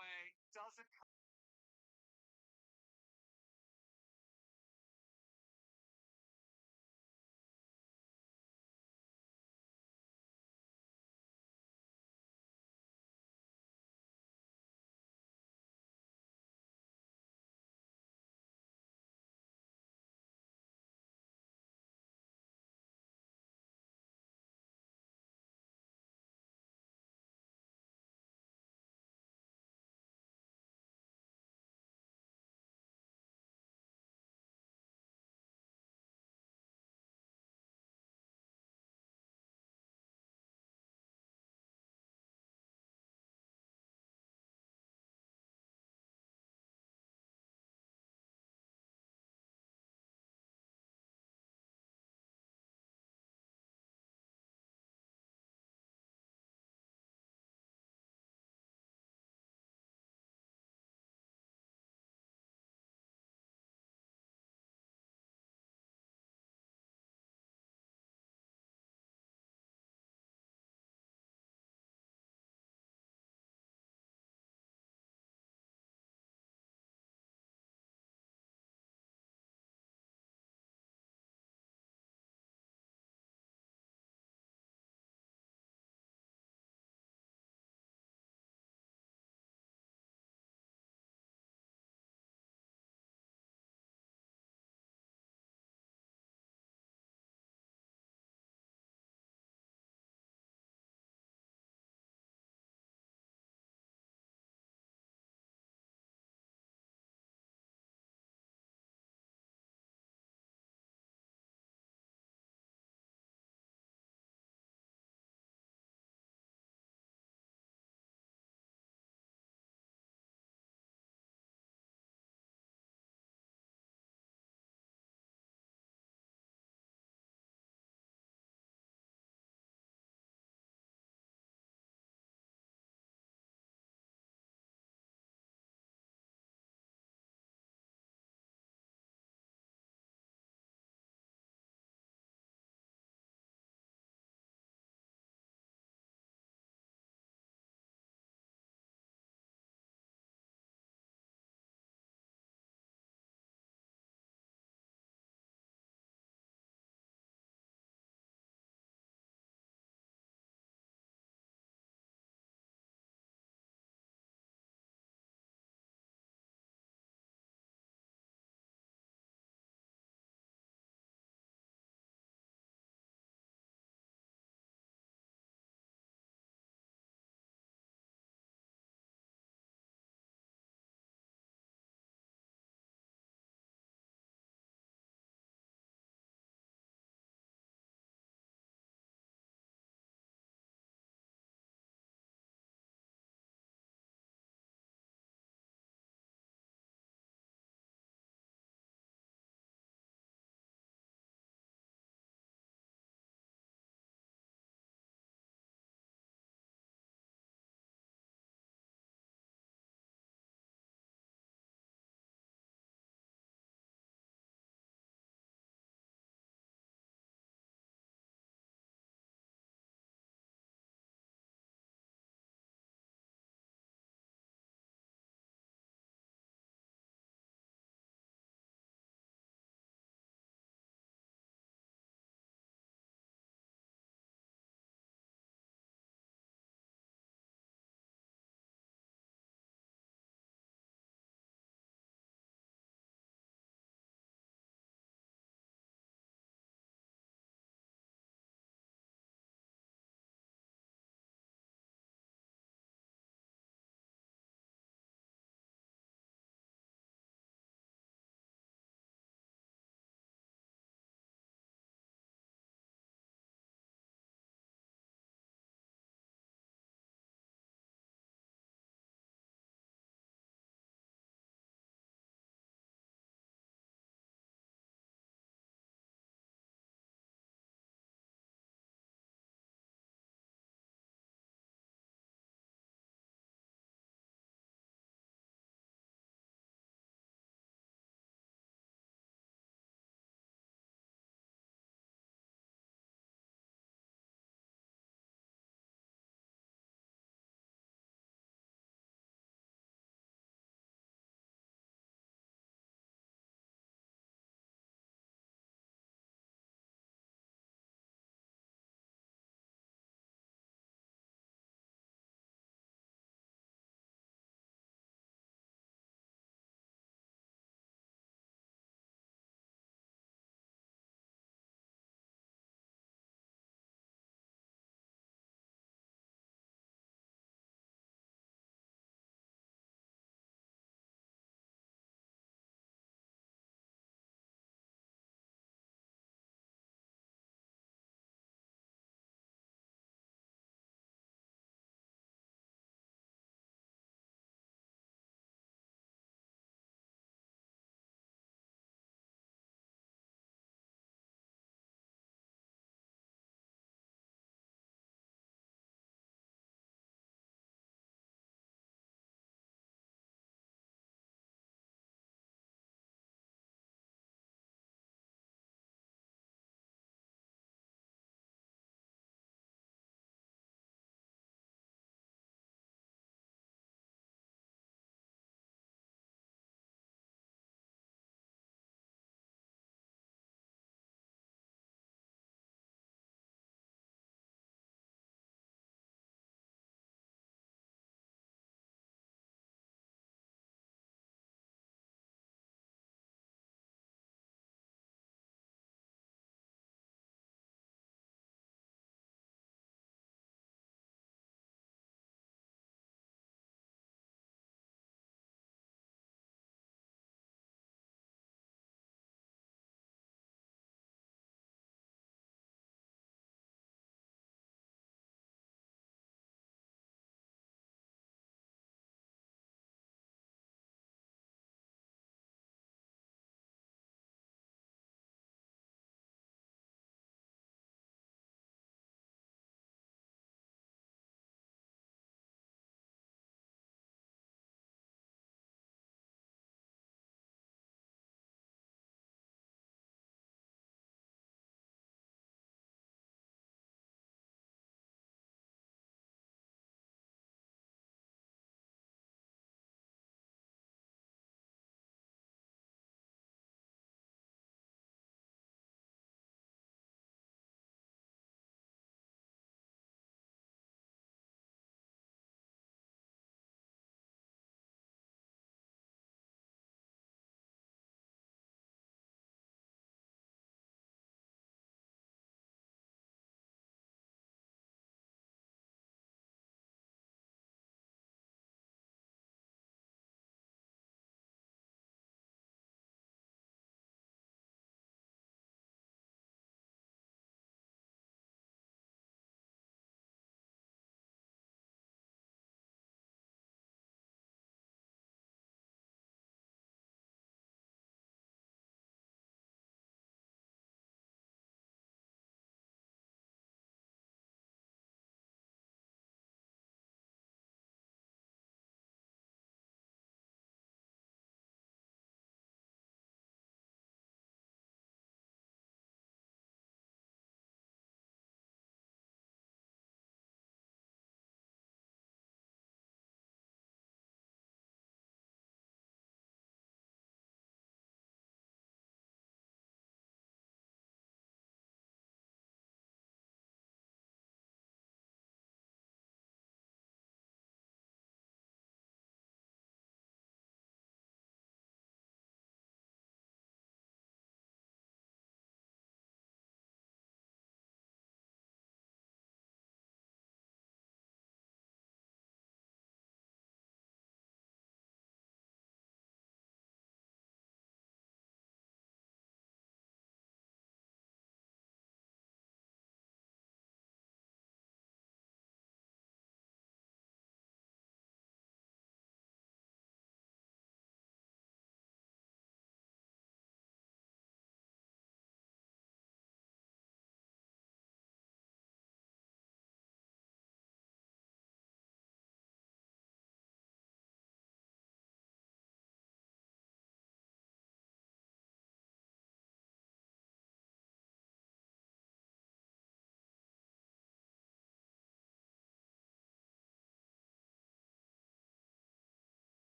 way, doesn't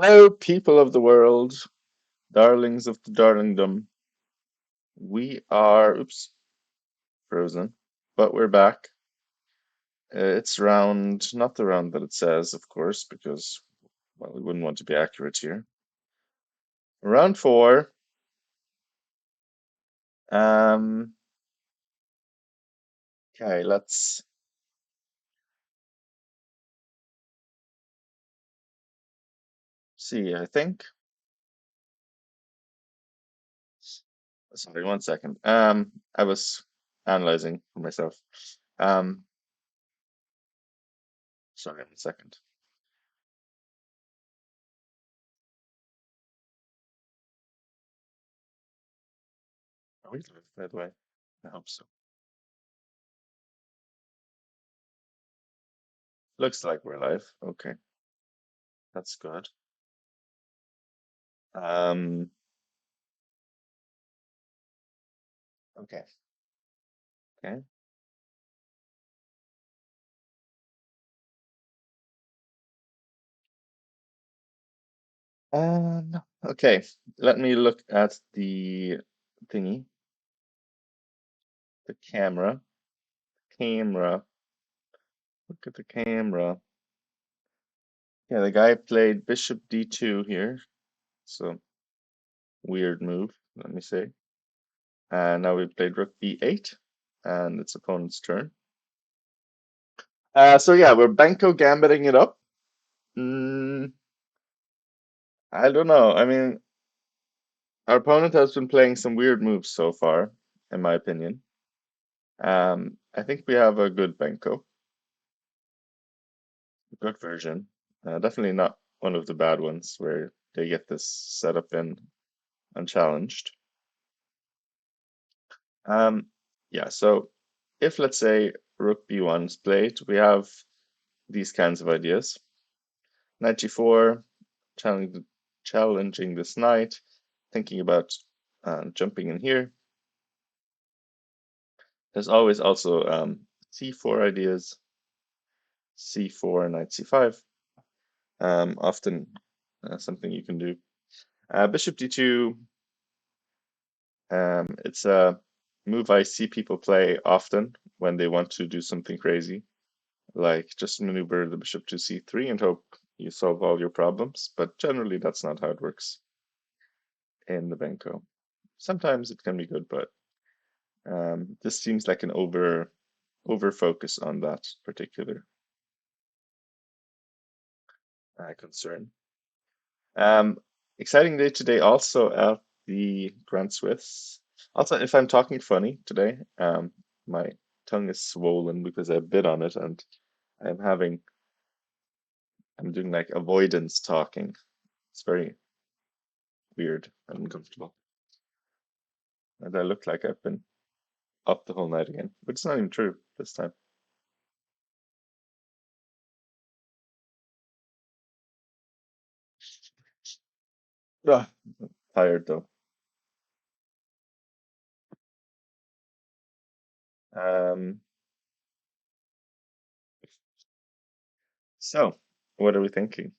Hello, people of the world, darlings of the darlingdom. We are, oops, frozen, but we're back. It's round, not the round that it says, of course, because, well, we wouldn't want to be accurate here. Round four. Um, okay, let's see. I think, sorry, 1 second. I was analyzing for myself. Um, sorry, 1 second. Are we live, by the way? I hope so. Looks like we're live. Okay, that's good. Um, okay, okay. Okay, let me look at the thingy, the camera. Camera. Look at the camera. Yeah, the guy played Bishop D2 here. So weird move, let me say. And now we played Rook B8, and it's opponent's turn. So yeah, we're Banco gambiting it up. Mm, I don't know. I mean, our opponent has been playing some weird moves so far, in my opinion. I think we have a good Banco. Good version. Definitely not one of the bad ones where they get this set up in unchallenged. Um, yeah, so if let's say Rook B1 is played, we have these kinds of ideas. Knight G4, challenging this knight, thinking about jumping in here. There's always also C4 ideas, C4, Knight C5, often something you can do. Bishop D2. It's a move I see people play often when they want to do something crazy, like just maneuver the bishop to c3 and hope you solve all your problems. But generally, that's not how it works in the Benko. Sometimes it can be good, but this seems like an over focus on that particular concern. Um, Exciting day today also at the Grand Swiss. Also, if I'm talking funny today, my tongue is swollen because I bit on it and I'm having, I'm doing like avoidance talking. It's very weird and uncomfortable. And I look like I've been up the whole night again, but it's not even true this time. Ah, tired though. Um, so what are we thinking?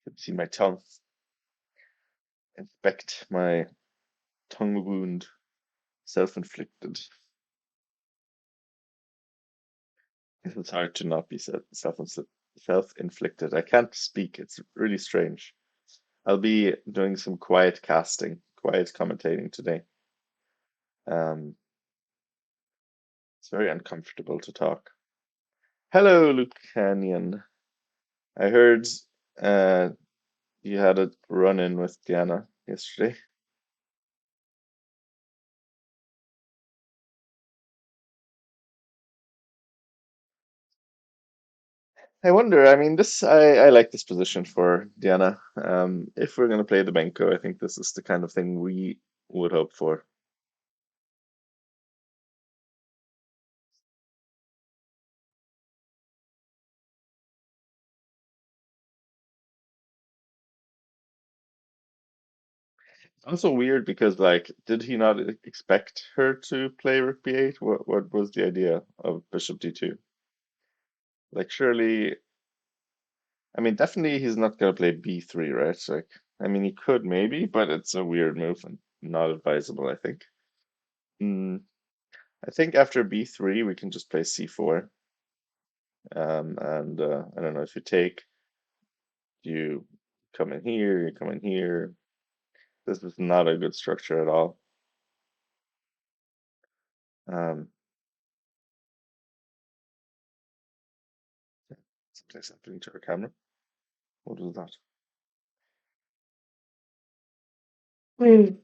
You can see my tongue. Inspect my tongue wound, self-inflicted. It's hard to not be self-inflicted. I can't speak. It's really strange. I'll be doing some quiet casting, quiet commentating today. Um, it's very uncomfortable to talk. Hello, Luke Canyon. I heard uh, you had a run-in with Diana yesterday. I wonder, I mean, I like this position for Diana. If we're going to play the Benko, I think this is the kind of thing we would hope for. Also weird because like, did he not expect her to play rook b8? What was the idea of bishop d2? Like surely, I mean, definitely he's not gonna play b3, right? Like, I mean, he could maybe, but it's a weird move and not advisable, I think. Mm, I think after b3 we can just play c4. And I don't know if you take, you come in here, you come in here. This is not a good structure at all. Um, Something's happening to our camera. What was that? Hmm.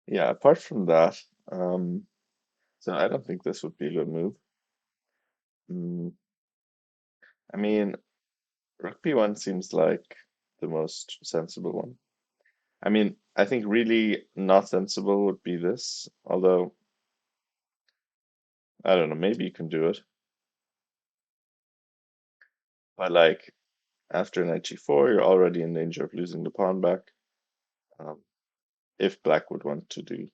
Yeah, apart from that, um, so I don't think this would be a good move. Mm, I mean, rook b1 seems like the most sensible one. I mean, I think really not sensible would be this, although I don't know, maybe you can do it. But like after knight g4, you're already in danger of losing the pawn back. Um, if black would want to do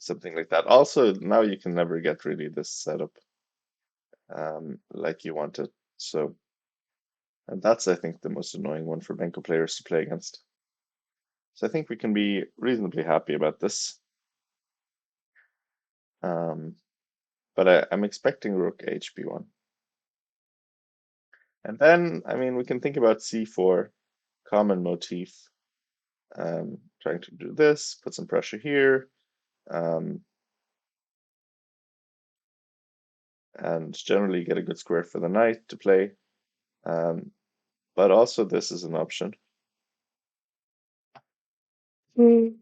something like that. Also, now you can never get really this setup like you want it. So, and that's I think the most annoying one for Benko players to play against. So I think we can be reasonably happy about this. Um, but I'm expecting rook hb1. And then, I mean, we can think about c4, common motif. Trying to do this, put some pressure here, um, and generally get a good square for the knight to play. Um, but also this is an option. Mm.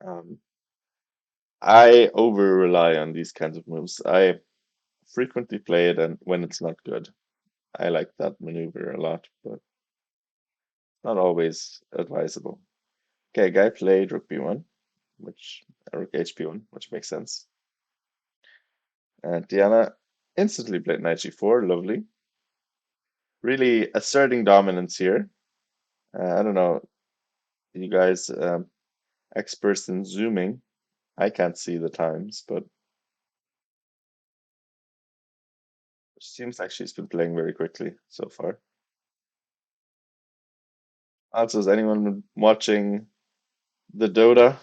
Um, I over rely on these kinds of moves. I frequently play it, and when it's not good, I like that maneuver a lot, but not always advisable. Okay, guy played rook b1, which rook hp1, which makes sense. And Diana instantly played knight g4, lovely. Really asserting dominance here. I don't know, you guys experts in zooming. I can't see the times, but it seems like she's been playing very quickly so far. Also, is anyone watching the Dota?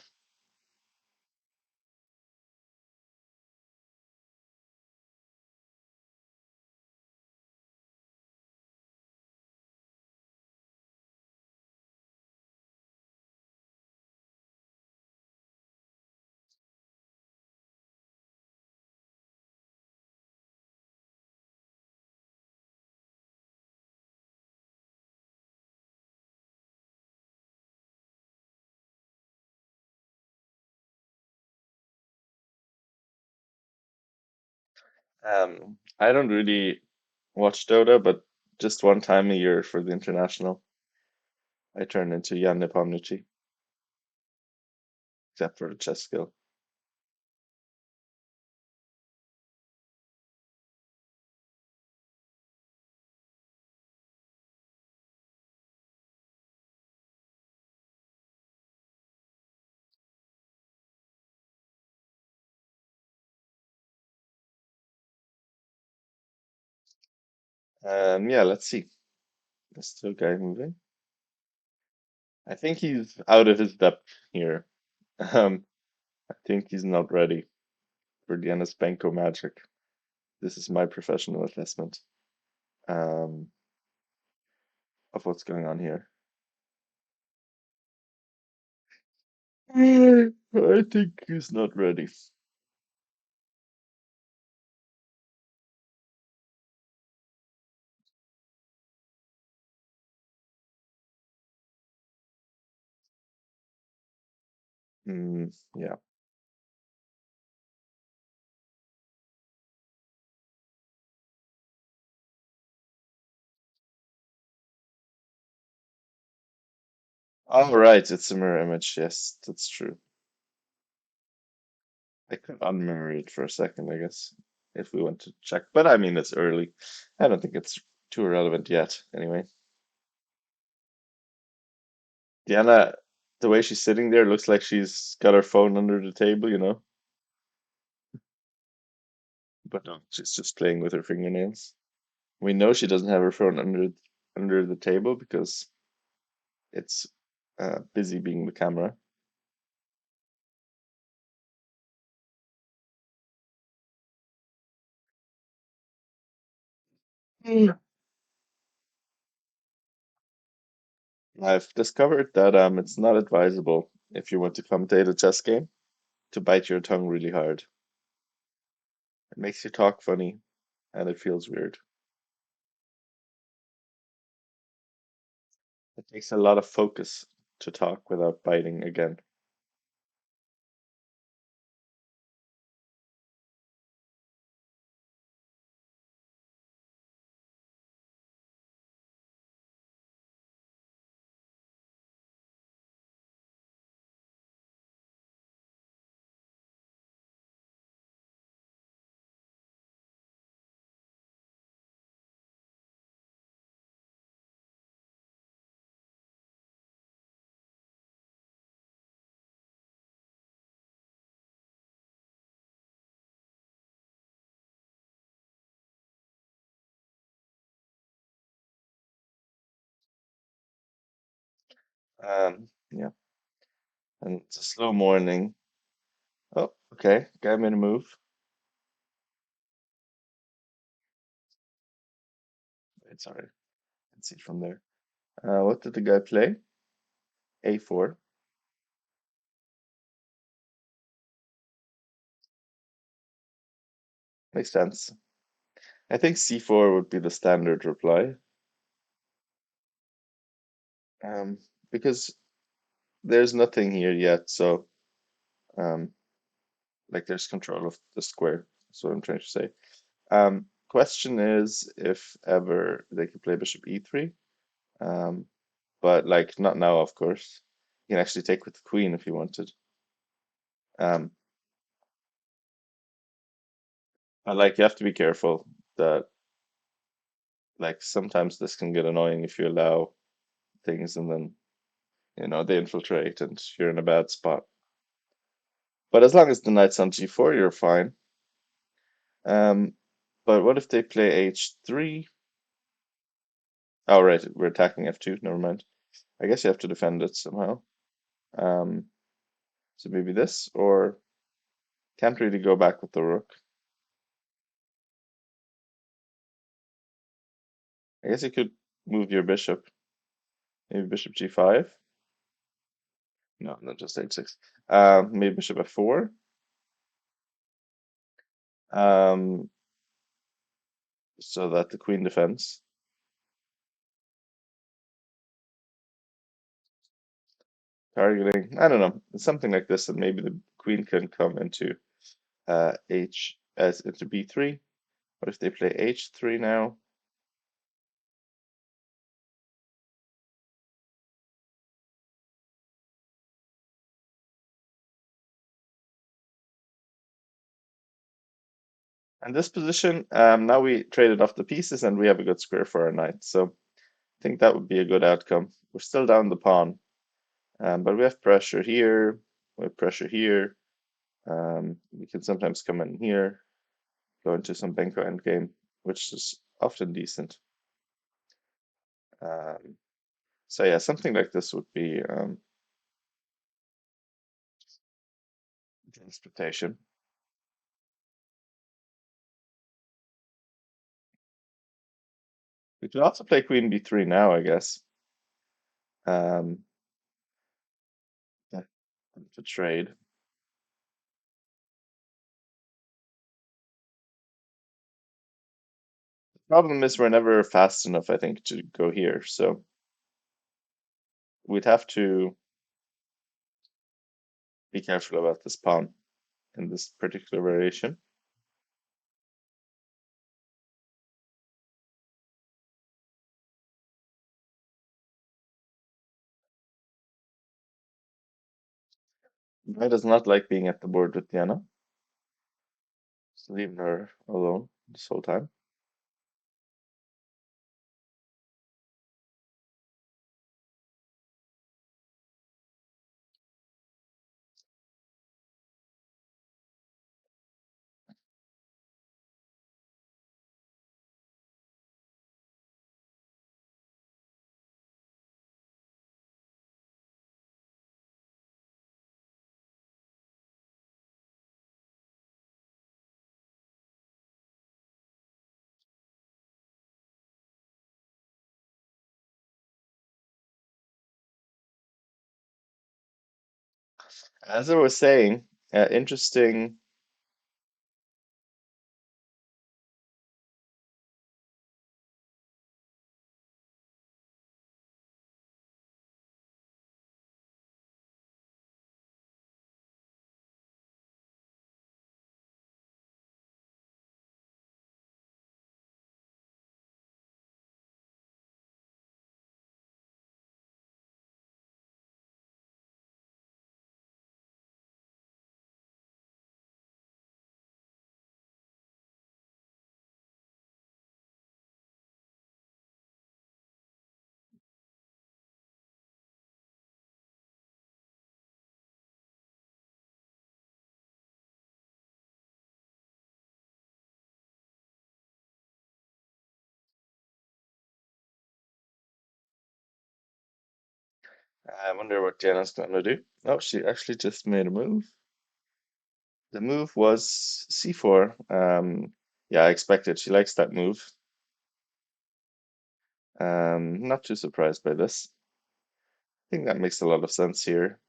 I don't really watch Dota, but just one time a year for the international, I turn into Jan Nepomniachtchi, except for the chess skill. Yeah, let's see. Is still guy moving? I think he's out of his depth here. Um, I think he's not ready for the Benko magic. This is my professional assessment um, of what's going on here. I think he's not ready. Yeah. All right, it's a mirror image. Yes, that's true. I could unmarry it for a second, I guess, if we want to check. But I mean, it's early. I don't think it's too irrelevant yet. Anyway, Diana, the way she's sitting there looks like she's got her phone under the table, but no, she's just playing with her fingernails. We know she doesn't have her phone under the table because it's busy being the camera. Mm. I've discovered that it's not advisable if you want to commentate a chess game to bite your tongue really hard. It makes you talk funny and it feels weird. It takes a lot of focus to talk without biting again. Yeah, and it's a slow morning. Oh, okay. Guy made a move. It's alright. I can see it from there. What did the guy play? A4. Makes sense. I think C4 would be the standard reply. Um, because there's nothing here yet, so um, like there's control of the square. That's what I'm trying to say. Question is if ever they could play bishop e3. Um, but like not now, of course. You can actually take with the queen if you wanted. Um, but like you have to be careful that like sometimes this can get annoying if you allow things and then they infiltrate and you're in a bad spot. But as long as the knight's on g4, you're fine. Um, but what if they play h3? Oh, right, we're attacking f2. Never mind. I guess you have to defend it somehow. Um, so maybe this, or can't really go back with the rook. I guess you could move your bishop. Maybe bishop g5. No, not just h6. Maybe bishop f4. Um, so that the queen defends. Targeting, I don't know, something like this, and maybe the queen can come into h as into b3. What if they play h3 now? And this position, now we traded off the pieces and we have a good square for our knight. So I think that would be a good outcome. We're still down the pawn, but we have pressure here, we have pressure here. We can sometimes come in here, go into some Benko endgame, which is often decent. Um, so yeah, something like this would be the expectation. We could also play queen b3 now, I guess. Um, yeah, to trade. Problem is we're never fast enough, I think, to go here. So we'd have to be careful about this pawn in this particular variation. Guy does not like being at the board with Diana. leaving her alone this whole time. As I was saying, interesting. I wonder what Diana's going to do. Oh, she actually just made a move. The move was c4. Yeah, I expected. She likes that move. Not too surprised by this. I think that makes a lot of sense here.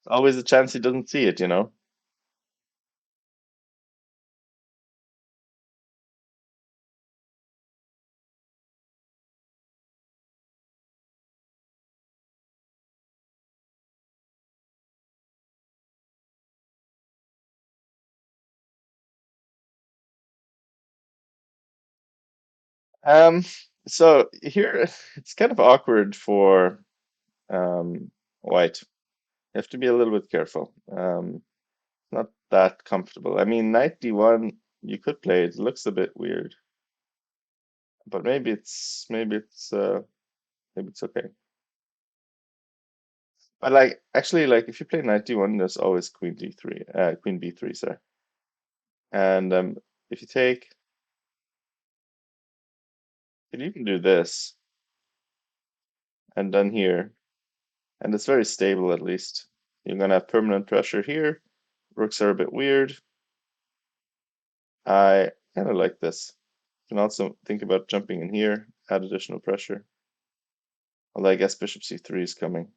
Always a chance he doesn't see it, you know? Um, so here it's kind of awkward for white. You have to be a little bit careful. Not that comfortable. I mean, knight d1, you could play it. It looks a bit weird, but maybe it's okay. But like actually, like if you play knight d1, there's always queen d3, queen b3, sorry. And if you take, you can even do this and then here, and it's very stable at least. You're gonna have permanent pressure here. Rooks are a bit weird. I kind of like this. You can also think about jumping in here, add additional pressure. Although I guess bishop c3 is coming.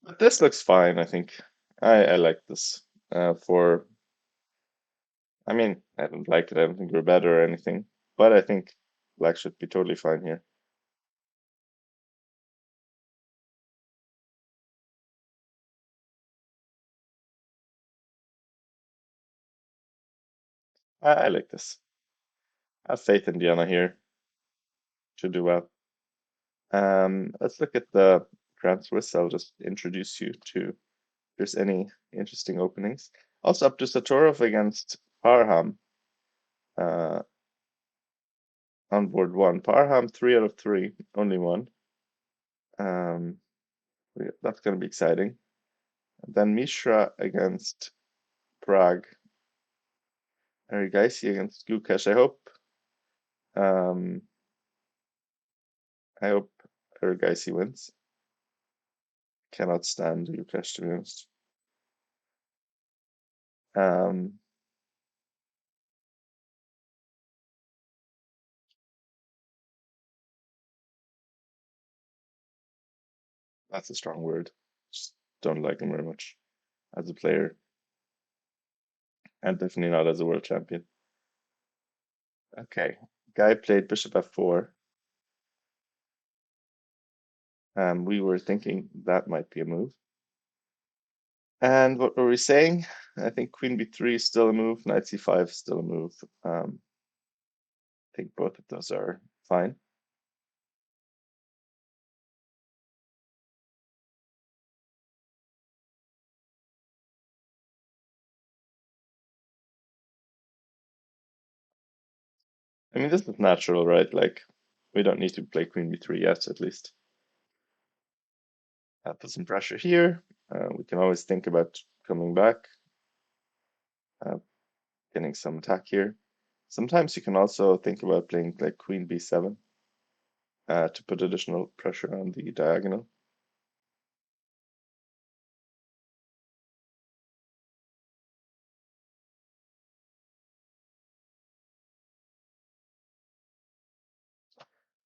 But this looks fine, I think. I like this. I mean, I don't like it. I don't think we're better or anything. But I think black should be totally fine here. I like this. I have faith in Diana here. Should do well. Let's look at the Grand Swiss. I'll just introduce you to if there's any interesting openings. Also up to Satorov against Parham uh, on board one. Parham 3 out of 3, only one. Um, that's going to be exciting. Then Mishra against Prague. Erigaisi against Gukesh. Um, I hope Erigaisi wins. Cannot stand Gukesh to be honest. Um, that's a strong word. Just don't like him very much as a player, and definitely not as a world champion. Okay, guy played bishop f4. We were thinking that might be a move. And what were we saying? I think queen b3 is still a move, knight c5 is still a move. I think both of those are fine. I mean, this is natural, right? Like, we don't need to play queen b3 yet, at least. Put some pressure here. We can always think about coming back, uh, getting some attack here. Sometimes you can also think about playing like queen b7 to put additional pressure on the diagonal.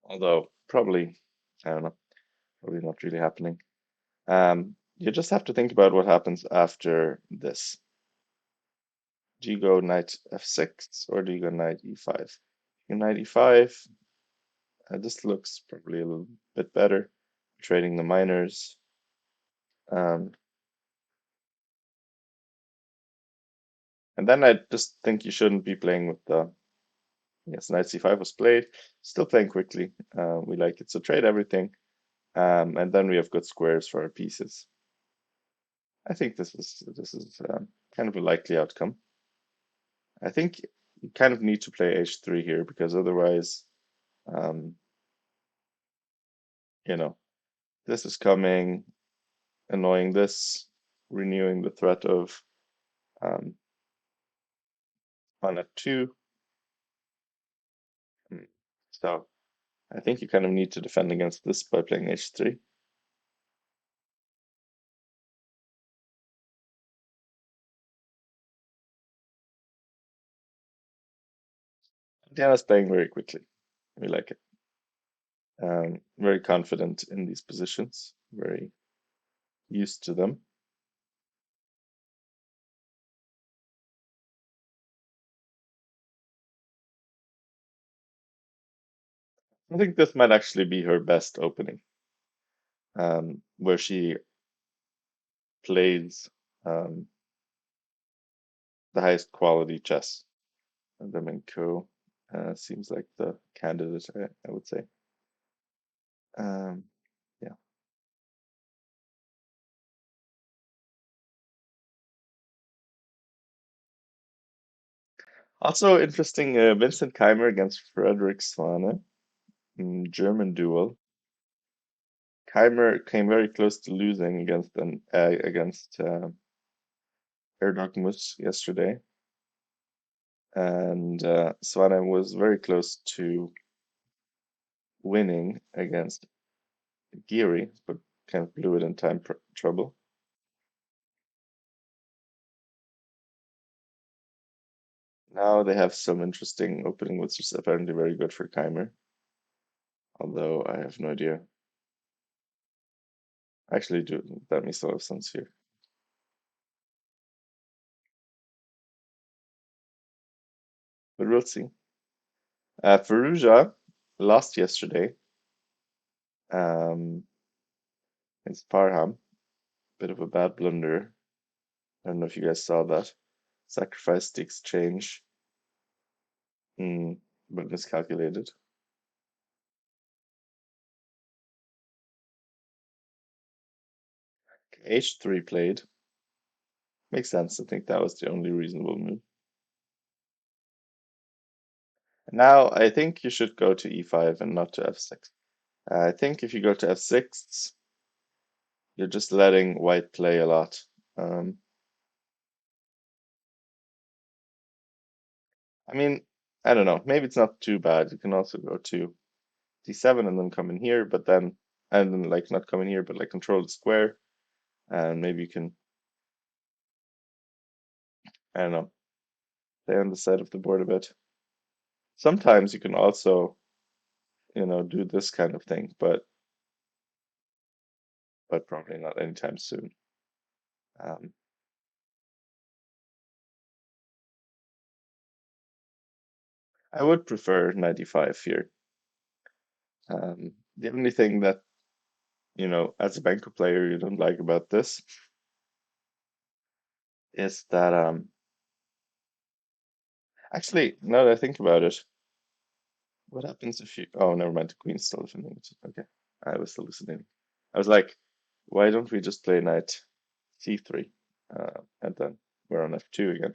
Although probably, I don't know, probably not really happening. You just have to think about what happens after this. Do you go knight f6 or do you go knight e5? Knight e5, this looks probably a little bit better. Trading the minors. Um, and then I just think you shouldn't be playing with the, yes, knight c5 was played. Still playing quickly. We like it. So trade everything. And then we have good squares for our pieces. I think this is kind of a likely outcome. I think you kind of need to play h3 here because otherwise, um, you know, this is coming, annoying this, renewing the threat of um, on f2. Mm. So I think you kind of need to defend against this by playing h3. Diana's playing very quickly. We like it. Very confident in these positions, very used to them. I think this might actually be her best opening, where she plays the highest quality chess. And Domenko seems like the candidate, I would say. Um, yeah. Also interesting, Vincent Keimer against Frederick Svane, German duel. Keimer came very close to losing against Erdogmus yesterday, and Svane was very close to winning against Geary, but kind of blew it in time trouble. Now they have some interesting opening, which is apparently very good for Keimer, although I have no idea. Actually, do that makes a lot of sense here, but we'll see. Faruja lost yesterday. It's Parham, bit of a bad blunder. I don't know if you guys saw that. Sacrificed the exchange, mm, but miscalculated. H3 played. Makes sense. I think that was the only reasonable move. Now, I think you should go to e5 and not to f6. I think if you go to f6, you're just letting white play a lot. Um, I mean, I don't know. Maybe it's not too bad. You can also go to d7 and then come in here, and then like not come in here, but like control the square, and maybe you can, I don't know, play on the side of the board a bit. Sometimes you can also, do this kind of thing, but probably not anytime soon. Um, I would prefer 95 here. The only thing that, as a banker player, you don't like about this is that actually, now that I think about it, what happens if you? Oh, never mind. The queen's still defending. Okay, I was hallucinating. I was like, why don't we just play knight c3, and then we're on f2 again?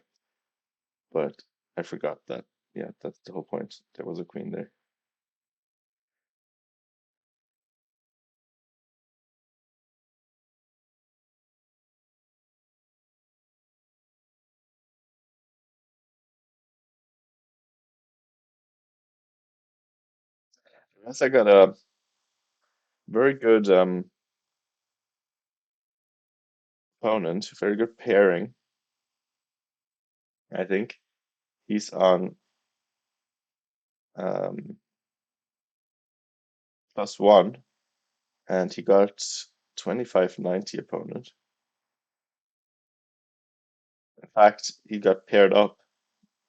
But I forgot that. Yeah, that's the whole point. There was a queen there. Unless I got a very good opponent, very good pairing. I think he's on um, +1, and he got 2590 opponent. In fact, he got paired up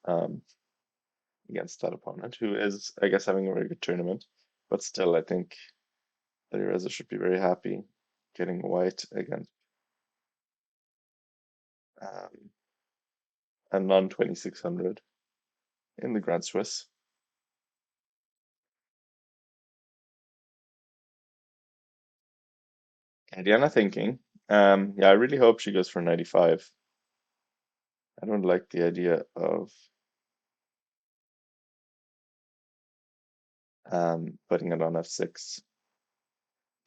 um, against that opponent, who is, I guess, having a very good tournament. But still, I think that Reza should be very happy getting white against um, a non 2600 in the Grand Swiss. And Diana thinking, yeah, I really hope she goes for 95. I don't like the idea of putting it on f6,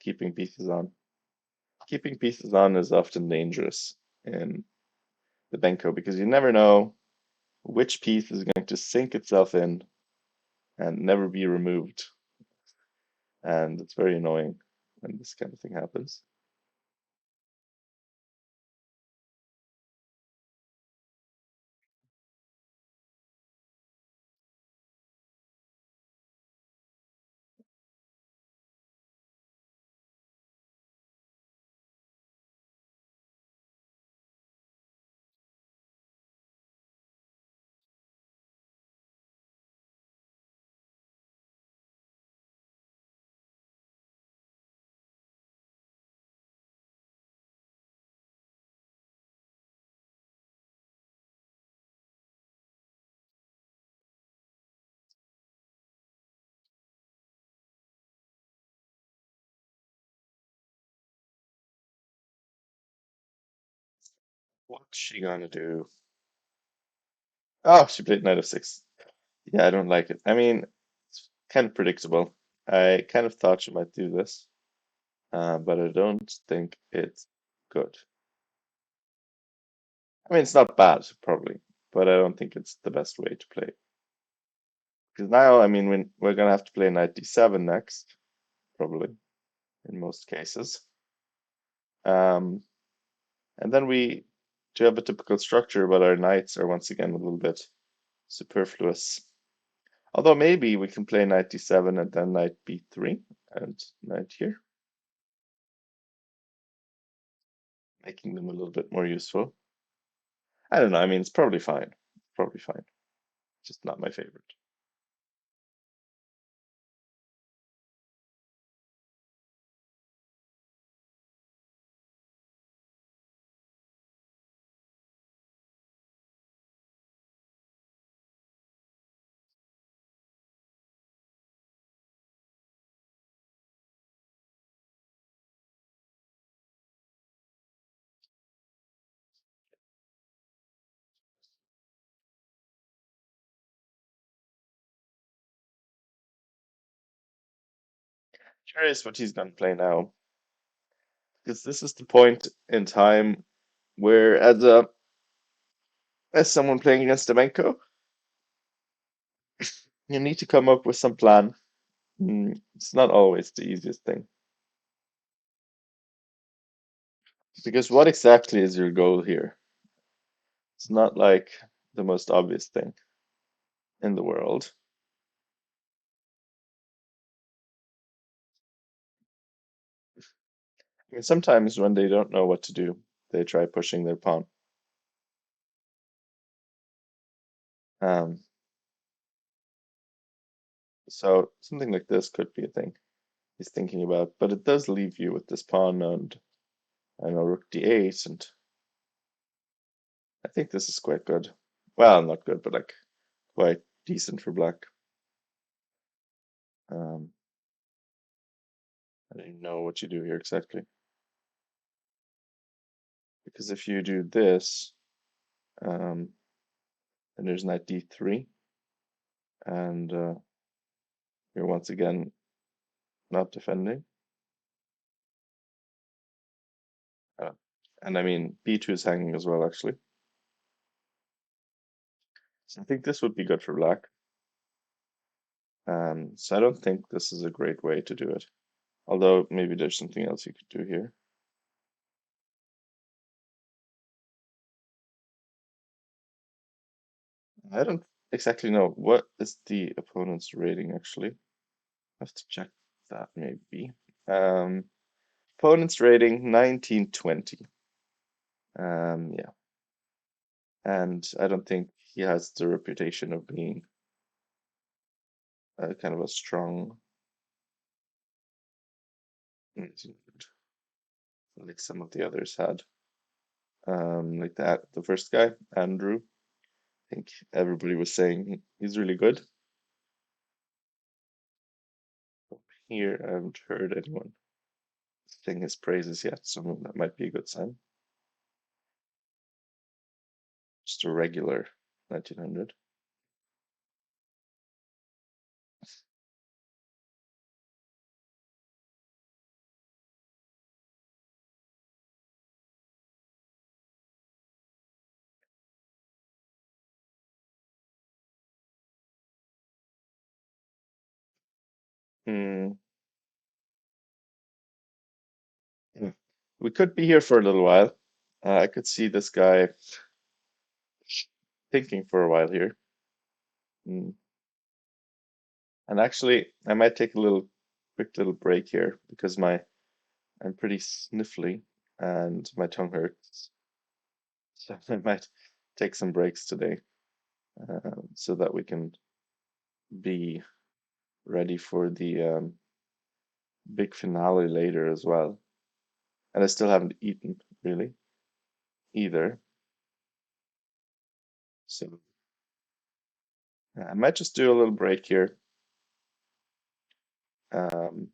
keeping pieces on. Keeping pieces on is often dangerous in the Benko because you never know which piece is going to sink itself in and never be removed. And it's very annoying when this kind of thing happens. What's she gonna do? Oh, she played knight f6. Yeah, I don't like it. I mean, it's kind of predictable. I kind of thought she might do this, but I don't think it's good. I mean, it's not bad, probably, but I don't think it's the best way to play. Because now, I mean, we're gonna have to play knight d7 next, probably, in most cases. Um, and then we do have a typical structure, but our knights are once again a little bit superfluous. Although maybe we can play knight d7 and then knight b3 and knight here, making them a little bit more useful. I don't know. I mean, it's probably fine. Probably fine. Just not my favorite. Curious what he's gonna play now, because this is the point in time where, as someone playing against Demenko, you need to come up with some plan. It's not always the easiest thing. Because what exactly is your goal here? It's not like the most obvious thing in the world. I mean, sometimes when they don't know what to do, they try pushing their pawn. Um, so something like this could be a thing he's thinking about, but it does leave you with this pawn and I know rook d8 and I think this is quite good. Well, not good, but like quite decent for black. Um, I don't even know what you do here exactly. Because if you do this, um, and there's knight d3, and you're once again not defending. Uh, and I mean, b2 is hanging as well, actually. So I think this would be good for black. So I don't think this is a great way to do it. Although maybe there's something else you could do here. I don't exactly know. What is the opponent's rating, actually? I have to check that maybe. Um, Opponent's rating 1920. Yeah. And I don't think he has the reputation of being kind of a strong, like some of the others had. Like that, the first guy, Andrew. I think everybody was saying he's really good. Here, I haven't heard anyone sing his praises yet, so that might be a good sign. Just a regular 1900. Hmm. Yeah. We could be here for a little while. I could see this guy thinking for a while here. Hmm. And actually, I might take a quick little break here because I'm pretty sniffly and my tongue hurts. So I might take some breaks today, so that we can be ready for the big finale later as well. And I still haven't eaten really either. So I might just do a little break here. Um,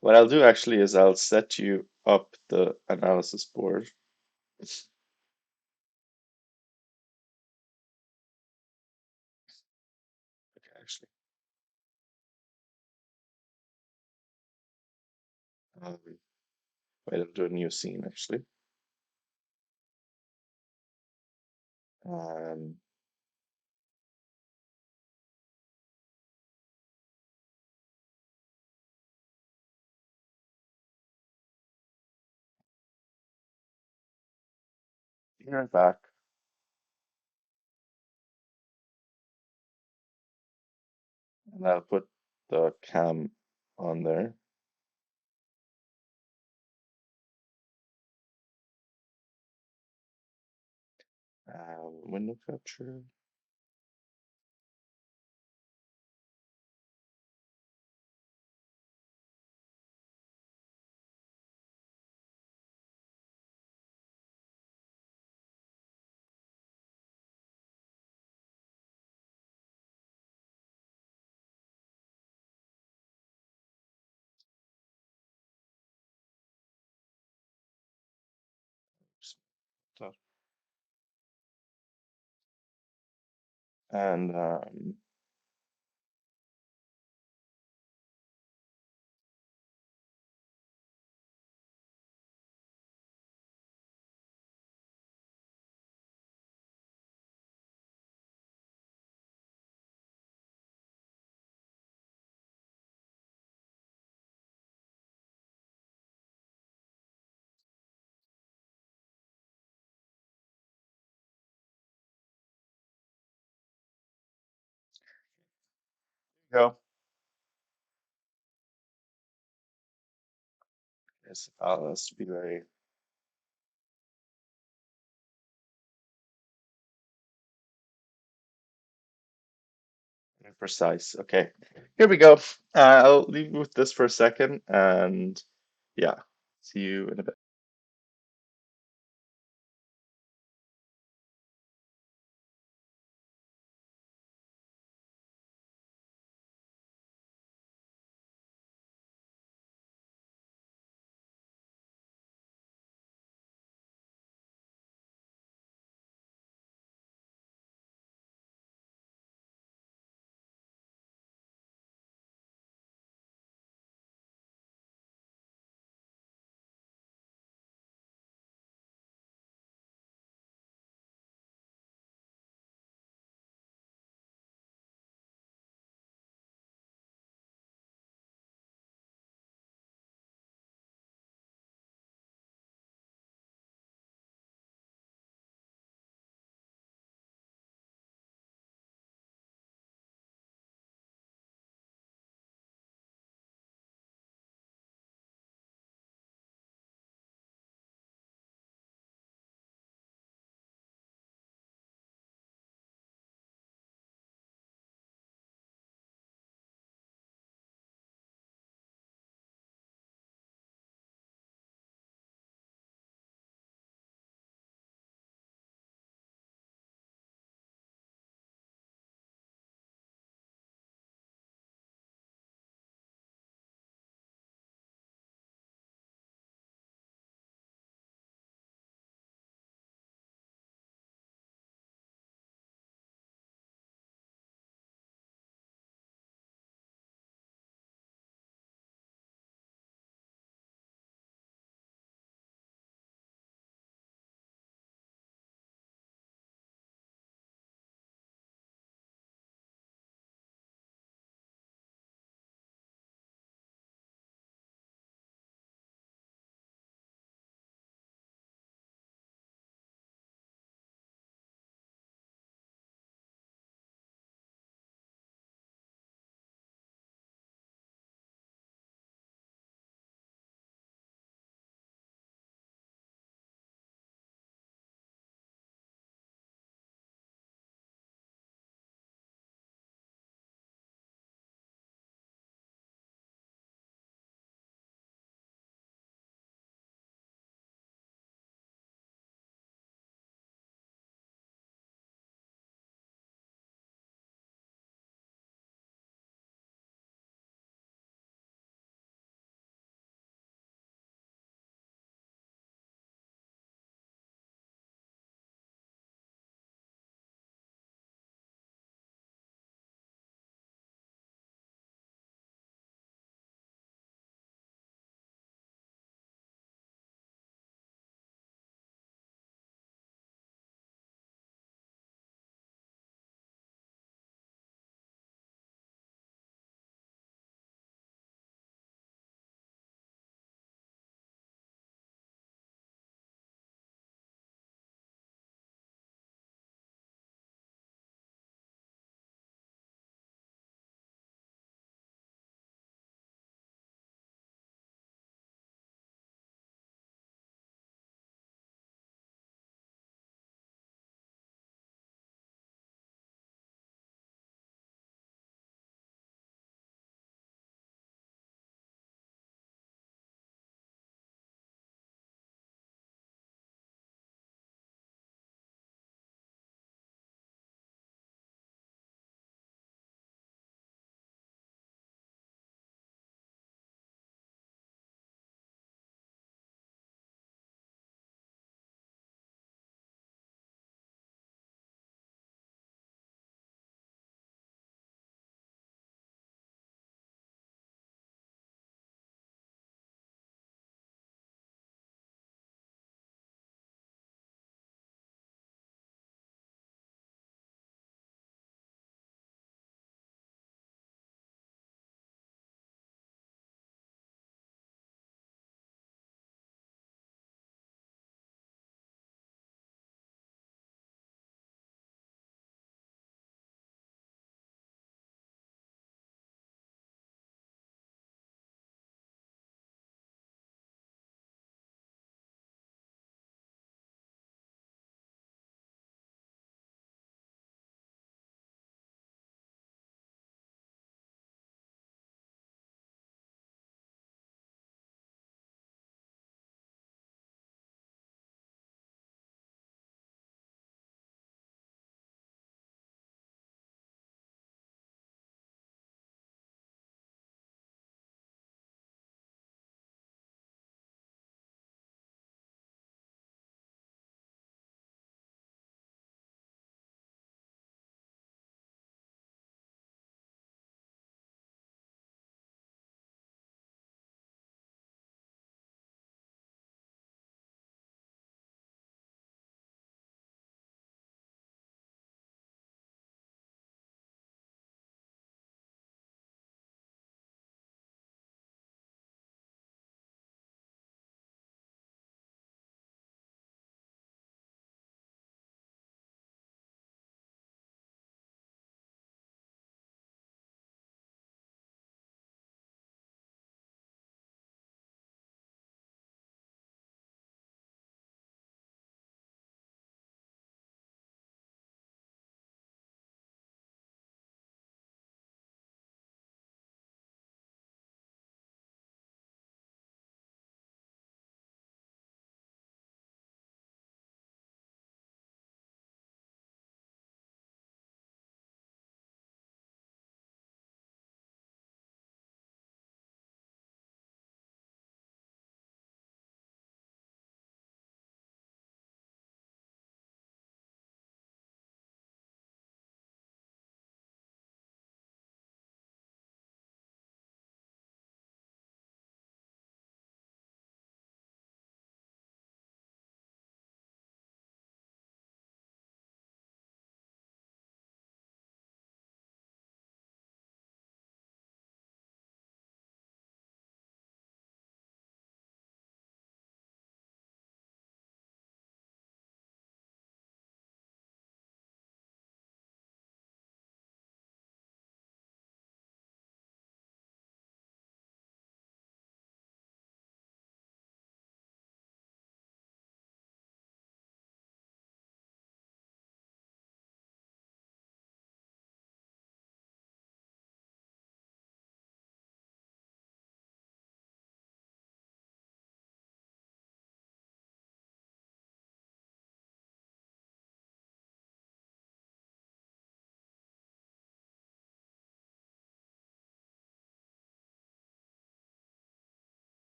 what I'll do actually is I'll set you up the analysis board. Okay, actually. Um, Wait, I'll do a new scene actually. Um, Be right back, and I'll put the cam on there. Window capture. Stop. And go. Yes, let's be very precise. Okay, here we go. I'll leave you with this for a second, and yeah, see you in a bit.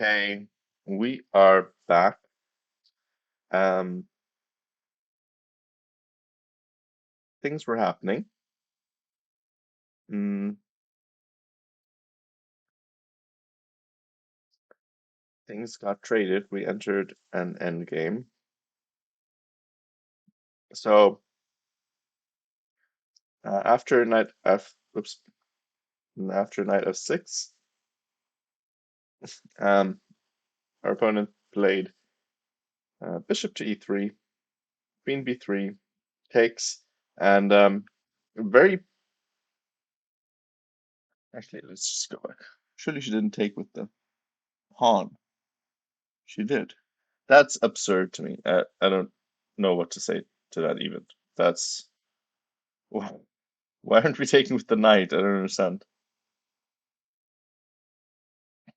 Okay, we are back. Um, things were happening. Mm, things got traded. We entered an end game. So after knight f, oops, after knight f6, um, our opponent played bishop to e3, queen b3, takes, and very actually let's just go back. Surely she didn't take with the pawn. She did. That's absurd to me. I don't know what to say to that even. That's why aren't we taking with the knight? I don't understand.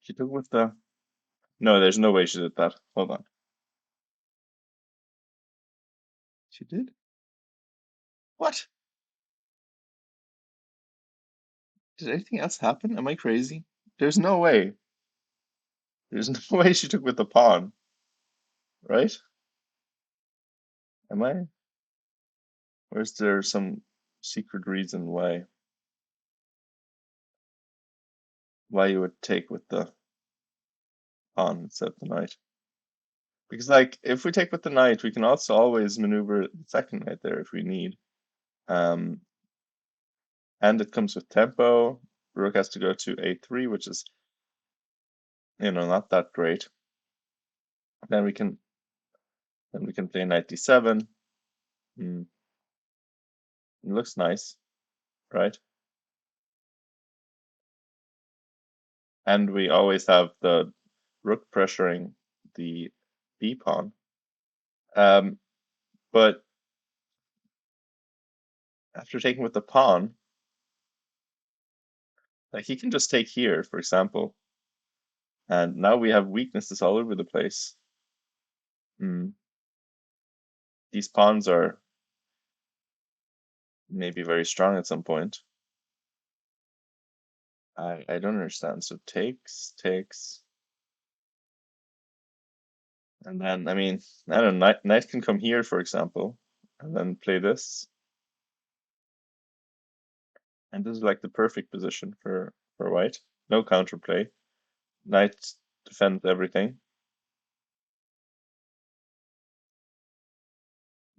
She took with the. No, there's no way she did that. Hold on. She did? What? Did anything else happen? Am I crazy? There's no way. There's no way she took with the pawn, right? Am I? Or is there some secret reason why you would take with the pawn instead of the knight? Because like if we take with the knight, we can also always maneuver the second knight there if we need. Um, and it comes with tempo. Rook has to go to a3, which is not that great. Then we can play knight d7. Mm, it looks nice, right? And we always have the rook pressuring the b pawn. Um, but after taking with the pawn, like he can just take here, for example, and now we have weaknesses all over the place. Mm, these pawns are maybe very strong at some point. I don't understand. So takes, and then I mean I don't know. Knight can come here, for example, and then play this, and this is like the perfect position for white. No counterplay. Knight defends everything.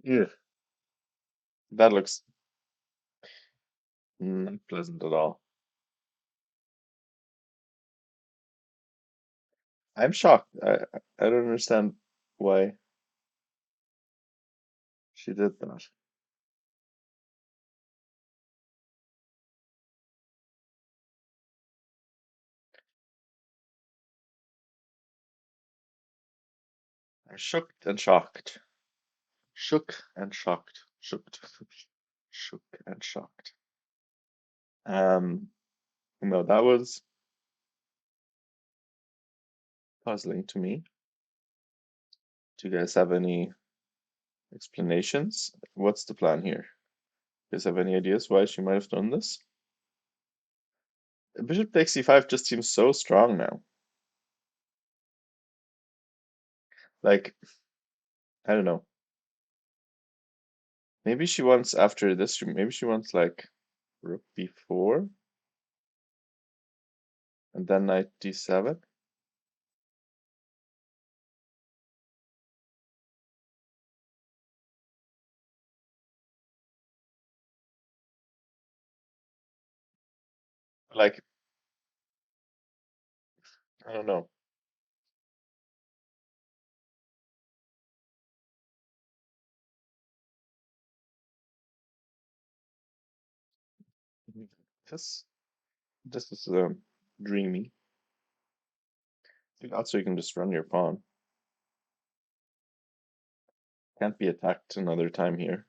Yeah, that looks not pleasant at all. I'm shocked. I don't understand why she did that. I'm shocked and shocked. Shook and shocked. Shooked. Shook and shocked. Um, no, that was puzzling to me. Do you guys have any explanations? What's the plan here? You guys have any ideas why she might have done this? Bishop takes c5 just seems so strong now. Like, I don't know. Maybe she wants after this, maybe she wants like rook b4 and then knight d7. Like, I don't know. This this is dreamy. I think also you can just run your pawn. Can't be attacked another time here.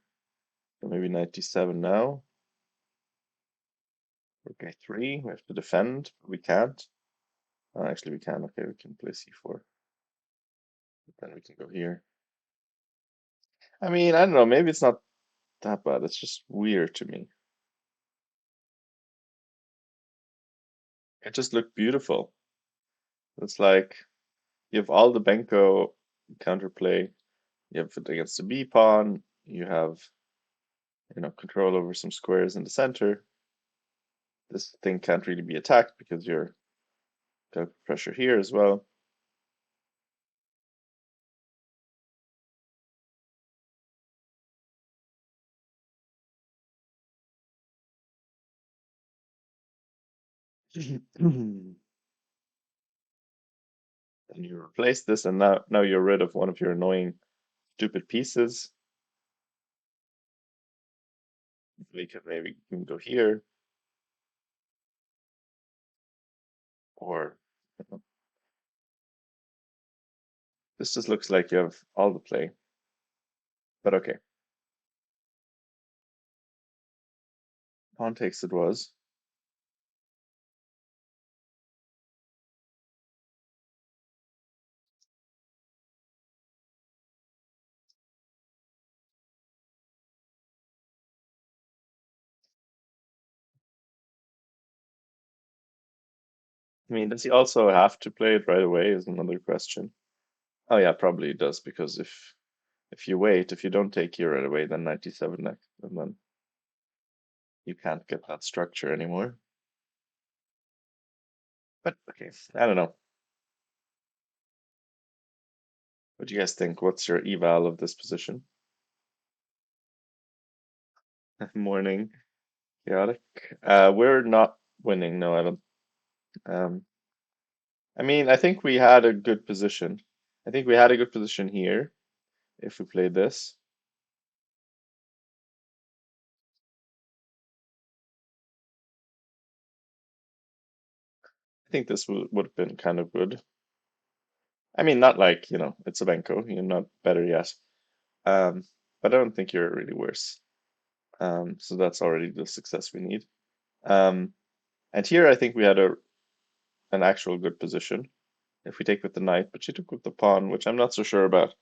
So maybe knight d7 now. Rook a3. We have to defend. We can't. Actually, we can. Okay, we can play c4. Then we can go here. I mean, I don't know. Maybe it's not that bad. It's just weird to me. It just looked beautiful. It's like you have all the Benko counterplay. You have it against the B pawn. You have, control over some squares in the center. This thing can't really be attacked because you're got pressure here as well. And you replace this, and now you're rid of one of your annoying, stupid pieces. We could maybe even go here, or you know, this just looks like you have all the play. But okay, pawn takes it was. I mean, does he also have to play it right away is another question. Oh yeah, probably he does, because if you wait, if you don't take here right away, then 97 next, and then you can't get that structure anymore. But okay, I don't know. What do you guys think? What's your eval of this position? Morning, chaotic. We're not winning. No, I don't. Um, I mean, I think we had a good position. I think we had a good position here if we played this. I think this would have been kind of good. I mean, not like, it's a Benko, you're not better yet. Um, but I don't think you're really worse. So that's already the success we need. Um, and here I think we had an actual good position if we take with the knight, but she took with the pawn, which I'm not so sure about.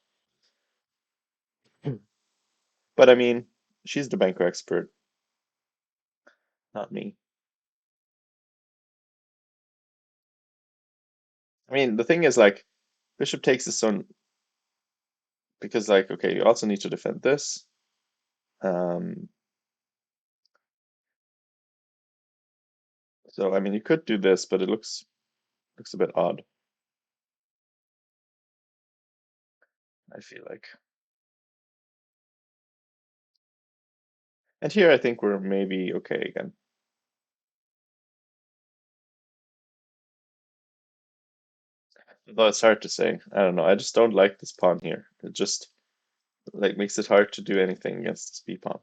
But I mean, she's the Benko expert, not me. I mean, the thing is, like, bishop takes is so because, like, okay, you also need to defend this. Um, so I mean, you could do this, but it looks a bit odd, I feel like. And here I think we're maybe okay again. Although it's hard to say. I don't know. I just don't like this pawn here. It just like makes it hard to do anything against this b pawn.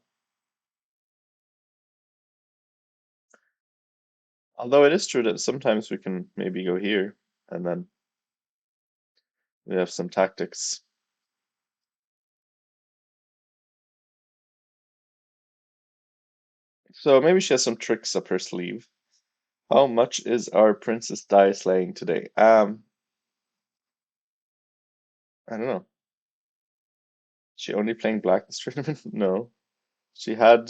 Although it is true that sometimes we can maybe go here and then we have some tactics. So maybe she has some tricks up her sleeve. How much is our Princess die slaying today? I don't know. She only playing black this tournament? No. She had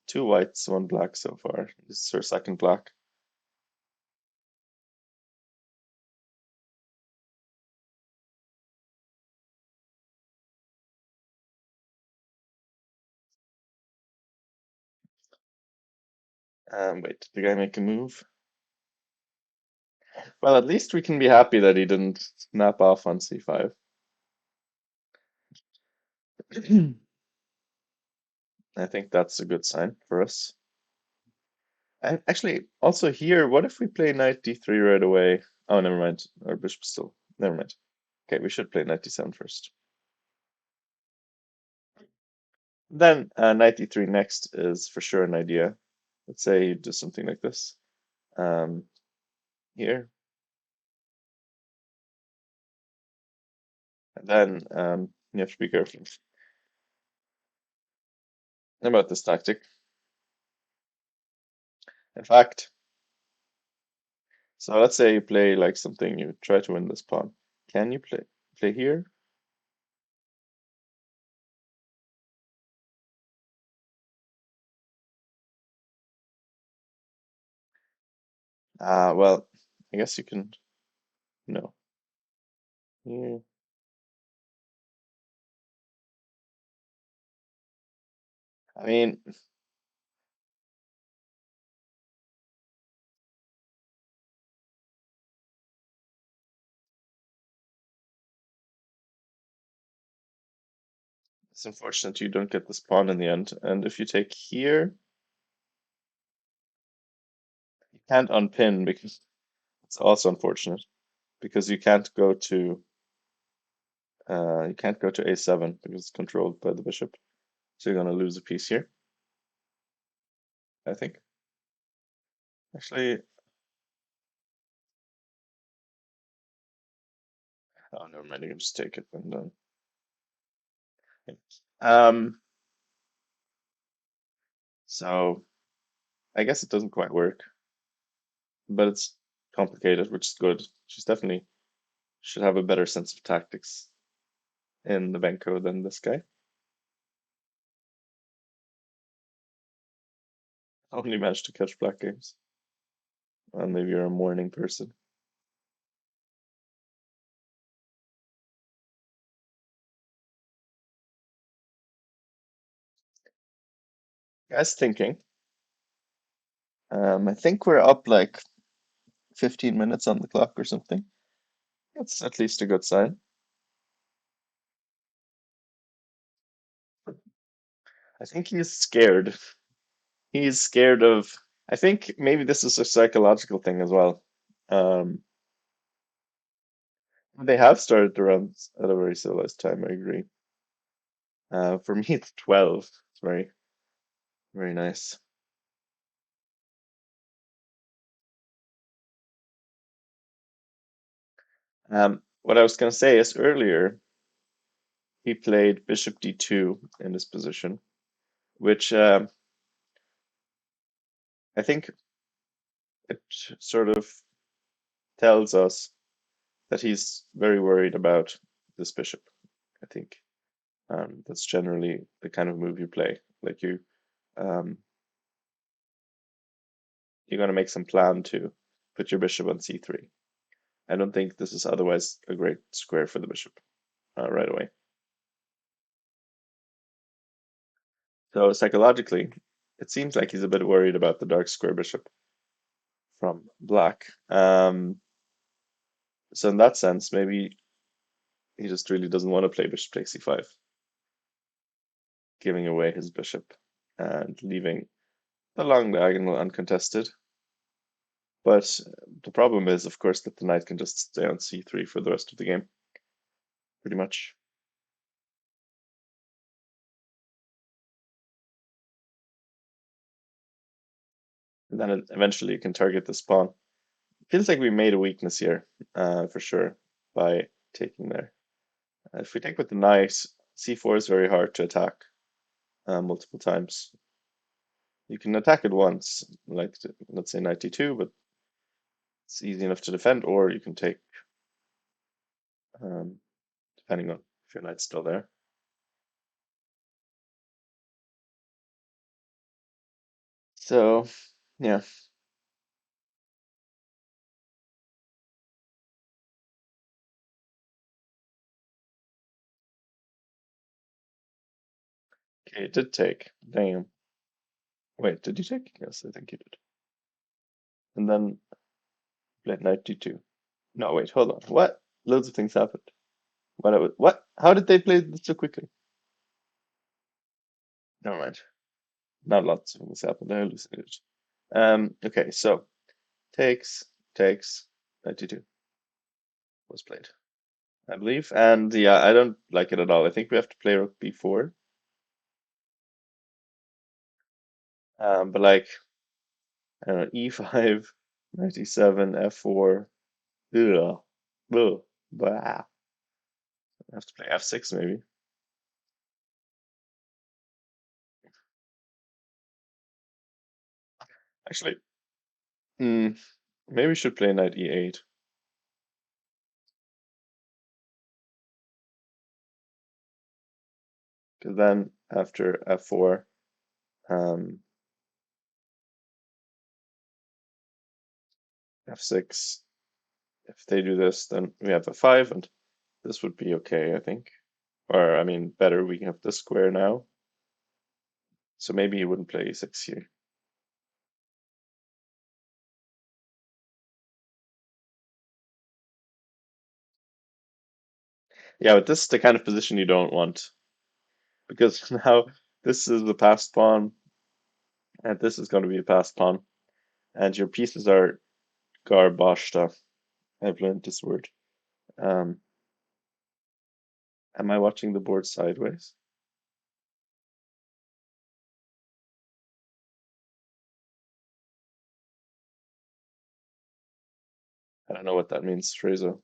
two whites, one black so far. This is her second black. Wait, did the guy make a move? Well, at least we can be happy that he didn't snap off on c5. I think that's a good sign for us. And actually, also here, what if we play knight d3 right away? Oh, never mind. Our bishop still. Never mind. Okay, we should play knight d7 first. Then knight d3 next is for sure an idea. Let's say you do something like this. Um, here. And then you have to be careful about this tactic. In fact, so let's say you play like something, you try to win this pawn. Can you play here? Well, I guess you can. No. Yeah. I mean, it's unfortunate you don't get this pawn in the end. And if you take here, you can't unpin because it's also unfortunate because you can't go to a7 because it's controlled by the bishop. So you're gonna lose a piece here, I think. Actually, oh never mind, you can just take it and then. Yeah. Um, so I guess it doesn't quite work, but it's complicated, which is good. She's definitely should have a better sense of tactics in the Benko than this guy. I only managed to catch black games. Well, maybe you're a morning person. Guys thinking. I think we're up like 15 minutes on the clock or something. That's at least a good sign. I think he's scared. He's scared of. I think maybe this is a psychological thing as well. Um, they have started the runs at a very civilized time, I agree. For me, it's 12. It's very, very nice. What I was going to say is earlier, he played bishop d2 in this position, which I think it sort of tells us that he's very worried about this bishop. I think that's generally the kind of move you play. Like um, you're going to make some plan to put your bishop on c3. I don't think this is otherwise a great square for the bishop right away. So psychologically, it seems like he's a bit worried about the dark square bishop from black. So in that sense, maybe he just really doesn't want to play bishop takes c5, giving away his bishop and leaving the long diagonal uncontested. But the problem is, of course, that the knight can just stay on c3 for the rest of the game, pretty much. And then eventually you can target this pawn. Feels like we made a weakness here, for sure, by taking there. If we take with the knight, c4 is very hard to attack multiple times. You can attack it once, like let's say knight d2, but it's easy enough to defend, or you can take, um, depending on if your knight's still there. So, yeah, okay, it did take. Damn. Wait, did you take? Yes, I think you did. And then played knight d2. No, wait, hold on. What? Loads of things happened. What? How did they play this so quickly? Never mind. Not lots of things happened. I hallucinated. Okay, so takes, takes, knight d2 was played, I believe. And yeah, I don't like it at all. I think we have to play rook b4. But like, I don't know, e5, knight e7, f4. Ugh. Ugh. Bah. I have to play f6 maybe. Actually, mm, maybe we should play knight e8. Because then after f4, um, f6, if they do this, then we have f5, and This would be okay, I think. Or, I mean, better. We have this square now. So maybe he wouldn't play e6 here. Yeah, but this is the kind of position you don't want. Because now this is the passed pawn, and this is going to be a passed pawn. And your pieces are garbashta. I've learned this word. Um, am I watching the board sideways? I don't know what that means, Fraser.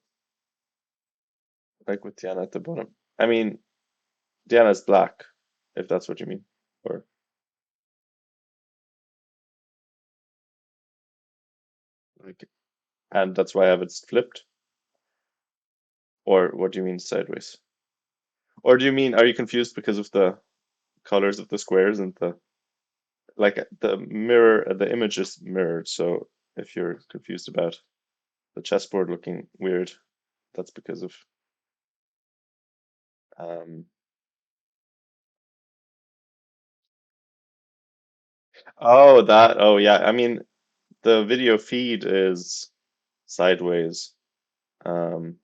Like with Diana at the bottom. I mean, Diana's black, if that's what you mean. Or like, and that's why I have it flipped. Or what do you mean sideways? Or do you mean, are you confused because of the colors of the squares and the like the mirror, the image is mirrored. So if you're confused about the chessboard looking weird, that's because of um oh that oh yeah. I mean the video feed is sideways. Um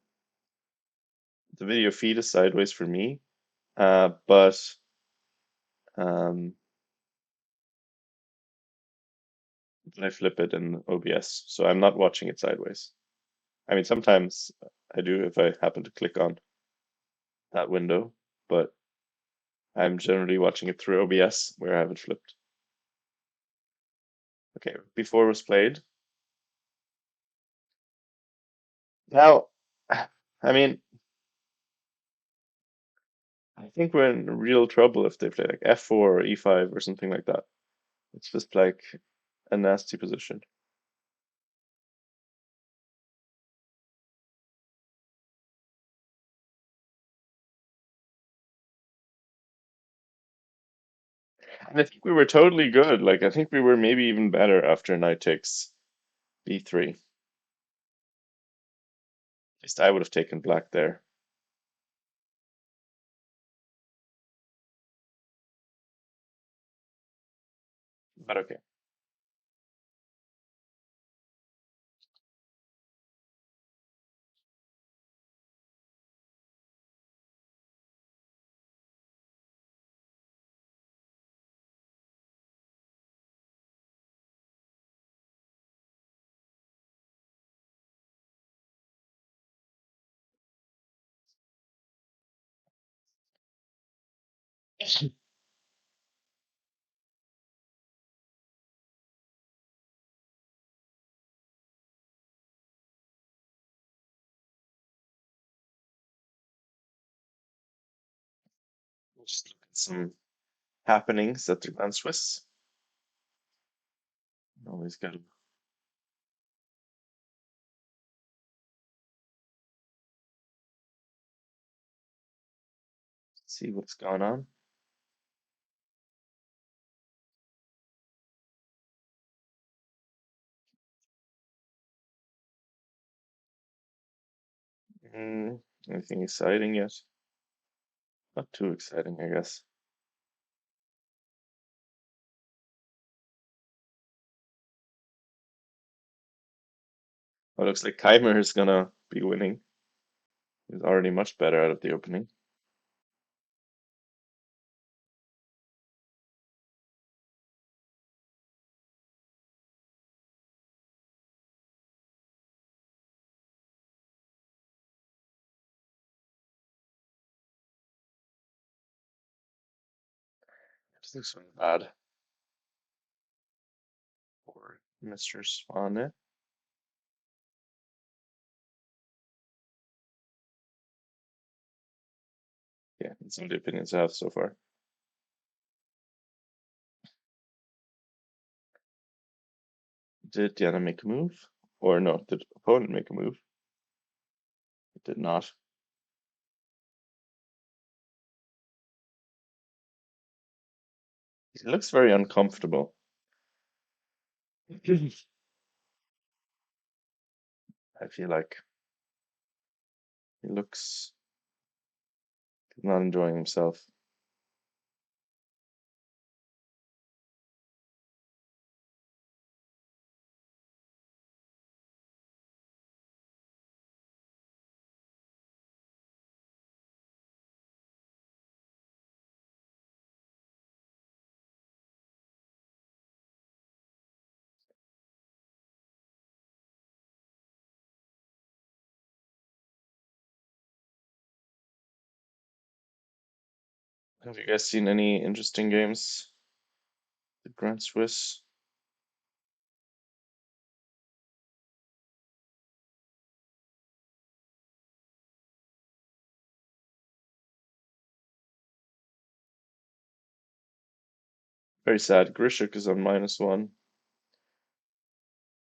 the video feed is sideways for me. But um I flip it in OBS, so I'm not watching it sideways. I mean sometimes I do if I happen to click on that window, but I'm generally watching it through OBS where I have it flipped. Okay, before was played. Now, I mean, I think we're in real trouble if they play like f4 or e5 or something like that. It's just like a nasty position. And I think we were totally good. Like, I think we were maybe even better after knight takes b3. At least I would have taken black there. But okay. Just look at some happenings at the Grand Swiss. Always got to see what's going on. Anything exciting yet? Not too exciting, I guess. Oh, looks like Keimer is gonna be winning. He's already much better out of the opening. This looks really bad for Mr. Swane. Yeah, that's all the opinions I have so far. Did Diana make a move? Or no, did opponent make a move? It did not. He looks very uncomfortable. I feel like he looks. Not enjoying himself. Have you guys seen any interesting games? The Grand Swiss. Very sad. Grishuk is on -1.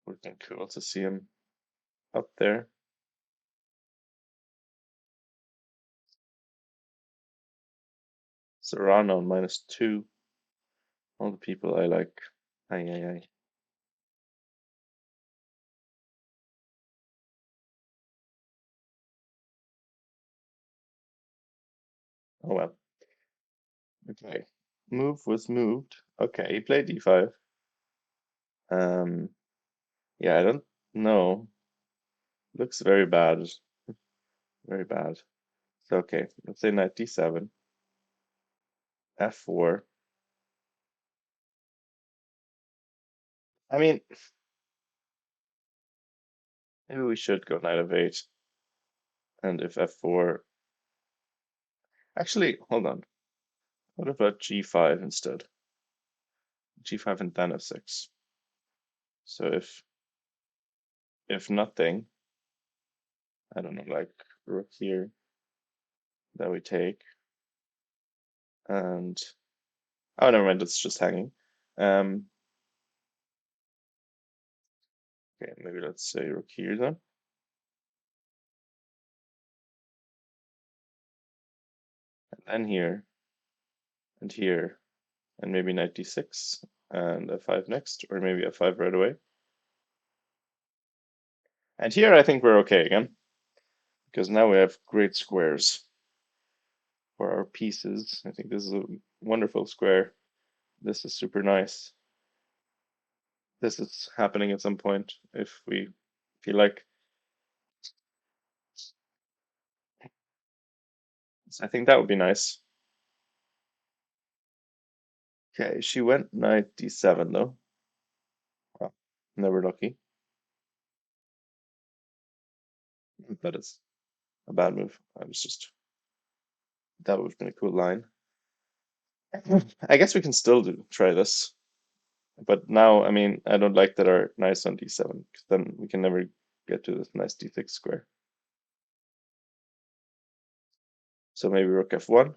Would have been cool to see him up there. Serrano on -2. All the people I like. Aye, aye, aye. Oh well. Okay. Move was moved. Okay, he played d5. Um, yeah, I don't know. Looks very bad. Very bad. So okay, let's say knight d7, f4. I mean, maybe we should go knight of 8, and if f4. Actually, hold on. What about g5 instead? G5 and then f6. So if nothing, I don't know, like rook here that we take, and oh, never mind, it's just hanging. Um, okay, maybe let's say rook here then, and then here, and here, and maybe knight d6 and f5 next, or maybe f5 right away. And here I think we're okay again, because now we have great squares for our pieces. I think this is a wonderful square. This is super nice. This is happening at some point if we feel like. So I think that would be nice. Okay, she went knight d7 though. Well, never lucky. That is a bad move. I was just that would have been a cool line. I guess we can still try this. But now, I mean, I don't like that our knight's on d7, because then we can never get to this nice d6 square. So maybe rook f1.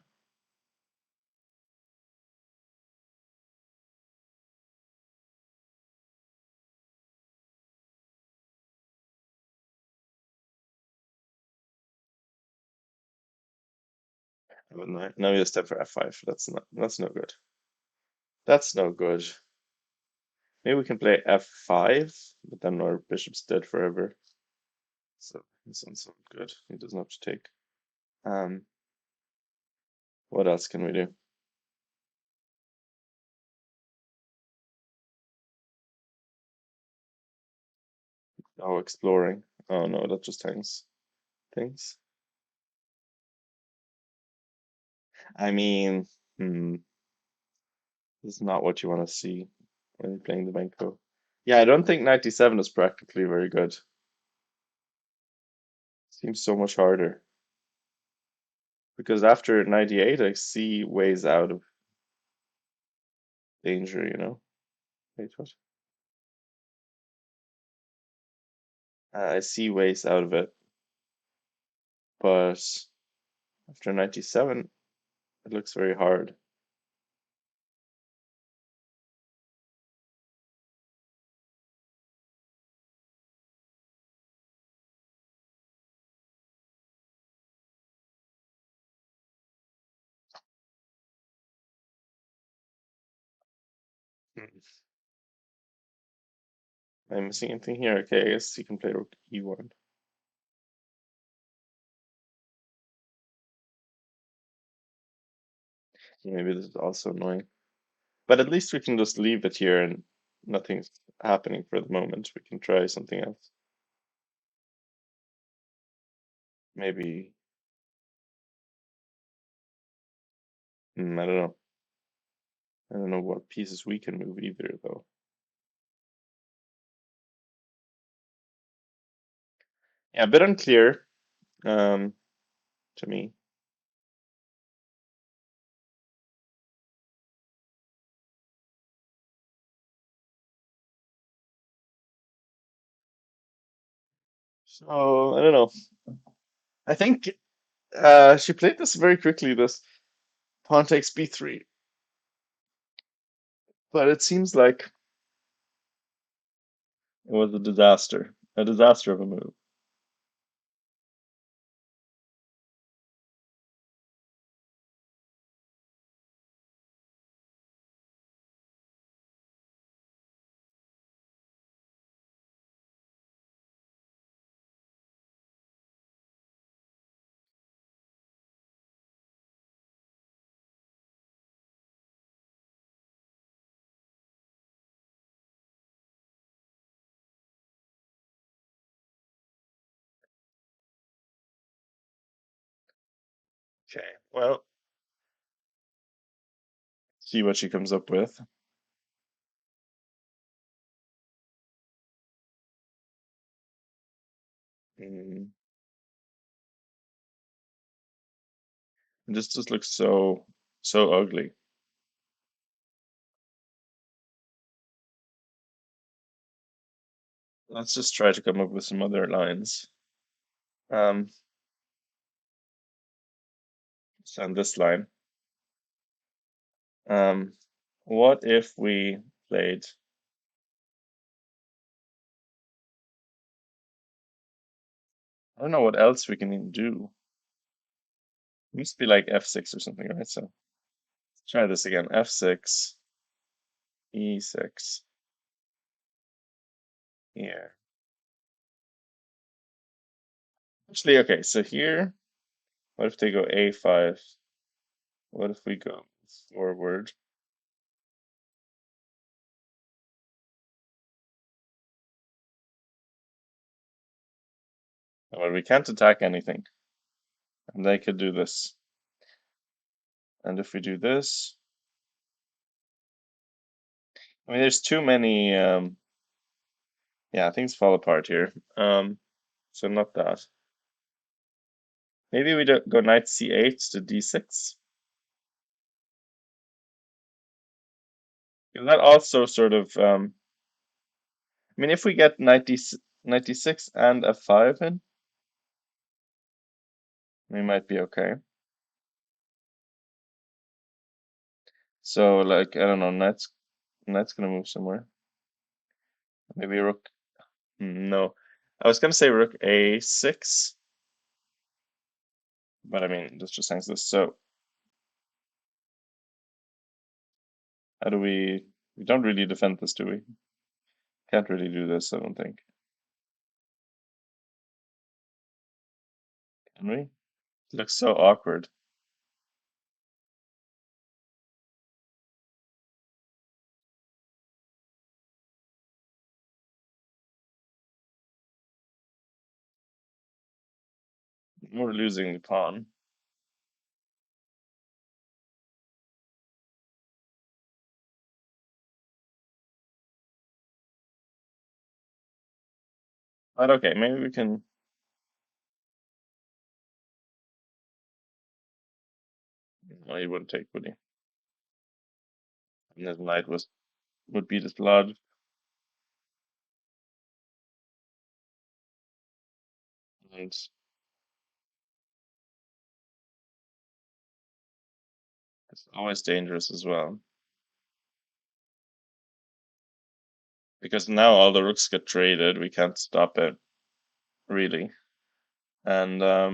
Now we just step for f5. That's no good. That's no good. Maybe we can play f5, but then our bishop's dead forever. So this one's not good. He doesn't have to take. Um, what else can we do? Oh, exploring. Oh no, that just hangs things. I mean, hmm, this is not what you want to see when you're playing the Benko. Yeah, I don't think 97 is practically very good. Seems so much harder. Because after 98, I see ways out of danger, you know? Wait, what? I see ways out of it, but after 97, it looks very hard. Hmm. Am I missing anything here? Okay, I guess you can play rook e1. Maybe this is also annoying. But at least we can just leave it here and nothing's happening for the moment. We can try something else. Maybe, I don't know. I don't know what pieces we can move either, though. Yeah, a bit unclear, um, to me. So I don't know. I think she played this very quickly, this pawn takes b3, but it seems like it was a disaster of a move. Okay, well, see what she comes up with. Mm, this just looks so ugly. Let's just try to come up with some other lines. Um, send this line. Um, what if we played? I don't know what else we can even do. It must be like f6 or something, right? So try this again. f6, e6 here. Actually, okay. So here, what if they go a5? What if we go forward? Well, we can't attack anything, and they could do this. And if we do this, I mean, there's too many. Yeah, things fall apart here. So not that. Maybe we go knight c8 to d6. That also sort of. I mean, if we get knight d6 and f5 in, we might be okay. So like I don't know, knight's gonna move somewhere. Maybe rook. No, I was gonna say rook a6, but I mean this just hangs this. So how do we don't really defend this, do we? Can't really do this, I don't think. Can we? It looks so awkward. We're losing the pawn. But okay, maybe we can. Well, he wouldn't take, would he? And his knight would be dislodged. And it's always dangerous as well. Because now all the rooks get traded, we can't stop it, really. And I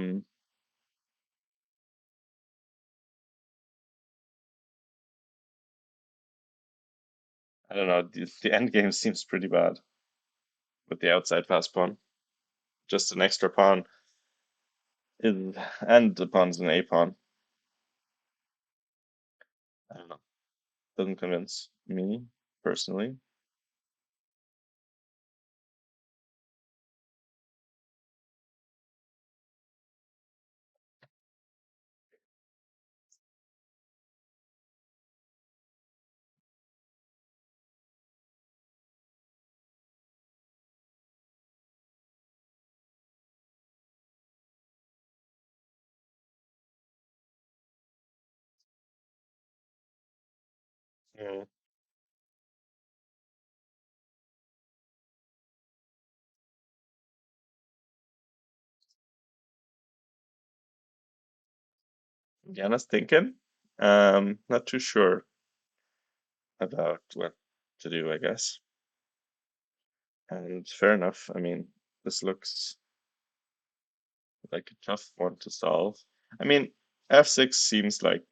don't know, the end game seems pretty bad with the outside pass pawn. Just an extra pawn is, and the pawn's an a pawn. I don't know. Doesn't convince me personally. Yeah. Jana's thinking. Not too sure about what to do, I guess. And fair enough. I mean, this looks like a tough one to solve. I mean, f6 seems like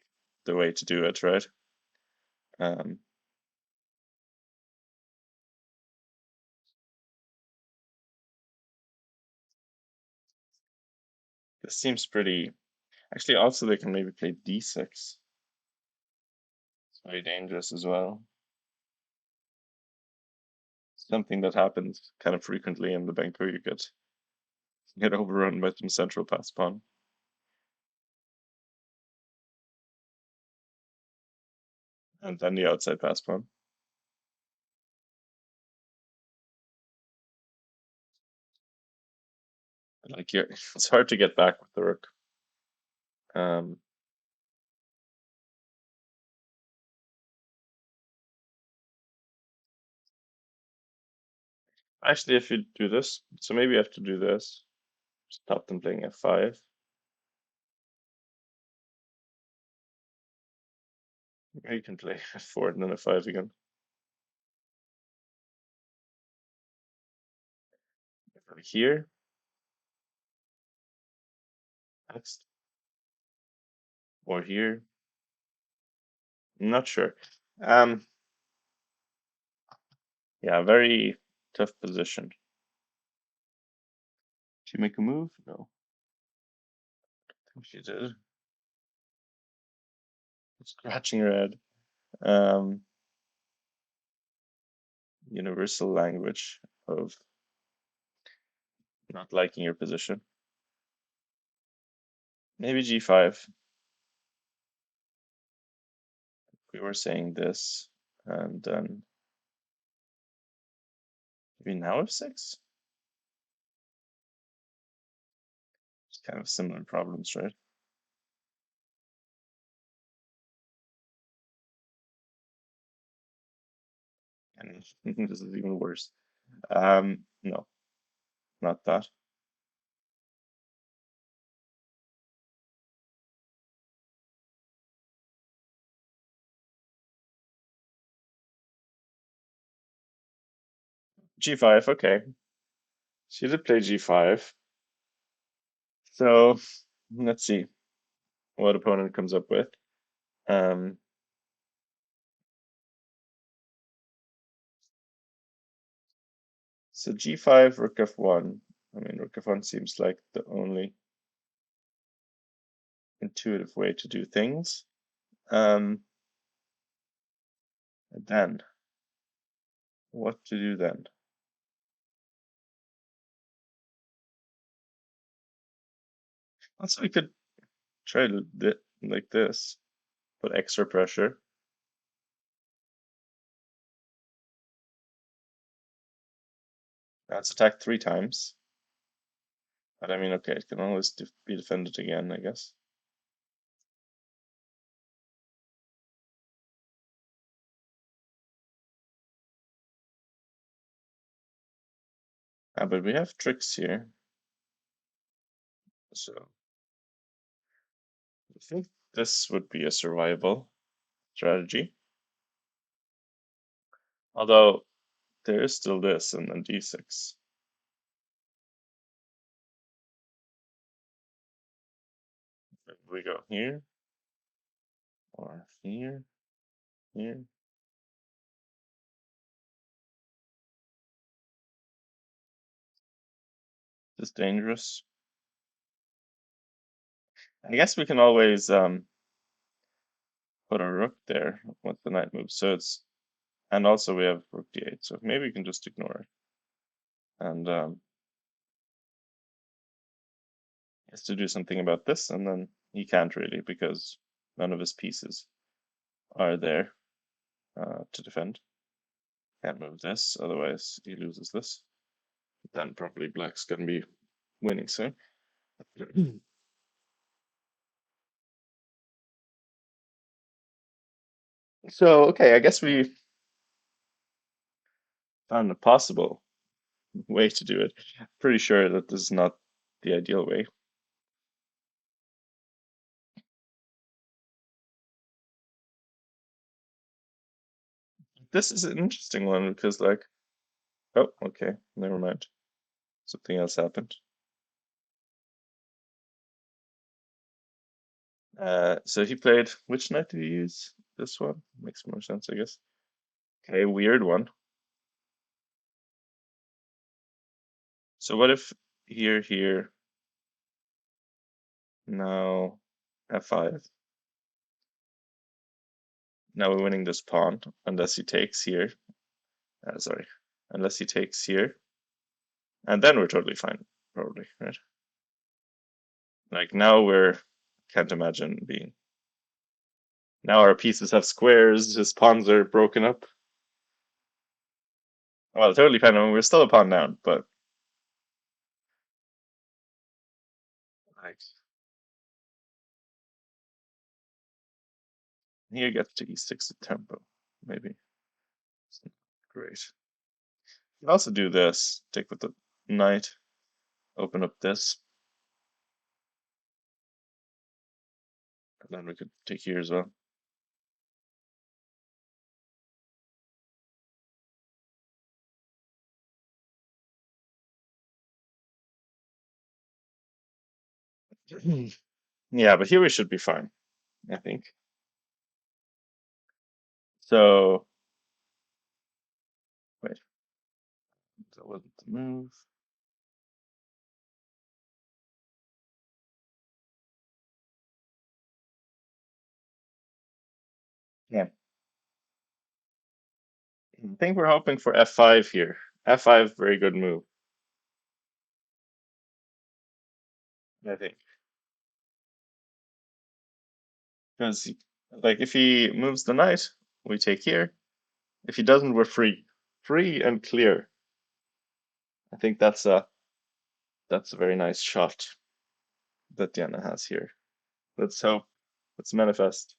the way to do it, right? Um, this seems pretty. Actually, also they can maybe play d6. It's very dangerous as well. Something that happens kind of frequently in the Benko. You get overrun by some central pass pawn, and then the outside pass pawn. Like you it's hard to get back with the rook. Um, Actually, if you do this, so maybe you have to do this. Stop them playing f5. Or you can play f4 and then f5 again. Here, next, or here. I'm not sure. Um, yeah, very tough position. Did you make a move? No, I think she did. Scratching her head. Um, Universal language of not liking your position. Maybe g5. We were saying this, and then maybe now f6. It's kind of similar problems, right? And this is even worse. No, not that. G5, okay. She did play G5. So let's see what opponent comes up with. Um, so G5, Rook F1. I mean, Rook F1 seems like the only intuitive way to do things. And then, what to do then? Also, we could try like this, put extra pressure. That's attacked 3 times. But I mean, okay, it can always be defended again, I guess. But we have tricks here. So I think this would be a survival strategy. Although there is still this and then d6. If we go here or here, here. This is dangerous. I guess we can always put our rook there once the knight moves. So it's, and also we have rook d8, so maybe we can just ignore it. And he has to do something about this, and then he can't really because none of his pieces are there to defend. Can't move this, otherwise he loses this. Then probably black's gonna be winning soon. So, okay, I guess we found a possible way to do it. Pretty sure that this is not the ideal way. This is an interesting one because, like, oh, okay, never mind. Something else happened. So he played, which knight did he use? This one? Makes more sense, I guess. Okay, weird one. So what if here, now f5? Now we're winning this pawn, unless he takes here. Sorry, unless he takes here, and then we're totally fine, probably, right? Like now we're can't imagine being. Now our pieces have squares. His pawns are broken up. Well, totally fine. I mean, we're still a pawn down, but like here gets to e6 at tempo, maybe. It's not great. You can also do this. Take with the knight. Open up this, and then we could take here as well. Yeah, but here we should be fine, I think. So wait, that wasn't the move. Yeah, I think we're hoping for f5 here. F5, very good move, I think. Because like if he moves the knight, we take here. If he doesn't, we're free. Free and clear. I think that's a very nice shot that Diana has here. Let's hope. Let's manifest.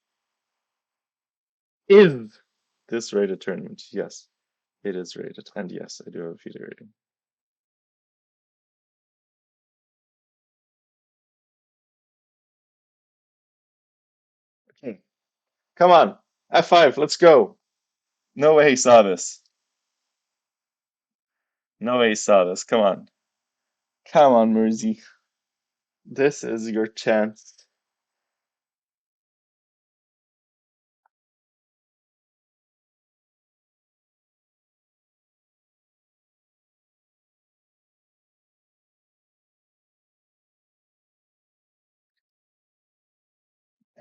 Is this rated tournament? Yes, it is rated. And yes, I do have a FIDE rating. Okay. Come on. F5, let's go. No way he saw this. No way he saw this. Come on. Come on, Mersey. This is your chance.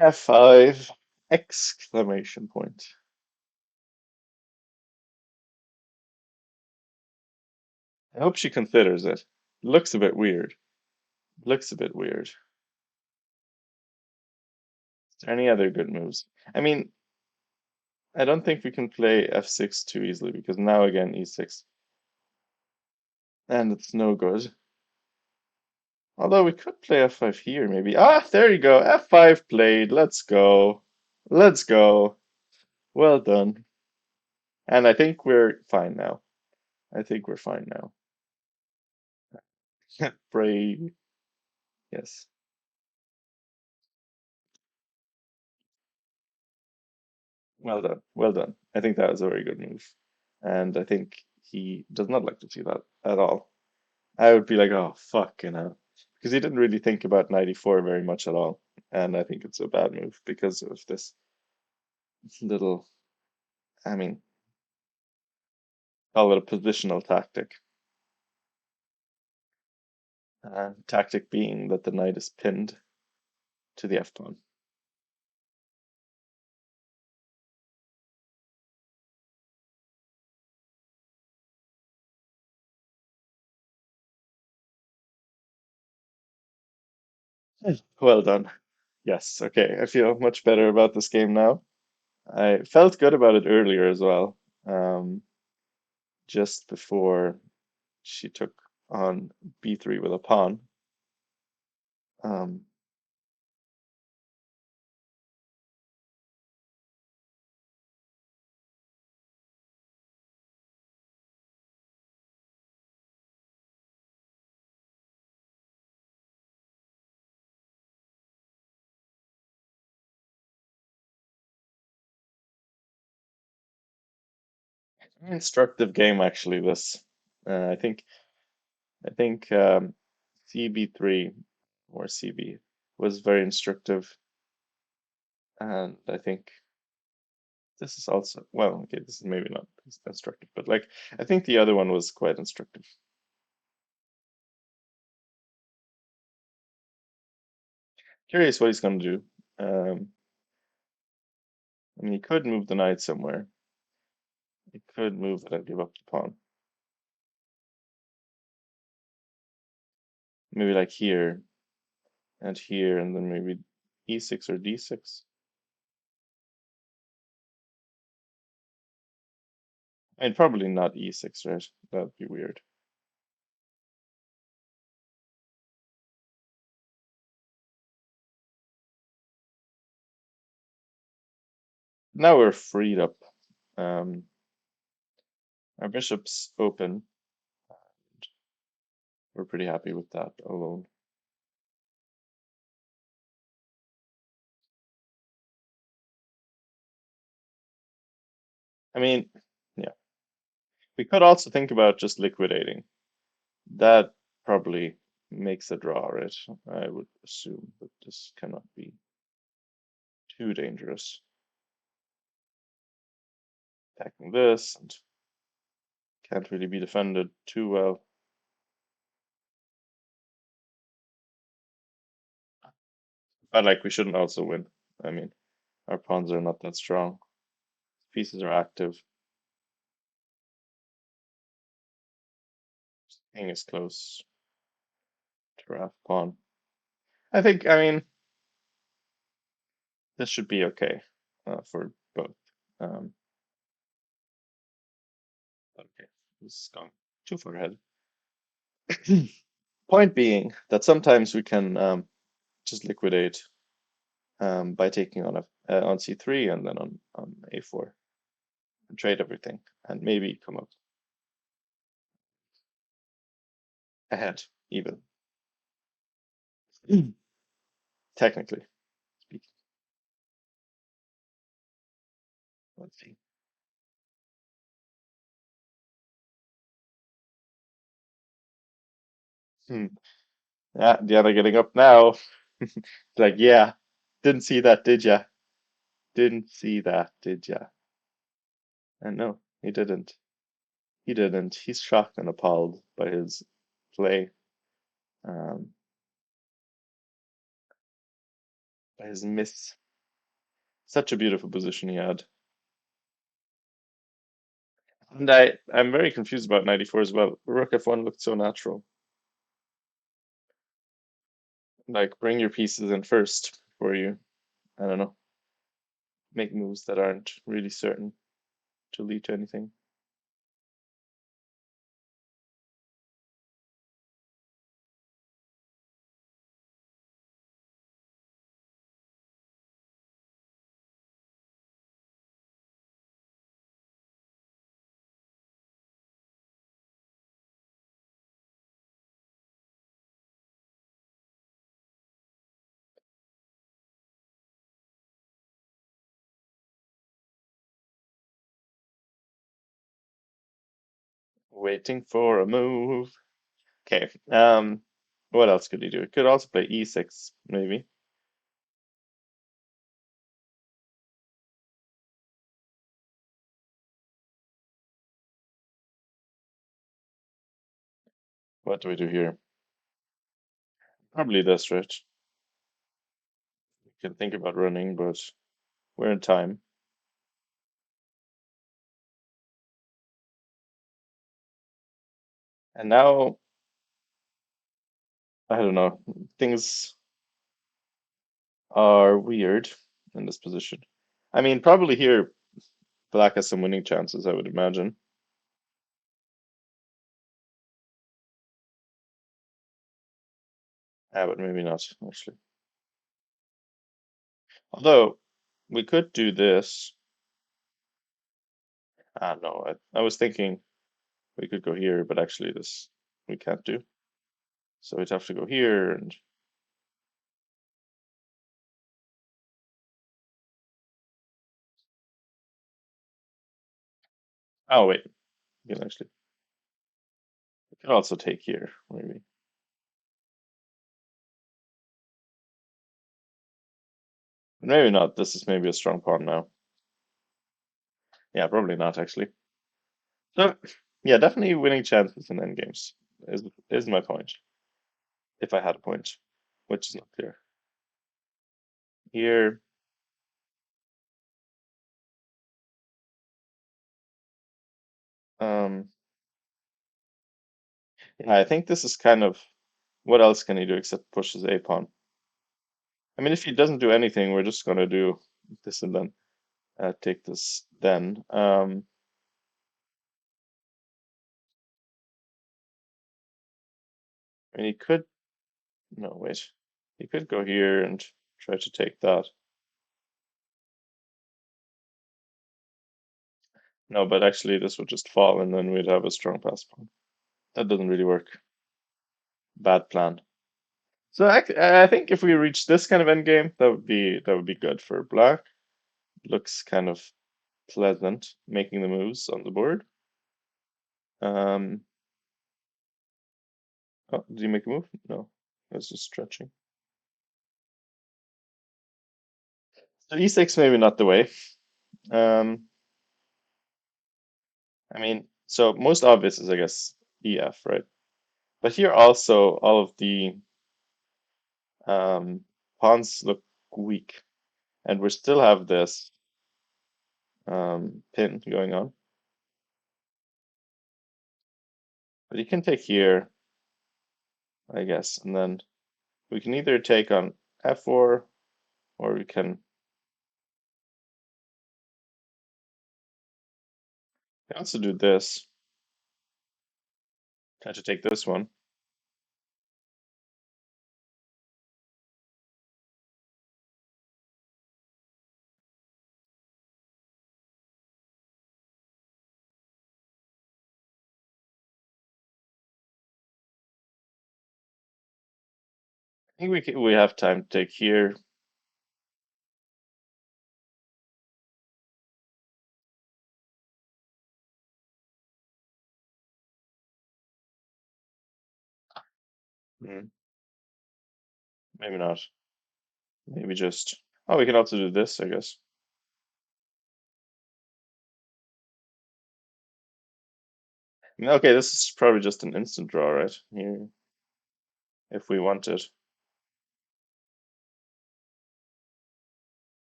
F5! Exclamation point. I hope she considers it. Looks a bit weird. Looks a bit weird. Is there any other good moves? I mean, I don't think we can play f6 too easily because now again e6. And it's no good. Although we could play f5 here maybe. Ah, there you go. F5 played. Let's go. Let's go. Well done. And I think we're fine now. I think we're fine now. Brave. Yes. Well done. Well done. I think that was a very good move. And I think he does not like to see that at all. I would be like, oh, fuck, because he didn't really think about 94 very much at all. And I think it's a bad move because of this little, I mean, call it a positional tactic. Tactic being that the knight is pinned to the f pawn. Well done. Yes, okay. I feel much better about this game now. I felt good about it earlier as well. Um, just before she took on b3 with a pawn. Um, Instructive game actually. This, I think, CB3 or CB was very instructive, and I think this is also well, okay, this is maybe not instructive, but like I think the other one was quite instructive. Curious what he's going to do. I mean, he could move the knight somewhere. He could move it and give up the pawn. Maybe like here, and then maybe e6 or d6. And probably not e6, right? That'd be weird. Now we're freed up. Um, our bishop's open. We're pretty happy with that alone. I mean, yeah, we could also think about just liquidating. That probably makes a draw, right? I would assume that this cannot be too dangerous. Attacking this and can't really be defended too well. But like we shouldn't also win. I mean, our pawns are not that strong. Pieces are active. King is close to Raf pawn. I mean, this should be okay for both. Um, okay, this is gone too far ahead. Point being that sometimes we can just liquidate by taking on on c3 and then on a4 and trade everything and maybe come up ahead even. Technically speaking. Let's see. Hmm. Yeah, Diana getting up now. It's like, yeah, didn't see that, did ya? Didn't see that, did ya? And no, he didn't. He didn't. He's shocked and appalled by his play, um, by his miss. Such a beautiful position he had. And I'm very confused about 94 as well. Rook F1 looked so natural. Like, bring your pieces in first before you, I don't know, make moves that aren't really certain to lead to anything. Waiting for a move. Okay. What else could he do? He could also play e6, maybe. What do we do here? Probably this, right? We can think about running, but we're in time. And now, I don't know, things. are weird in this position. I mean, probably here black has some winning chances, I would imagine. But maybe not, actually. Although we could do this. Ah, no, I was thinking we could go here, but actually this we can't do. So we'd have to go here and oh wait, we can actually we could also take here, maybe. Maybe not. This is maybe a strong pawn now. Yeah, probably not actually. So yeah, definitely winning chances in endgames is my point. If I had a point, which is not clear. Here, um, yeah, I think this is kind of what else can he do except push his a pawn? I mean, if he doesn't do anything, we're just gonna do this and then take this then. I mean, he could, no, wait. He could go here and try to take that. No, but actually this would just fall and then we'd have a strong pass pawn. That doesn't really work. Bad plan. So I think if we reach this kind of endgame, that would be good for black. Looks kind of pleasant, making the moves on the board. Um, oh, did he make a move? No, I was just stretching. So e6 maybe not the way. Um, I mean, so most obvious is I guess ef, right? But here also all of the um, pawns look weak, and we still have this pin going on. But you can take here, I guess, and then we can either take on f4 or we can also do this. Try to take this one. I think we have time to take here. Hmm, maybe not. Maybe just. Oh, we can also do this, I guess. Okay, this is probably just an instant draw, right? Here, if we want it.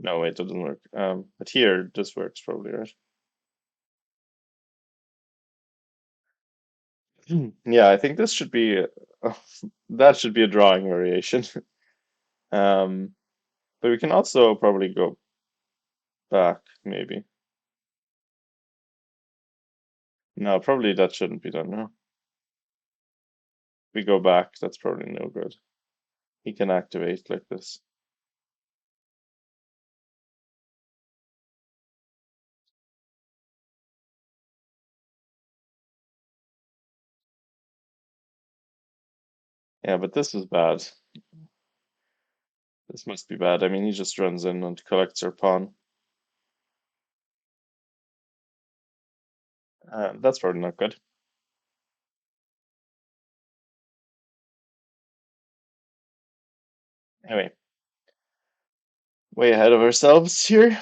No, wait, that doesn't work. But here, this works probably, right? Yeah, I think this should be that should be a drawing variation. Um, but we can also probably go back, maybe. No, probably that shouldn't be done now. We go back, that's probably no good. He can activate like this. Yeah, but this is bad. This must be bad. I mean, he just runs in and collects our pawn. That's probably not good. Anyway, way ahead of ourselves here.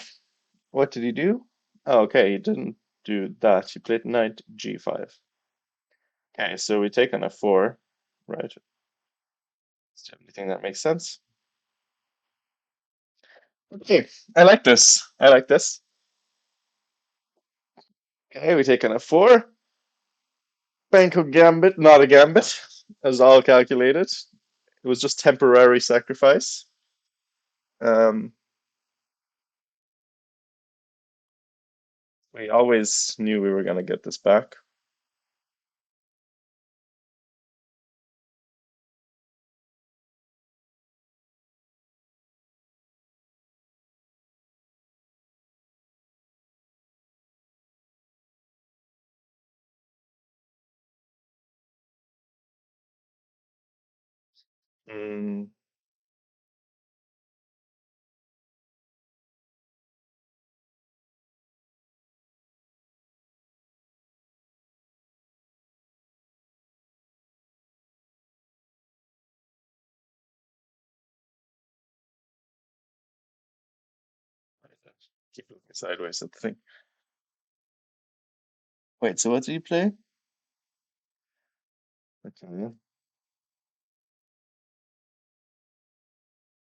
What did he do? Oh, okay, he didn't do that. He played knight g5. Okay, so we take on f4, right? Is there anything that makes sense? Okay, I like this. I like this. Okay, we take on f4. Banco gambit, not a gambit, as all calculated. It was just temporary sacrifice. Um, we always knew we were gonna get this back. Mm, keep looking sideways at the thing. Wait, so what did you play? Okay,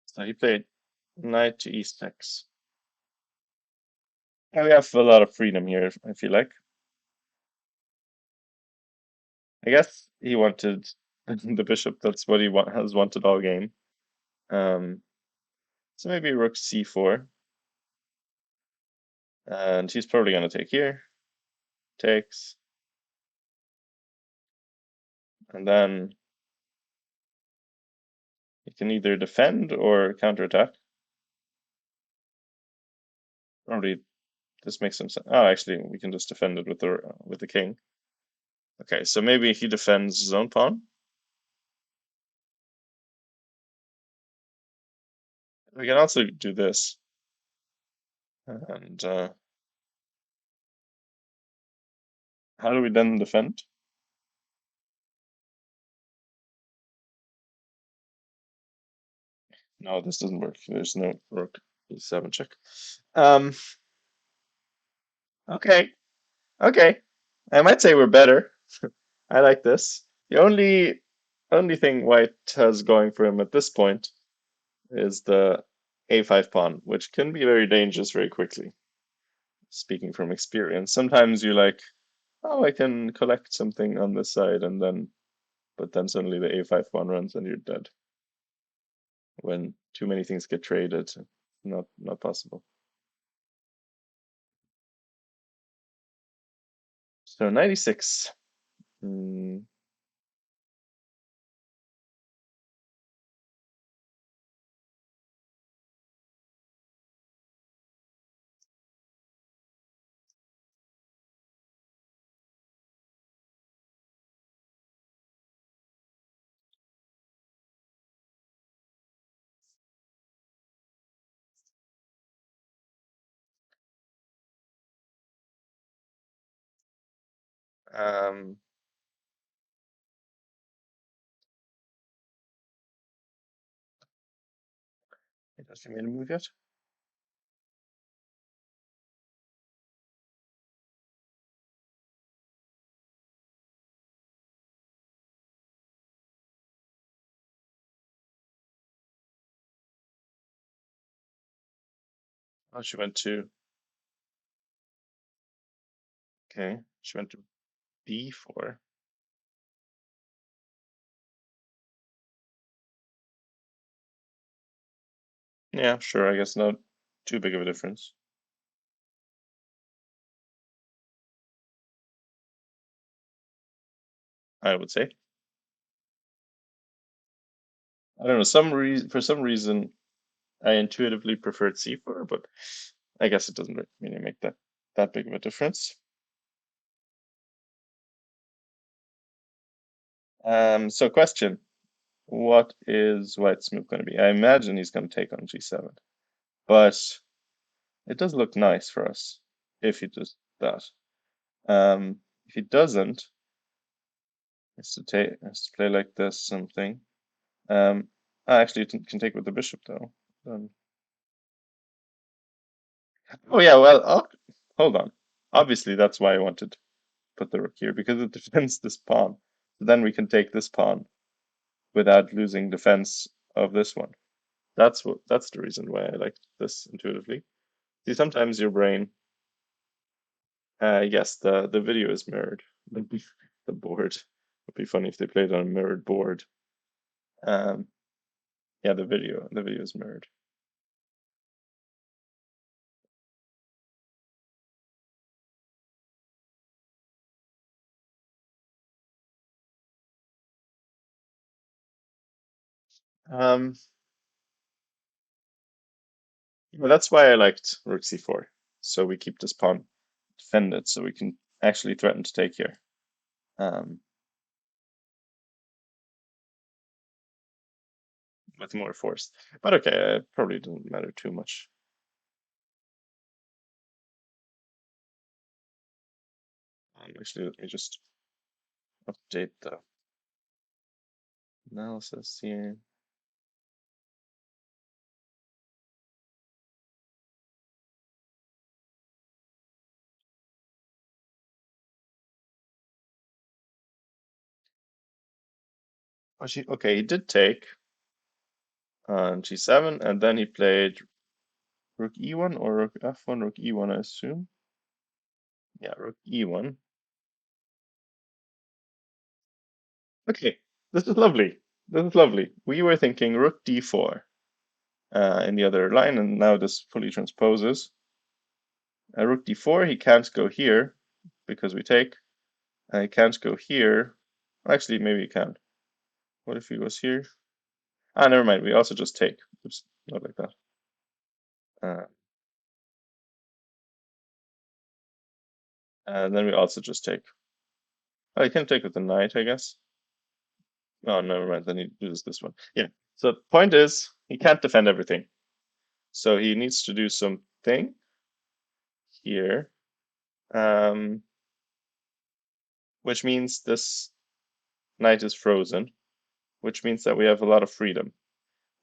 so you played knight to e6. Yeah, we have a lot of freedom here, I feel like. I guess he wanted the bishop. That's what he has wanted all game. Um, so maybe rook c4, and he's probably going to take here, takes, and then he can either defend or counterattack. Probably this makes some sense. Oh, actually, we can just defend it with the king. Okay, so maybe he defends his own pawn. We can also do this, and how do we then defend? No, this doesn't work. There's no rook e7 check. Um, okay, okay. I might say we're better. I like this. The only thing White has going for him at this point is the a5 pawn, which can be very dangerous very quickly. Speaking from experience, sometimes you're like, oh, I can collect something on this side, and then, but then suddenly the a5 pawn runs and you're dead. When too many things get traded, not possible. So 96. Hmm, um, has she made a move yet? Oh, she went to, okay, she went to b4. Yeah, sure, I guess not too big of a difference, I would say. I don't know, for some reason I intuitively preferred c4, but I guess it doesn't really make that big of a difference. So question, what is White's move going to be? I imagine he's going to take on g7, but it does look nice for us if he does that. If he doesn't, has to play like this something. I actually can take with the bishop though. Um, oh yeah, well, hold on. Obviously, that's why I wanted to put the rook here because it defends this pawn. So then we can take this pawn without losing defense of this one. That's the reason why I like this intuitively. See, sometimes your brain, yes, the video is mirrored. The board. It'd be funny if they played on a mirrored board. Um, Yeah, the video is mirrored. Um, well, that's why I liked rook c4. So we keep this pawn defended, so we can actually threaten to take here. Um, with more force. But okay, it probably doesn't matter too much. Actually, let me just update the analysis here. Oh, okay, he did take on g7, and then he played rook e1 or rook f1, rook e1, I assume. Yeah, rook e1. Okay, this is lovely. This is lovely. We were thinking rook d4 in the other line, and now this fully transposes. Rook d4, he can't go here because we take. He can't go here. Actually, maybe he can. What if he goes here? Ah, never mind. We also just take. Oops, not like that. Uh, and then we also just take. Oh, you can take with the knight, I guess. Oh, never mind. Then he loses this one. Yeah. So the point is, he can't defend everything. So he needs to do something here, um, which means this knight is frozen, which means that we have a lot of freedom.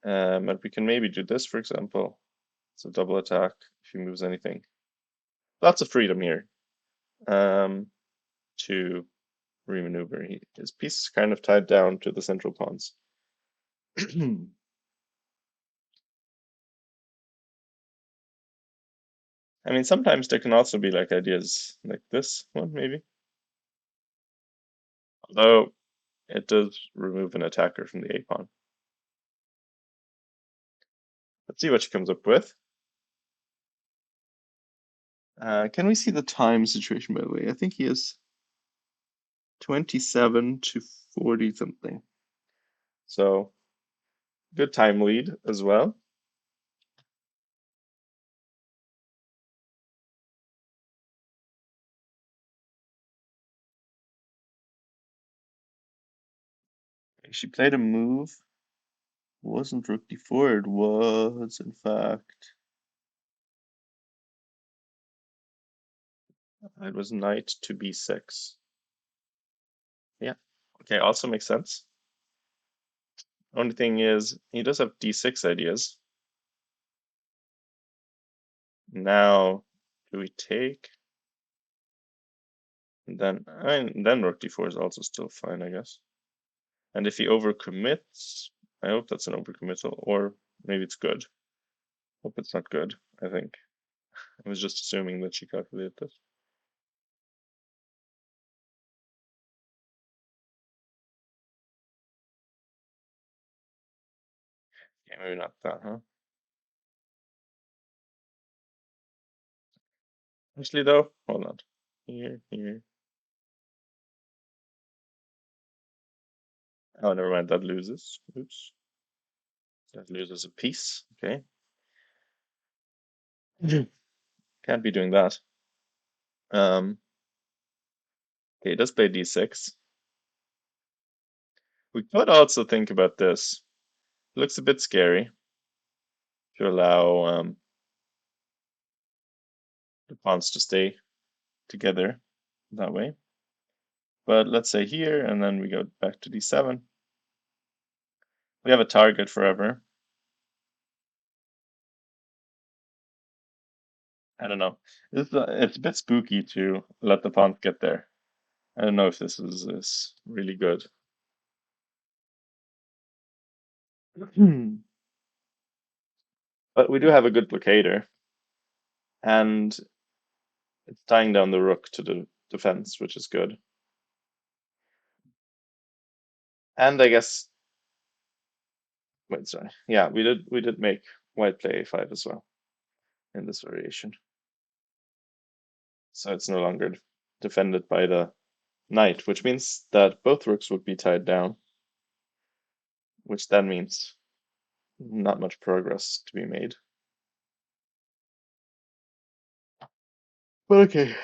And we can maybe do this, for example. It's a double attack if he moves anything. Lots of freedom here to remaneuver. His piece is kind of tied down to the central pawns. I mean, sometimes there can also be like ideas like this one, maybe. Although it does remove an attacker from the A pawn. Let's see what she comes up with. Can we see the time situation, by the way? I think he is 27 to 40 something. So good time lead as well. She played a move. Wasn't rook d4, it was, in fact, it was knight to b6. Yeah. Okay, also makes sense. Only thing is, he does have d6 ideas. Now, do we take? And then, then rook d4 is also still fine, I guess. And if he overcommits, I hope that's an overcommittal, or maybe it's good. Hope it's not good, I think. I was just assuming that she calculated this. Yeah, maybe not that, huh? Actually, though, hold on. Here. Oh, never mind, that loses. Oops. That loses a piece. Okay. Can't be doing that. Okay, it does play d6. We could also think about this. It looks a bit scary to allow the pawns to stay together that way. But let's say here, and then we go back to d7. We have a target forever. I don't know. It's a bit spooky to let the pawns get there. I don't know if this is really good. But we do have a good blockader, and it's tying down the rook to the defense, which is good. And I guess Wait, sorry. Yeah, we did make white play a5 as well in this variation. So it's no longer defended by the knight, which means that both rooks would be tied down, which then means not much progress to be made. But okay.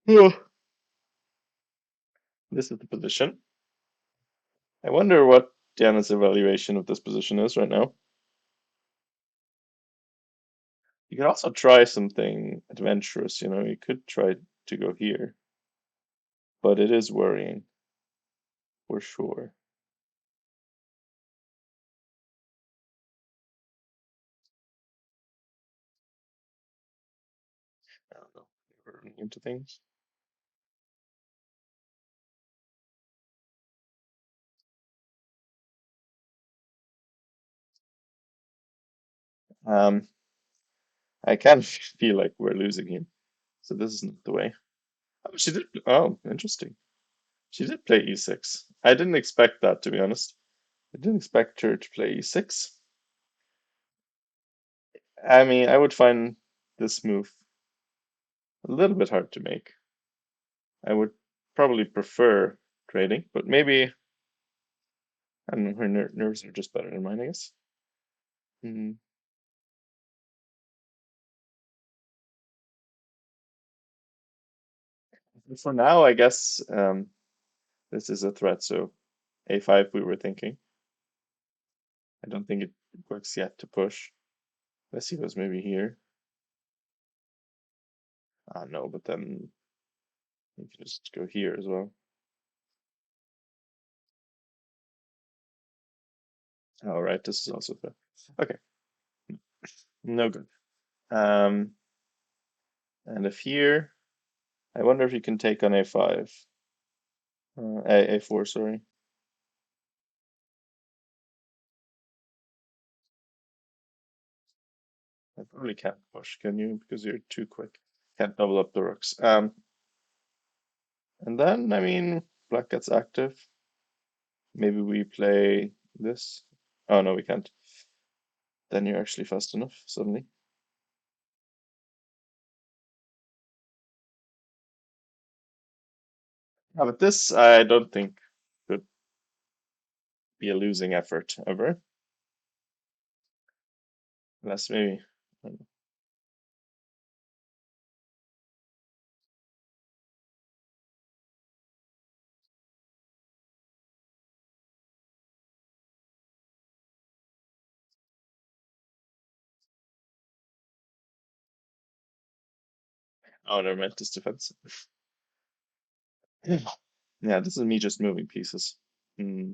Yeah, this is the position. I wonder what Diana's evaluation of this position is right now. You could also try something adventurous, you know, you could try to go here, but it is worrying for sure. I don't know. We're running into things. Um, I kind of feel like we're losing him, so this isn't the way. Oh, she did. Oh, interesting. She did play e6. I didn't expect that, to be honest. I didn't expect her to play e6. I mean, I would find this move a little bit hard to make. I would probably prefer trading, but maybe I don't know, her nerves are just better than mine, I guess. Mm. For now, I guess this is a threat, so a5 we were thinking. I don't think it works yet to push. Let's see, was maybe here. Ah, no, but then you can just go here as well. All right, this is also fair. Okay, no good. Um, and if here, I wonder if you can take on a5, a4, sorry. I probably can't push, can you? Because you're too quick. Can't double up the rooks. And then, I mean, black gets active. Maybe we play this. Oh, no, we can't. Then you're actually fast enough, suddenly. Yeah, but this, I don't think could be a losing effort ever. Unless maybe. I don't know. Oh, never mind, this defense. Yeah, this is me just moving pieces. Hmm.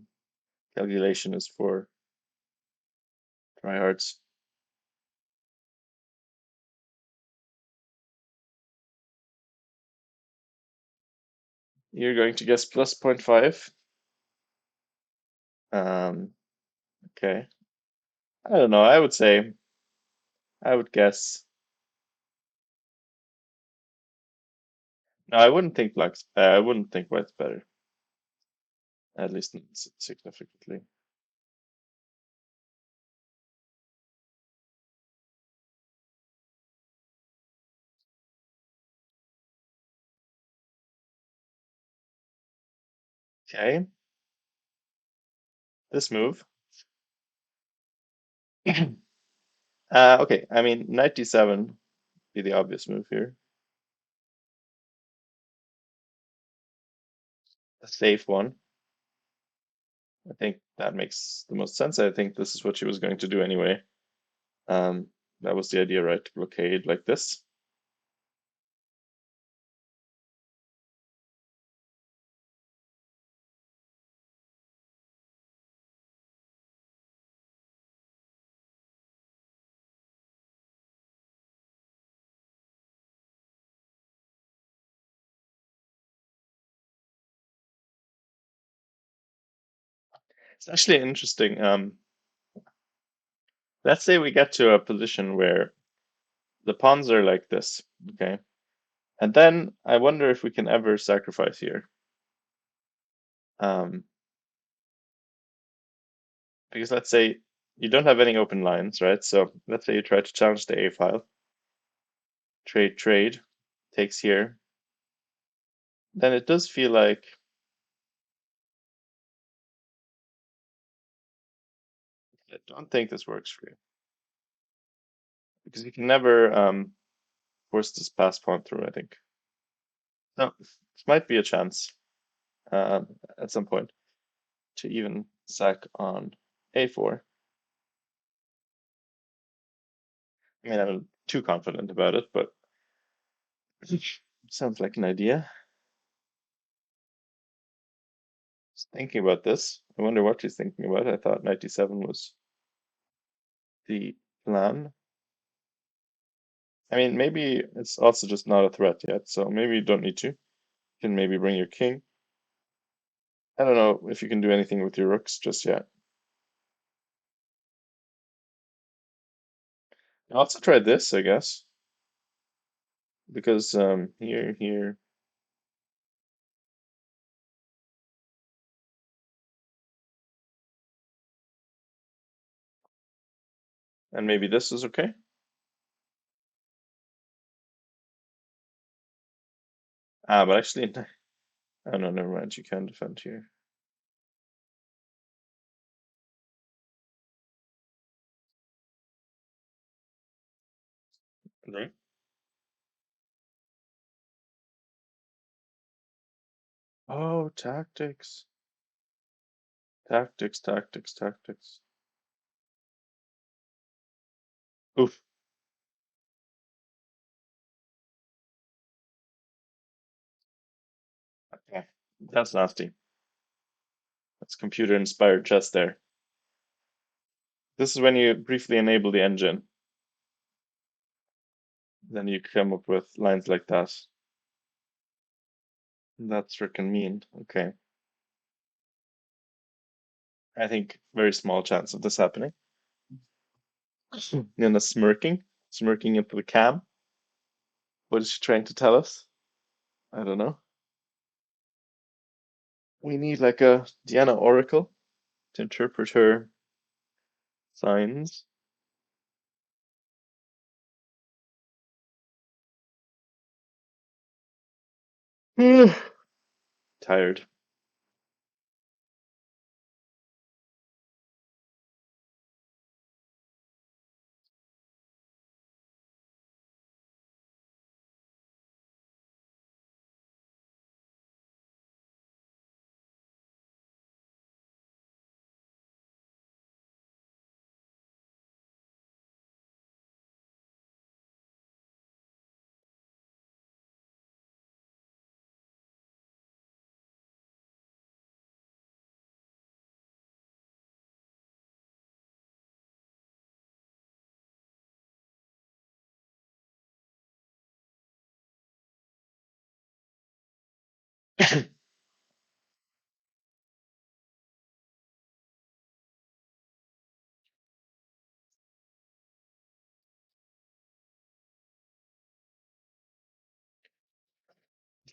Calculation is for tryhards. You're going to guess plus 0.5. Um, okay. I don't know. I would guess. No, I wouldn't think black's. I wouldn't think white's better. At least not significantly. Okay, this move. Okay, I mean, knight d7 be the obvious move here. A safe one. I think that makes the most sense. I think this is what she was going to do anyway. Um, that was the idea, right? To blockade like this. It's actually interesting. Let's say we get to a position where the pawns are like this, okay? And then I wonder if we can ever sacrifice here. Um, Because let's say you don't have any open lines, right? So let's say you try to challenge the A file, trade, takes here. Then it does feel like I don't think this works for you because you can never force this pass pawn through, I think. No, this might be a chance at some point to even sack on A4. I mean, I'm not too confident about it, but sounds like an idea. Just thinking about this. I wonder what she's thinking about. I thought 97 was the plan. I mean, maybe it's also just not a threat yet, so maybe you don't need to. You can maybe bring your king. I don't know if you can do anything with your rooks just yet. I also try this, I guess, because here, and maybe this is okay. Ah, but actually, oh no, never mind. You can defend here. Right. Oh, tactics, tactics. Oof. Okay, that's nasty. That's computer-inspired chess there. This is when you briefly enable the engine, then you come up with lines like that. That's freaking mean. Okay. I think very small chance of this happening. Nina smirking into the cam. What is she trying to tell us? I don't know. We need like a Diana Oracle to interpret her signs. Tired.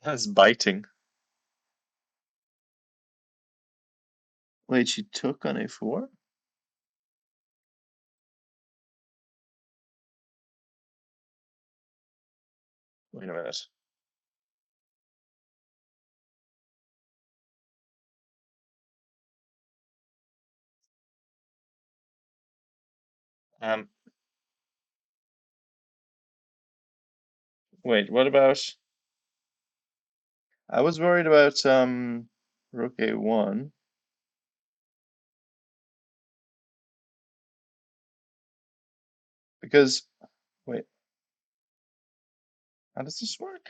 That's biting. Wait, she took on A4? Wait a minute. Um, wait, what about? I was worried about Rook A1 because wait, how does this work?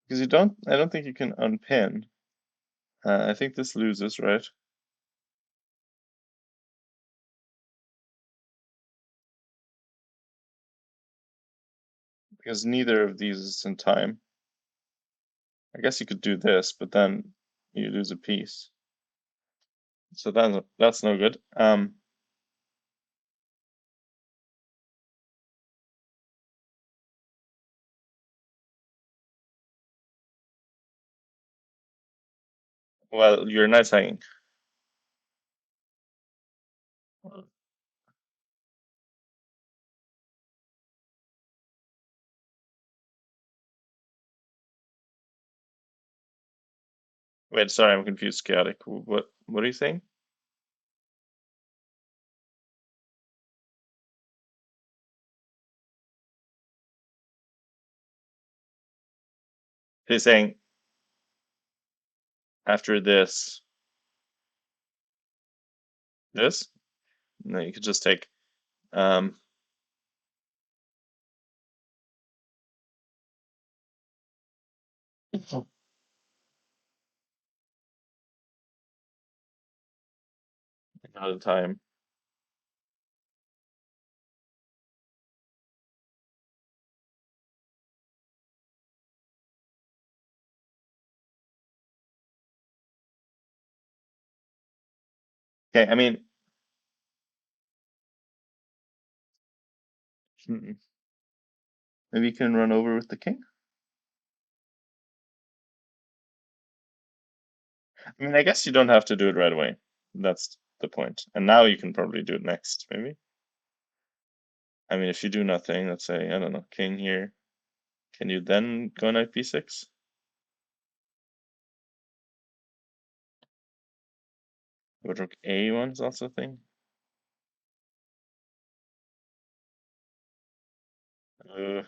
Because I don't think you can unpin. I think this loses, right? Because neither of these is in time. I guess you could do this, but then you lose a piece. So that's no good. Well, your knight's hanging. Wait, sorry, I'm confused. Chaotic. What are you saying? He's saying after this. No, you could just take um another time. Okay, I mean, maybe you can run over with the king. I mean, I guess you don't have to do it right away. That's the point. And now you can probably do it next, maybe. I mean, if you do nothing, let's say, I don't know, king here, can you then go knight b6? But rook a1 is also a thing. Uh,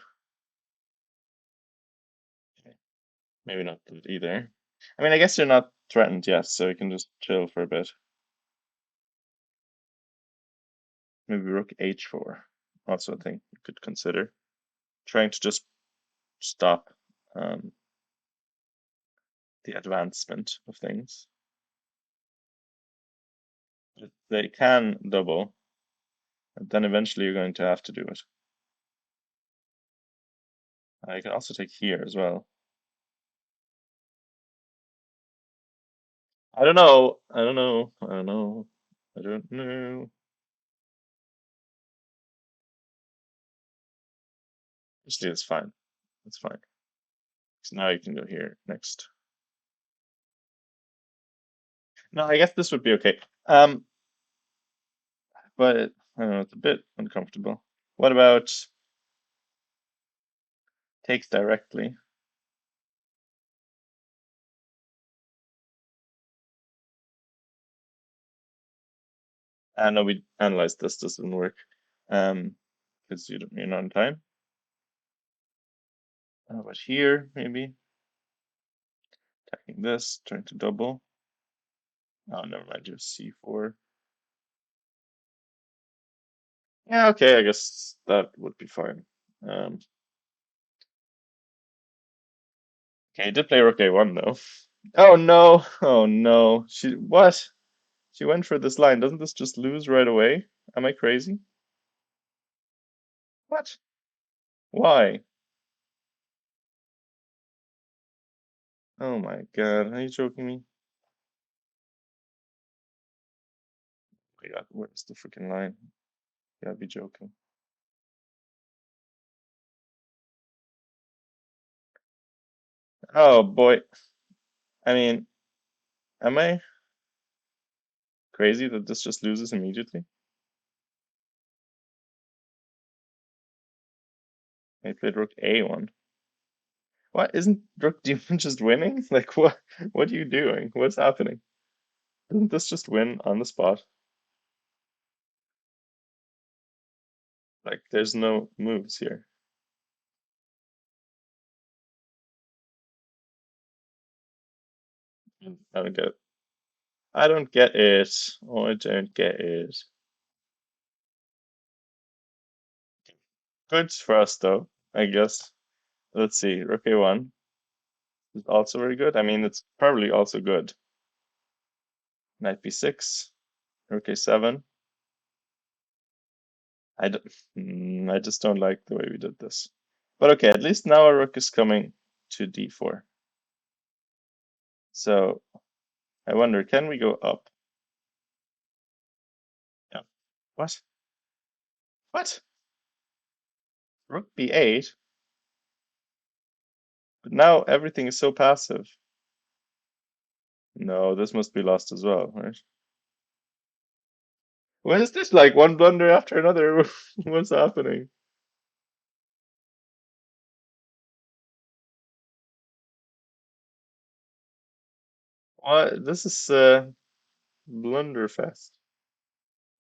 maybe not that either. I mean, I guess you're not threatened yet, so you can just chill for a bit. Maybe rook h4, also a thing you could consider. Trying to just stop um, the advancement of things. They can double, and then eventually you're going to have to do it. I can also take here as well. I don't know. I don't know. I don't know. I don't know. Actually, it's fine. It's fine. So now you can go here next. No, I guess this would be okay. But I don't know, it's a bit uncomfortable. What about takes directly? I know we analyzed this. This didn't work. Because you're not in time. How about here, maybe? Attacking this, trying to double. Oh, never mind, just c4. Yeah, okay, I guess that would be fine. Um, okay, I did play rook a1 though. Oh no! Oh no! What? She went for this line. Doesn't this just lose right away? Am I crazy? What? Why? Oh my God! Are you joking me? Oh my God, where's the freaking line? You gotta be joking. Oh boy. I mean, am I crazy that this just loses immediately? I played rook a1. What? Isn't rook d1 just winning? Like what? What are you doing? What's happening? Doesn't this just win on the spot? Like there's no moves here. I don't get it. I don't get it. Oh, I don't get it. Good for us though, I guess. Let's see. Rook a1 is also very good. I mean, it's probably also good. Knight b6, rook a7. I don't, I just don't like the way we did this. But okay, at least now our rook is coming to d4. So I wonder, can we go up? Yeah. What? What? Rook b8? But now everything is so passive. No, this must be lost as well, right? What is this like? One blunder after another? What's happening? What? This is Blunderfest.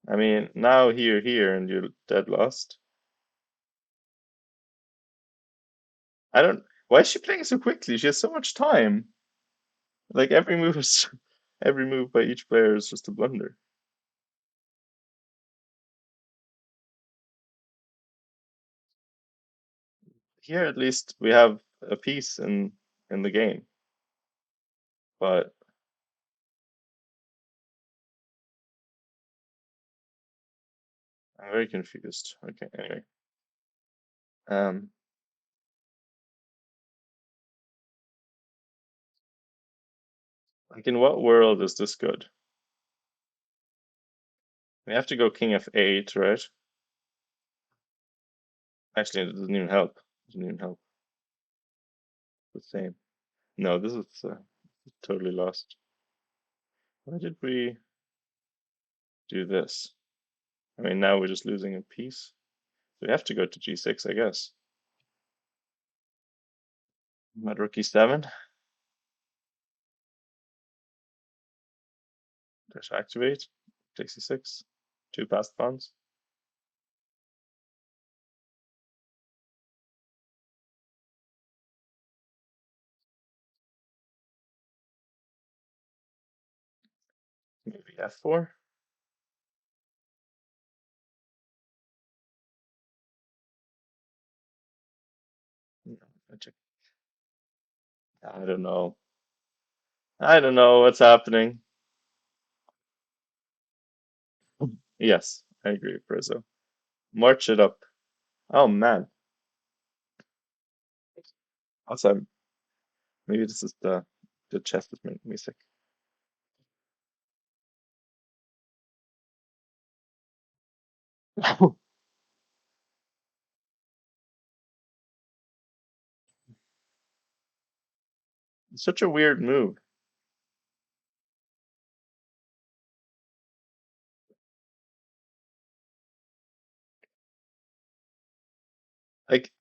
I mean, now here, and you're dead lost. I don't. Why is she playing so quickly? She has so much time. Like every move is, every move by each player is just a blunder. Here, at least, we have a piece in the game. But I'm very confused. Okay, anyway. Um, like in what world is this good? We have to go king f8, right? Actually, it doesn't even help. It doesn't even help. The same. No, this is totally lost. Why did we do this? I mean, now we're just losing a piece. So we have to go to g6, I guess. I'm at rook e7. Dash activate. Takes e6. Two passed pawns. Maybe f4. No, I check. I don't know. I don't know what's happening. Yes, I agree with Brizzo. March it up. Oh man. Also, maybe this is the chest is making me sick. It's such a weird move. Like,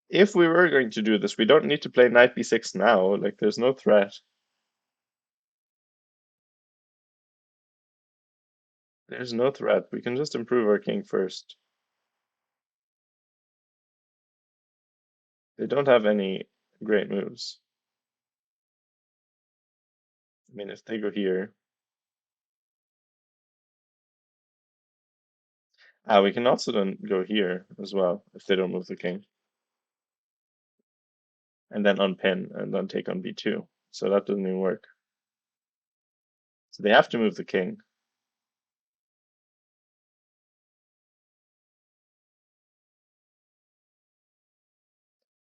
if we were going to do this, we don't need to play knight b6 now. Like, there's no threat. There's no threat. We can just improve our king first. They don't have any great moves. I mean, if they go here, we can also then go here as well if they don't move the king, and then unpin and then take on b2. So that doesn't even work. So they have to move the king.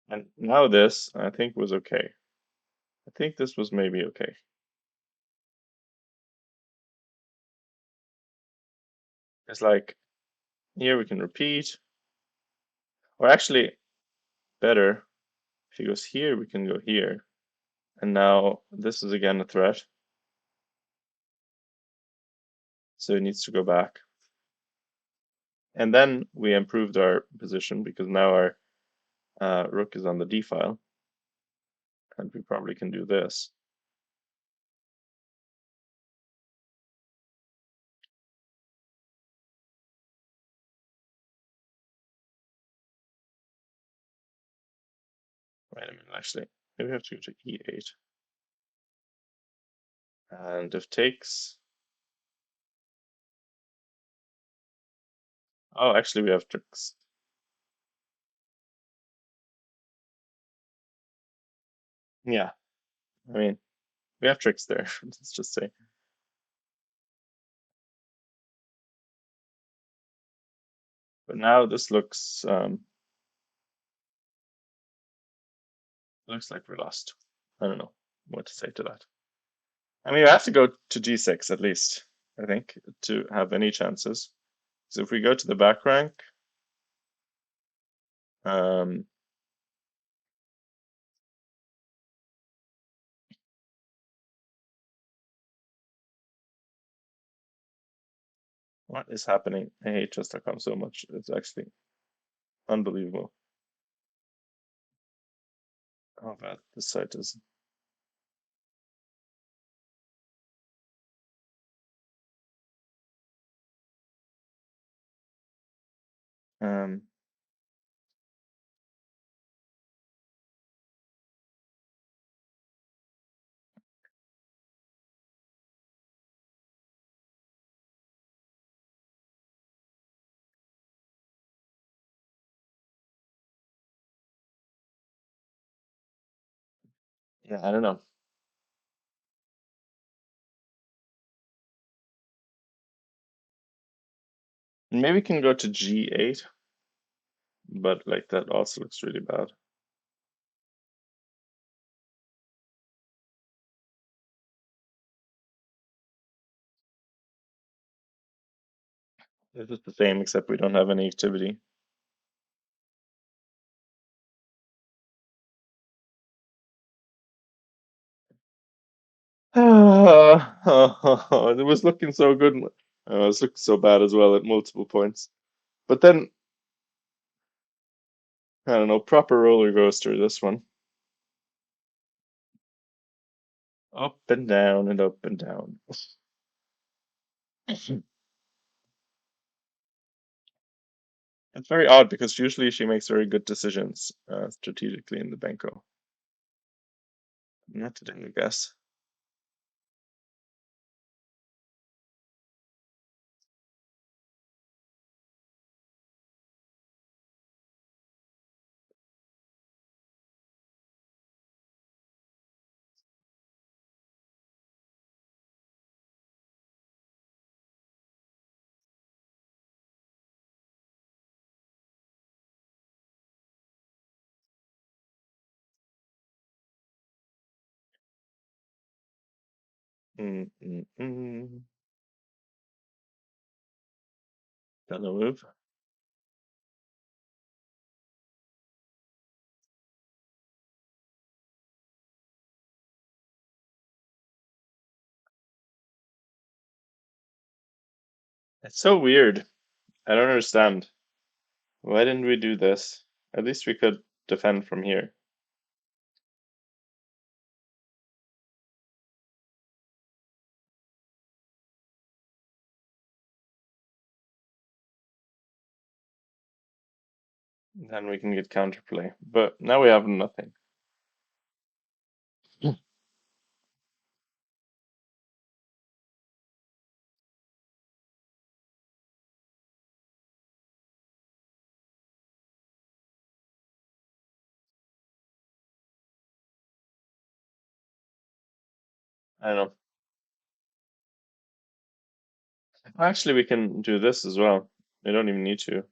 And now this, I think, was okay. I think this was maybe okay. It's like here we can repeat, or actually better, if he goes here, we can go here. And now this is again a threat, so he needs to go back. And then we improved our position because now our rook is on the d file, and we probably can do this. Wait a minute, actually, maybe we have to go to e8. And if takes, oh, actually we have tricks. Yeah, I mean, we have tricks there, let's just say. But now this looks like we're lost. I don't know what to say to that. I mean, we have to go to g6 at least, I think, to have any chances. So if we go to the back rank, um, What is happening? I hate chess.com so much. It's actually unbelievable how bad this site is. Um, yeah, I don't know. Maybe we can go to G8, but like that also looks really bad. It's just the same, except we don't have any activity. It was looking so good. It was looking so bad as well at multiple points. But then, I don't know, proper roller coaster, this one. Up and down and up and down. It's very odd because usually she makes very good decisions strategically in the Benko. Not today, I guess. Mm, mm, mm. Got no move. It's so weird. I don't understand. Why didn't we do this? At least we could defend from here. Then we can get counterplay. But now we have nothing. I don't know. Actually, we can do this as well. We don't even need to.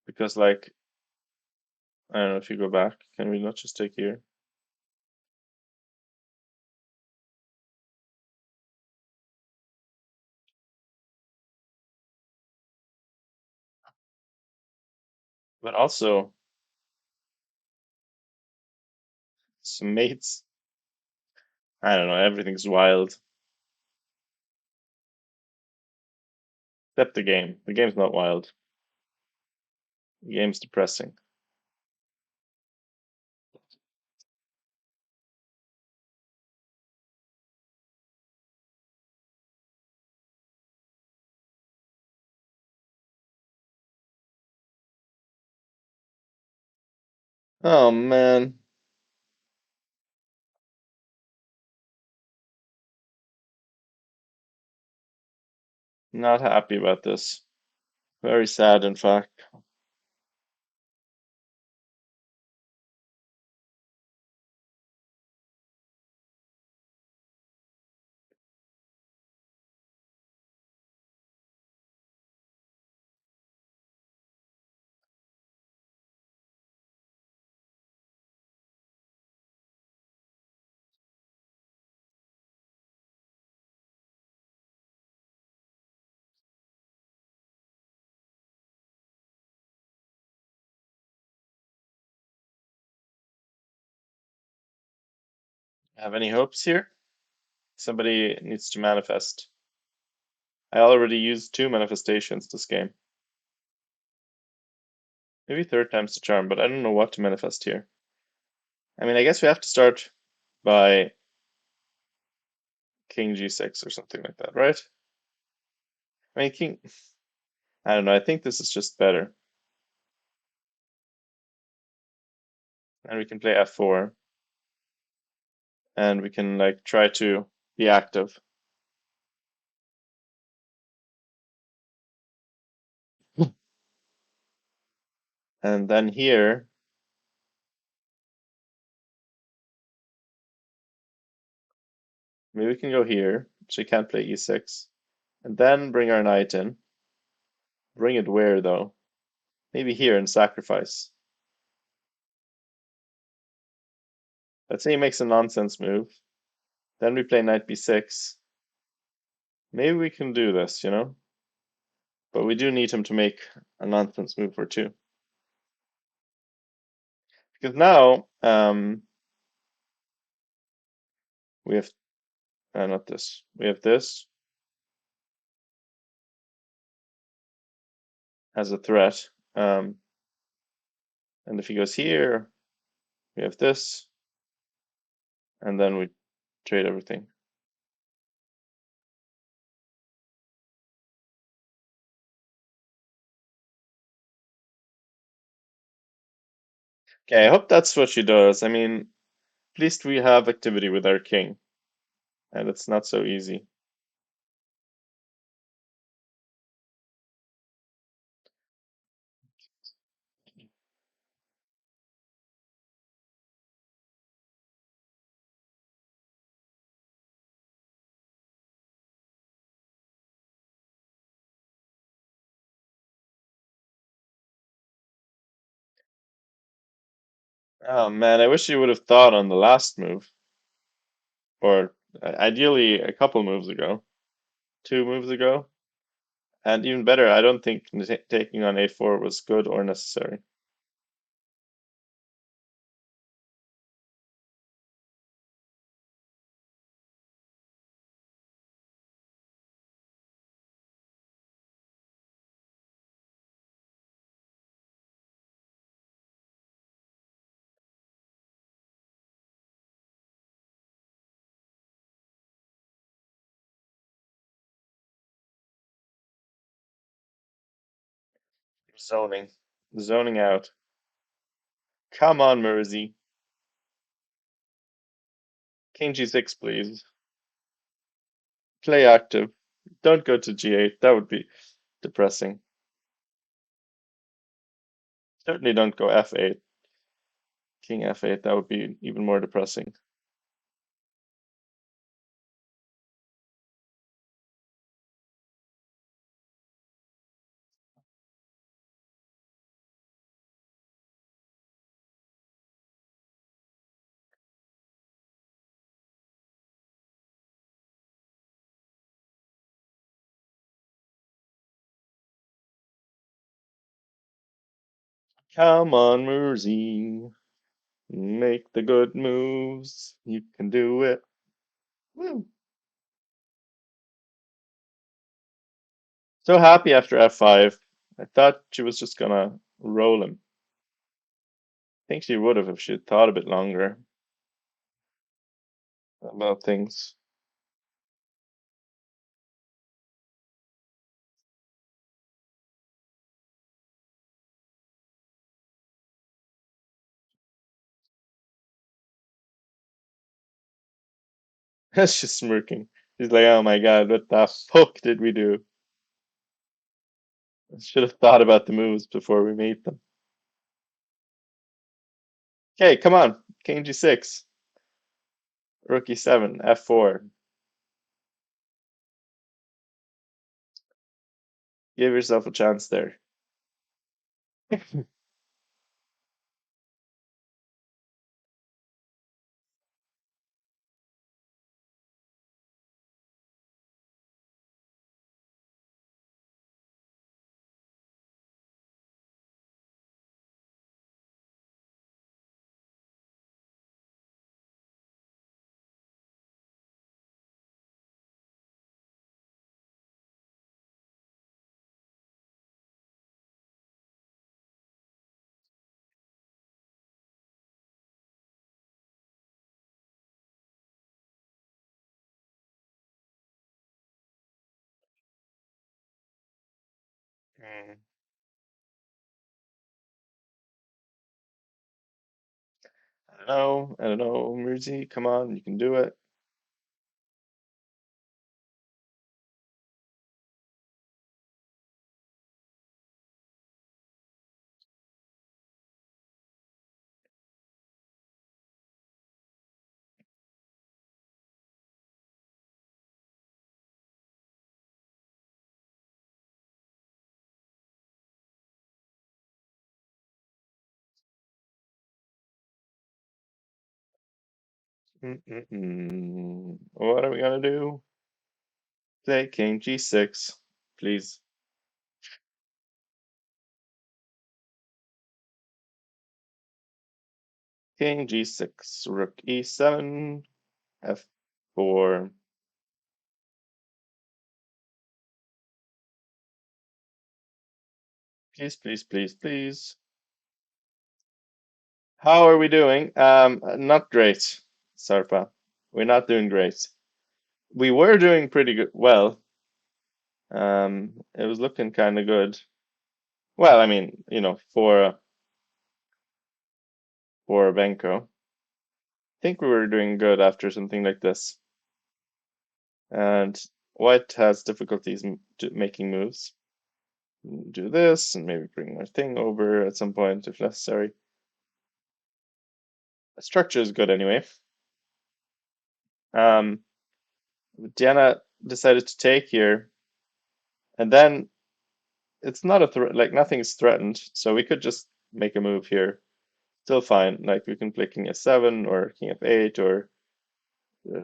Because, like, I don't know if you go back, can we not just take here? But also, some mates. I don't know, everything's wild. Except the game. The game's not wild. The game's depressing. Oh man, not happy about this. Very sad, in fact. Have any hopes here? Somebody needs to manifest. I already used two manifestations this game. Maybe third time's the charm, but I don't know what to manifest here. I mean, I guess we have to start by King G6 or something like that, right? I mean, King, I don't know. I think this is just better. And we can play F4 and we can like try to be active. And then here, maybe we can go here. So we can't play E6. And then bring our knight in. Bring it where though? Maybe here and sacrifice. Let's say he makes a nonsense move. Then we play knight b6. Maybe we can do this, you know? But we do need him to make a nonsense move or two. Because now we have not this. We have this as a threat. And if he goes here, we have this, and then we trade everything. Okay, I hope that's what she does. I mean, at least we have activity with our king, and it's not so easy. Oh man, I wish you would have thought on the last move, or ideally a couple moves ago, 2 moves ago. And even better, I don't think taking on a4 was good or necessary. Zoning. Zoning out. Come on, Mersey. King g6, please. Play active. Don't go to g8. That would be depressing. Certainly don't go f8. King f8. That would be even more depressing. Come on, Mersey. Make the good moves. You can do it. Woo. So happy after f5. I thought she was just gonna roll him. I think she would have if she had thought a bit longer about things. She's smirking. She's like, oh my God, what the fuck did we do? I should have thought about the moves before we made them. Okay, come on. King g6. Rook e7. f4. Give yourself a chance there. Mm. I don't know, Mirzi, come on, you can do it. What are we gonna do? Play King G6, please. King G6, Rook E7, F4. Please, please, please, please. How are we doing? Not great, Sarpa. We're not doing great. We were doing pretty good. Well, it was looking kind of good. Well, I mean, for Benko, I think we were doing good after something like this. And White has difficulties making moves. Do this and maybe bring my thing over at some point if necessary. The structure is good anyway. Um, Diana decided to take here, and then it's not a threat, like nothing's threatened, so we could just make a move here. Still fine. Like we can play King F7 or King F8 or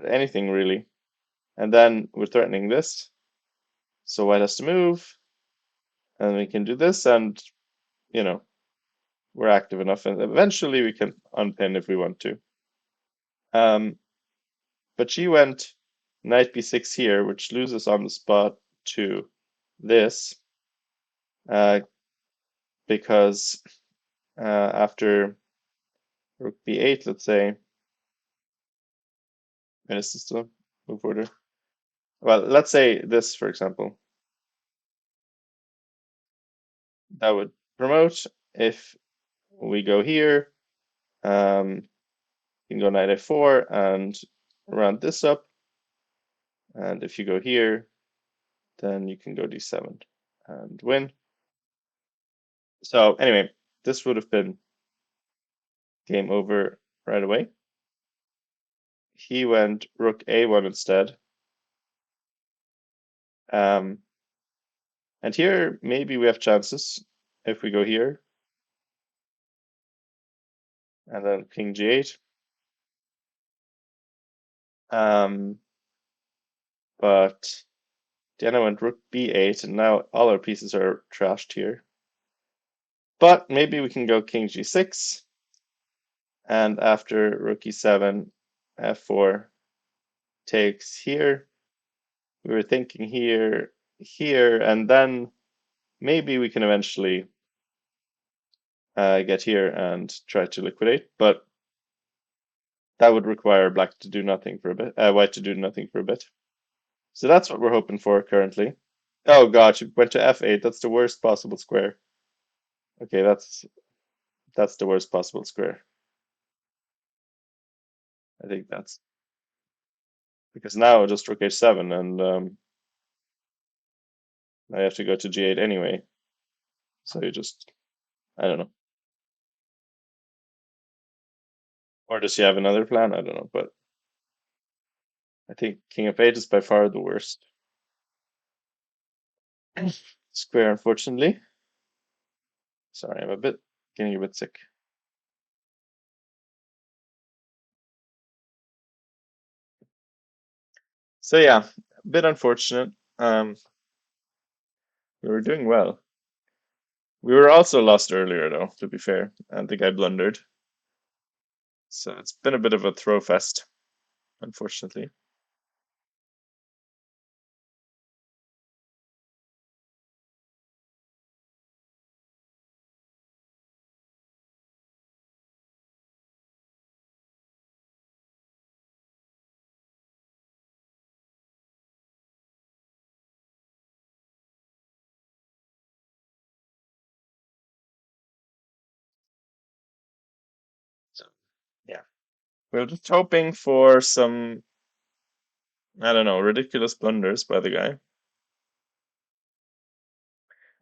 anything really. And then we're threatening this, so White has to move, and we can do this, and you know, we're active enough, and eventually we can unpin if we want to. Um, but she went Knight B6 here, which loses on the spot to this, uh, because after Rook B8, let's say, and this is the move order. Well, let's say this, for example, that would promote if we go here. You can go Knight F4 and round this up, and if you go here, then you can go D7 and win. So anyway, this would have been game over right away. He went Rook A1 instead. Um, and here, maybe we have chances if we go here. And then King G8. But Diana went Rook B8, and now all our pieces are trashed here. But maybe we can go King G6, and after Rook E7, F4 takes here. We were thinking here, and then maybe we can eventually get here and try to liquidate, but that would require black to do nothing for a bit, white to do nothing for a bit. So that's what we're hoping for currently. Oh god, she went to F8. That's the worst possible square. Okay, that's the worst possible square. I think that's because now just Rook H7, and I have to go to G8 anyway. So you just, I don't know. Or does she have another plan? I don't know, but I think King of 8 is by far the worst square, unfortunately. Sorry, I'm getting a bit sick. So yeah, a bit unfortunate. We were doing well. We were also lost earlier, though, to be fair. I think I blundered. So it's been a bit of a throw fest, unfortunately. we're just hoping for some, I don't know, ridiculous blunders by the guy.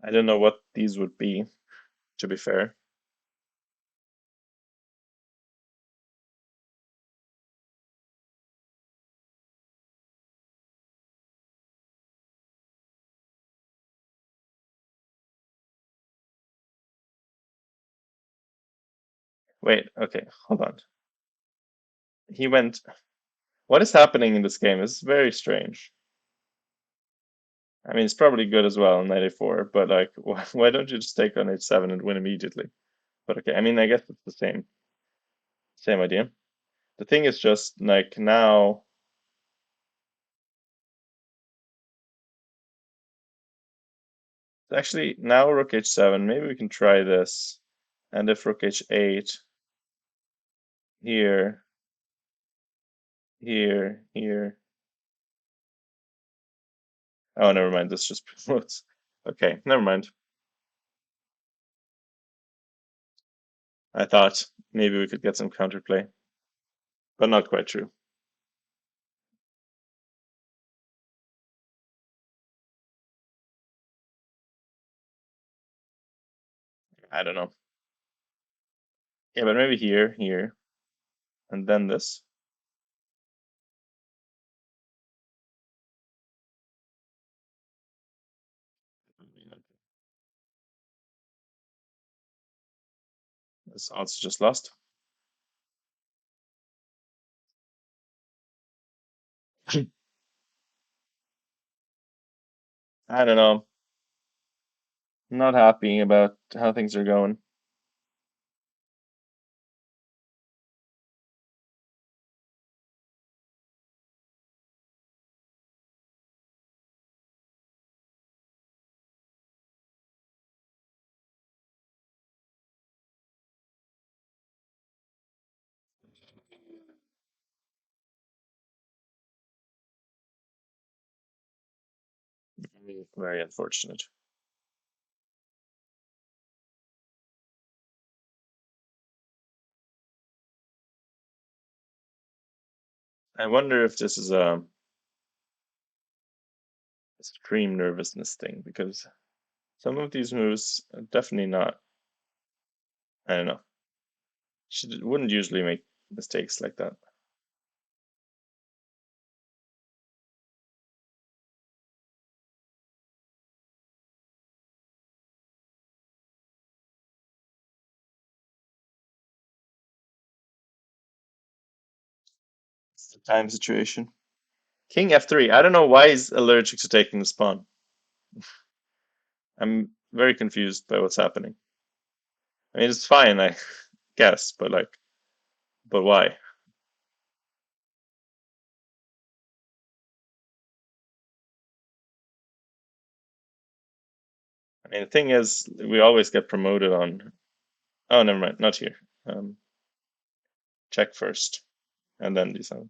I don't know what these would be, to be fair. Wait, okay, hold on. He went. What is happening in this game? It's very strange. I mean, it's probably good as well in 94, but like, why don't you just take on H7 and win immediately? But okay, I mean, I guess it's the same idea. The thing is just like now, actually, now Rook H7, maybe we can try this. And if Rook H8, here, here. Oh, never mind, this just promotes. Okay, never mind. I thought maybe we could get some counterplay, but not quite true. I don't know. Yeah, but maybe here, and then this. This also just lost. I don't know. Not happy about how things are going. Very unfortunate. I wonder if this is a extreme nervousness thing because some of these moves are definitely not. I don't know. She wouldn't usually make mistakes like that. It's the time situation. King F3. I don't know why he's allergic to taking the pawn. I'm very confused by what's happening. I mean, it's fine, I guess, but like, but why? I mean, the thing is, we always get promoted on. Oh, never mind, not here. Check first, and then decide.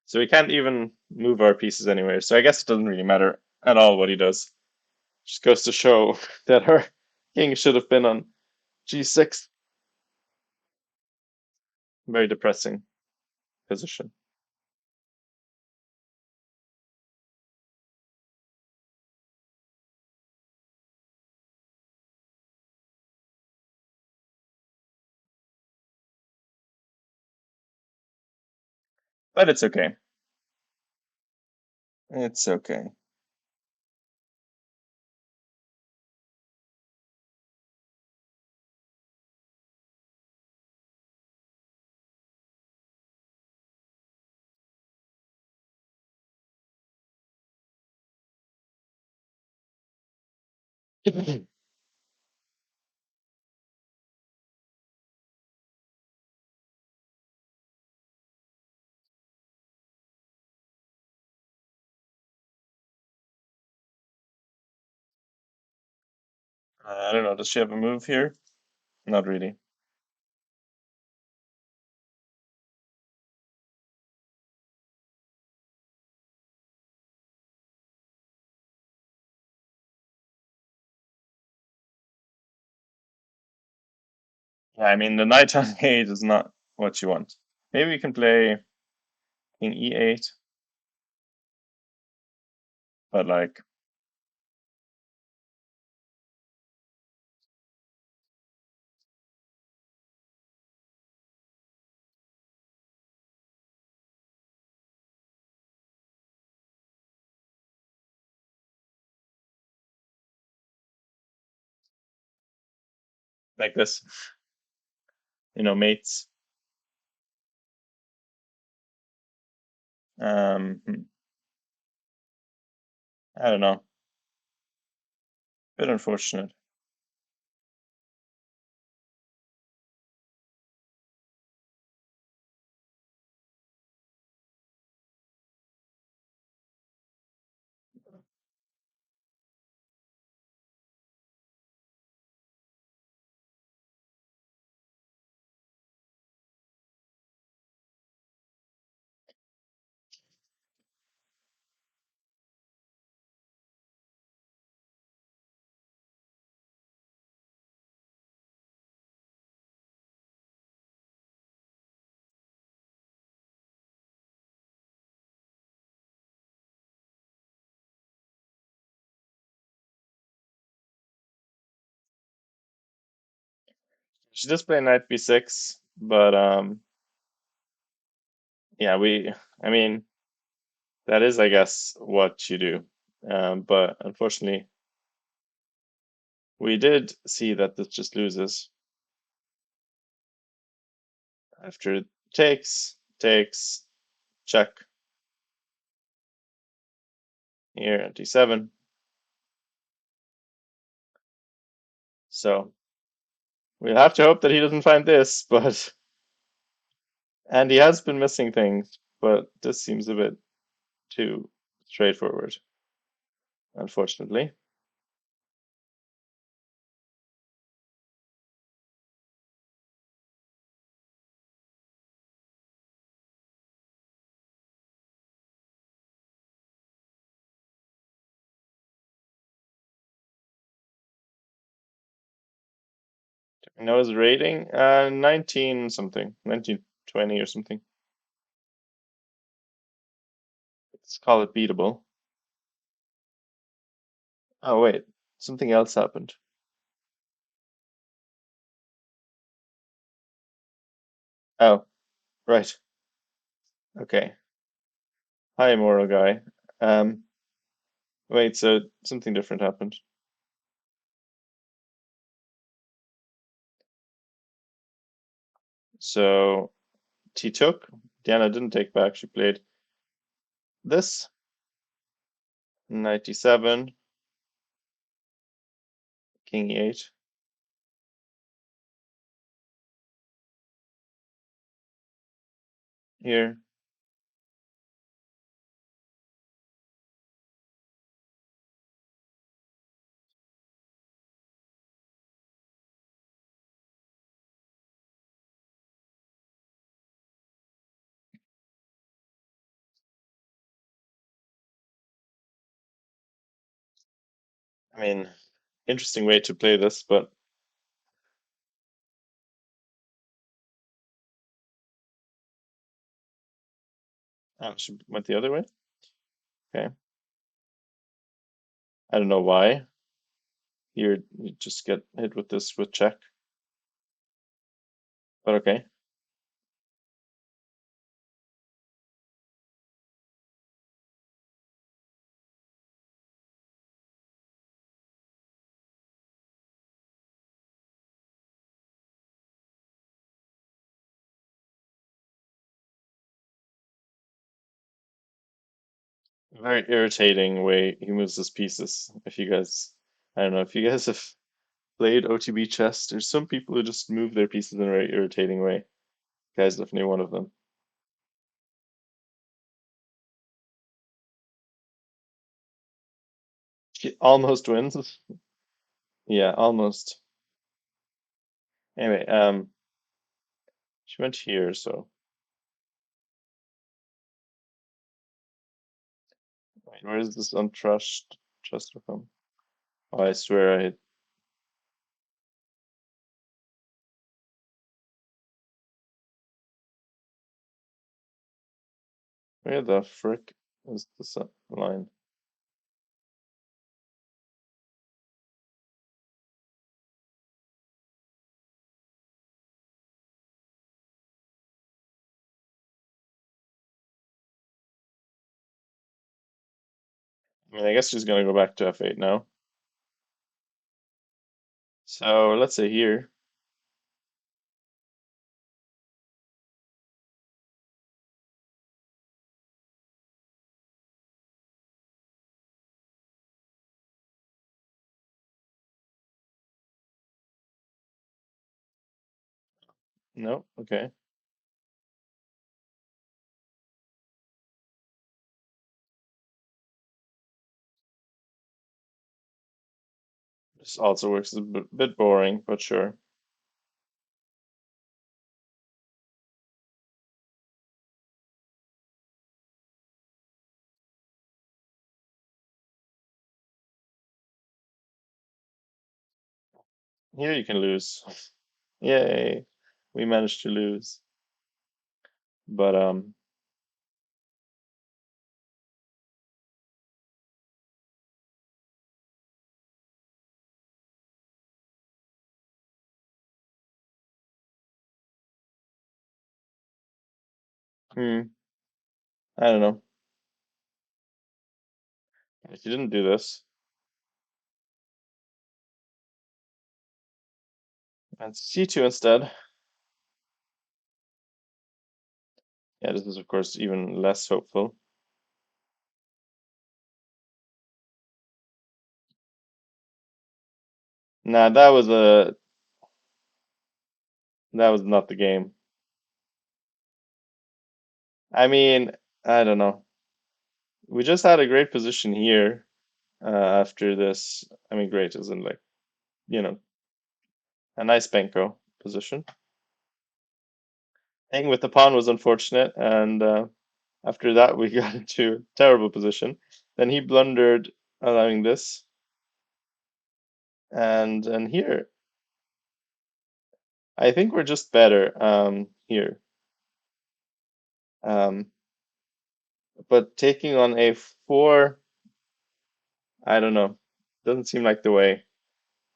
So we can't even move our pieces anywhere. So I guess it doesn't really matter at all what he does. Just goes to show that our king should have been on G6. Very depressing position. But it's okay. It's okay. I don't know. Does she have a move here? Not really. Yeah, I mean the knight on eight is not what you want. Maybe we can play king e8, but like this, mates. Hmm, I don't know. Bit unfortunate. She does play knight b6, but yeah, I mean, that is, I guess, what you do. But unfortunately, we did see that this just loses after it takes, check here at d7. So we'll have to hope that he doesn't find this, but and he has been missing things, but this seems a bit too straightforward, unfortunately. I know his rating, 19 something, 1920 or something. Let's call it beatable. Oh wait, something else happened. Oh, right. Okay. Hi, moral guy. Um, wait, so something different happened. So he took. Diana didn't take back. She played this 97, King E8 here. I mean, interesting way to play this, but she went the other way. Okay. I don't know why. Here, you just get hit with this with check, but okay. Very irritating way he moves his pieces. If you guys, I don't know, if you guys have played OTB chess, there's some people who just move their pieces in a very irritating way. Guy's definitely one of them. She almost wins. Yeah, almost. Anyway, she went here, so wait, where is this trust from? Oh, I swear Where the frick is this line? I mean, I guess she's gonna go back to f8 now. So let's say here. No, okay. This also works a bit boring, but sure. Here you can lose. Yay, we managed to lose. But hmm, I don't know. If you didn't do this, and c2 instead. Yeah, this is of course even less hopeful. Nah, that was not the game. I mean, I don't know. We just had a great position here after this. I mean, great isn't like, you know, a nice Benko position. Hanging with the pawn was unfortunate, and after that we got into a terrible position. Then he blundered, allowing this, and here I think we're just better here. Um, but taking on a4, I don't know, doesn't seem like the way.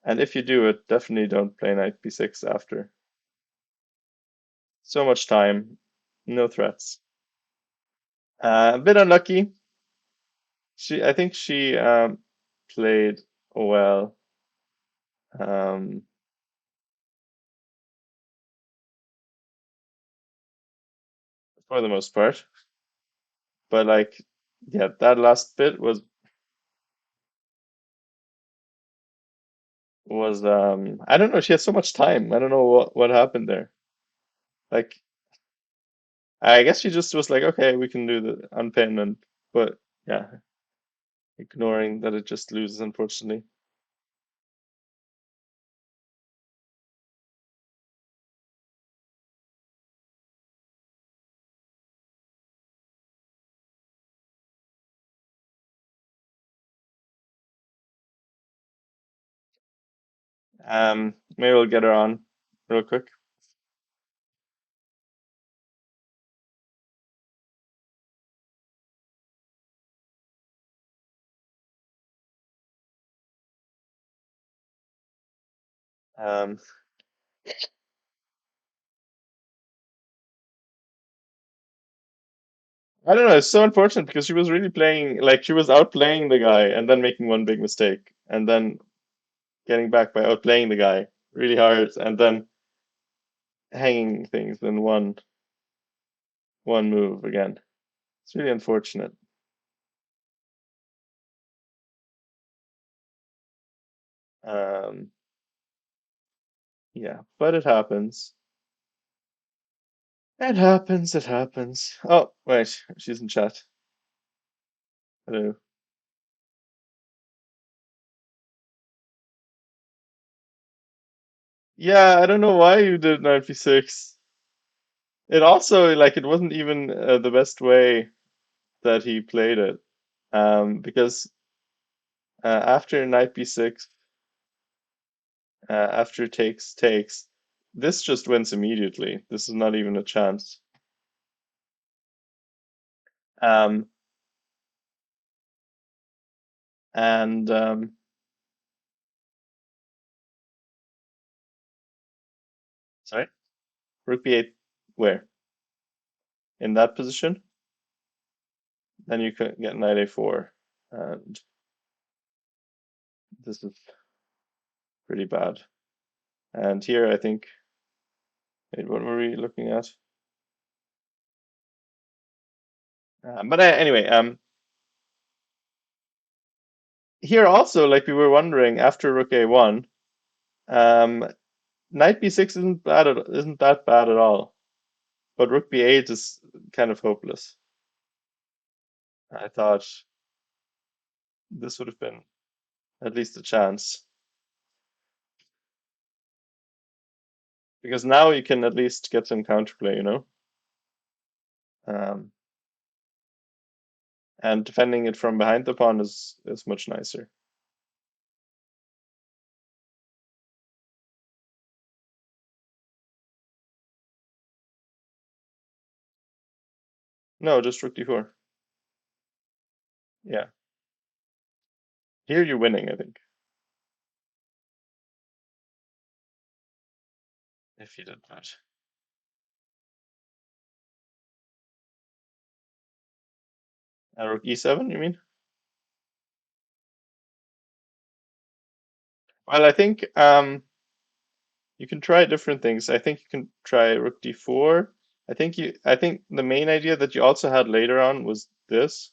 And if you do it, definitely don't play knight b6 after. So much time, no threats. A bit unlucky. I think she played well. Um, for the most part. But like, yeah, that last bit was I don't know, she had so much time. I don't know what happened there. Like I guess she just was like, okay, we can do the unpin and but yeah, ignoring that it just loses unfortunately. Maybe we'll get her on real quick. Um, I don't know, it's so unfortunate because she was really playing like she was outplaying the guy and then making one big mistake and then getting back by outplaying the guy really hard and then hanging things in one move again. It's really unfortunate. Um, yeah, but it happens. It happens, it happens. Oh, wait, she's in chat. Hello. Yeah, I don't know why you did knight b6. It also, like, it wasn't even the best way that he played it. Because after knight b6, after takes, this just wins immediately. This is not even a chance. Um, and sorry, rook b8 where? In that position? Then you could get knight a4. And this is pretty bad. And here I think, wait, what were we looking at? But anyway, here also, like we were wondering, after rook a1, um, knight b6 isn't that bad at all. But rook b8 is kind of hopeless. I thought this would have been at least a chance. Because now you can at least get some counterplay, you know? Um, and defending it from behind the pawn is much nicer. No, just rook d4. Yeah. Here you're winning, I think. If you did that. Rook e7, you mean? Well, I think you can try different things. I think you can try rook d4. I think the main idea that you also had later on was this.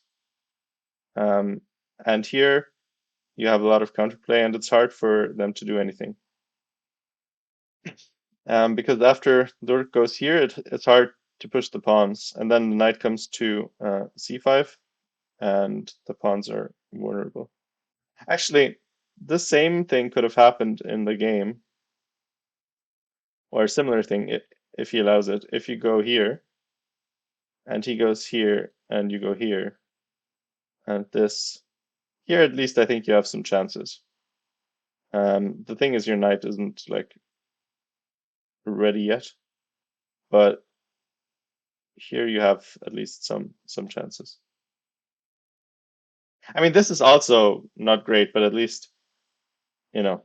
Um, and here you have a lot of counterplay, and it's hard for them to do anything. Because after the rook goes here, it's hard to push the pawns, and then the knight comes to c5, and the pawns are vulnerable. Actually, the same thing could have happened in the game, or a similar thing if he allows it. If you go here, and he goes here, and you go here, and this here, at least I think you have some chances. The thing is, your knight isn't like ready yet, but here you have at least some chances. I mean, this is also not great, but at least, you know,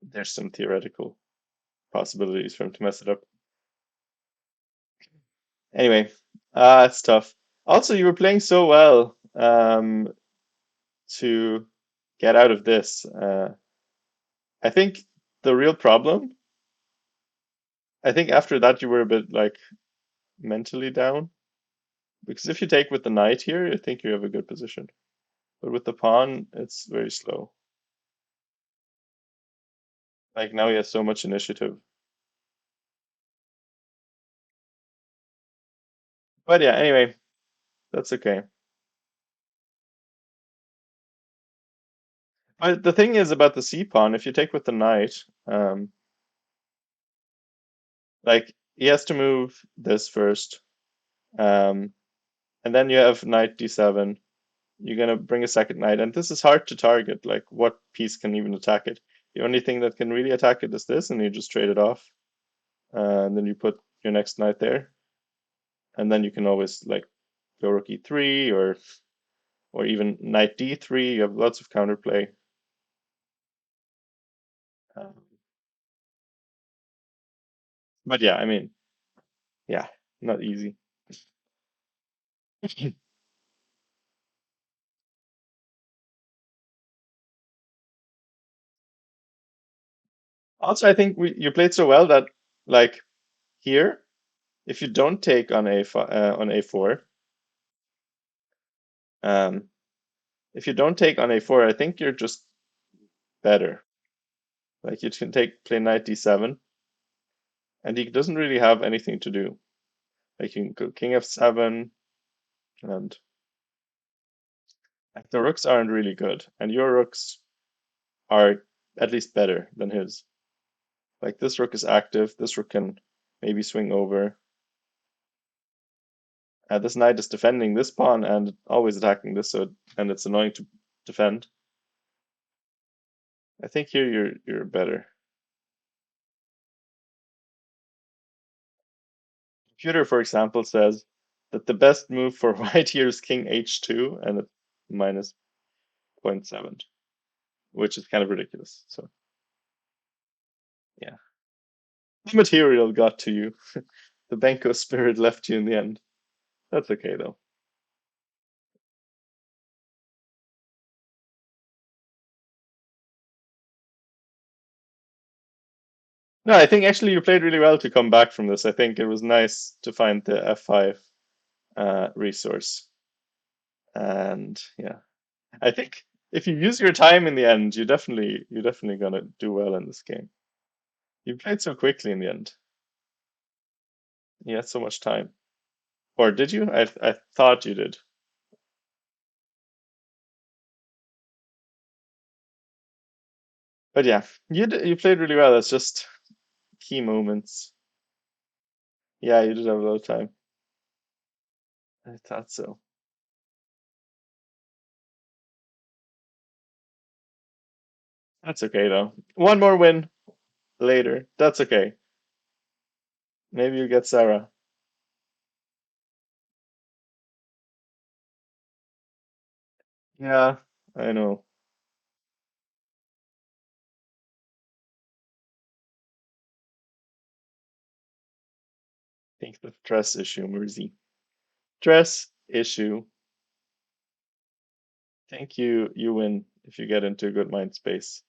there's some theoretical possibilities for him to mess it up. Anyway, it's tough. Also, you were playing so well to get out of this. I think the real problem, I think after that you were a bit like mentally down. Because if you take with the knight here, I think you have a good position. But with the pawn, it's very slow. Like now he has so much initiative. But yeah, anyway, that's okay. But the thing is about the c pawn, if you take with the knight, like he has to move this first, um, and then you have knight d7. You're gonna bring a second knight, and this is hard to target. Like what piece can even attack it? The only thing that can really attack it is this, and you just trade it off, and then you put your next knight there, and then you can always like go rook e3 or even knight d3. You have lots of counterplay. Um, but yeah, I mean, yeah, not easy. Also, I think you played so well that like here, if you don't take on on a4, um, if you don't take on a4, I think you're just better. Like you can play knight d7, and he doesn't really have anything to do. Like you can go king f7, and like, the rooks aren't really good, and your rooks are at least better than his. Like this rook is active. This rook can maybe swing over. This knight is defending this pawn and always attacking this, and it's annoying to defend. I think here you're better. Computer, for example, says that the best move for white here is king h2 and it's minus zero point 0.7, which is kind of ridiculous. So yeah, the material got to you. The Benko spirit left you in the end. That's okay though. No, I think actually you played really well to come back from this. I think it was nice to find the F5 resource. And yeah, I think if you use your time in the end, you're definitely gonna do well in this game. You played so quickly in the end. You had so much time. Or did you? I thought you did. But yeah, you played really well. It's just key moments. Yeah, you did have a lot of time. I thought so. That's okay though. One more win later. That's okay. Maybe you get Sarah. Yeah, I know. I think the stress issue, Mersey. Stress issue. Think you win if you get into a good mind space.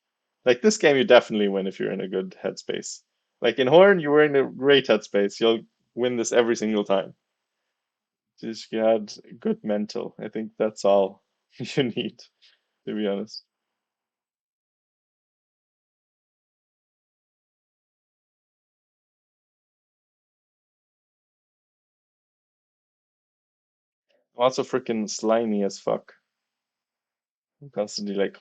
Like this game, you definitely win if you're in a good headspace. Like in Horn, you were in a great headspace. You'll win this every single time. Just you had good mental. I think that's all you need, to be honest. I'm also freaking slimy as fuck. I'm constantly like,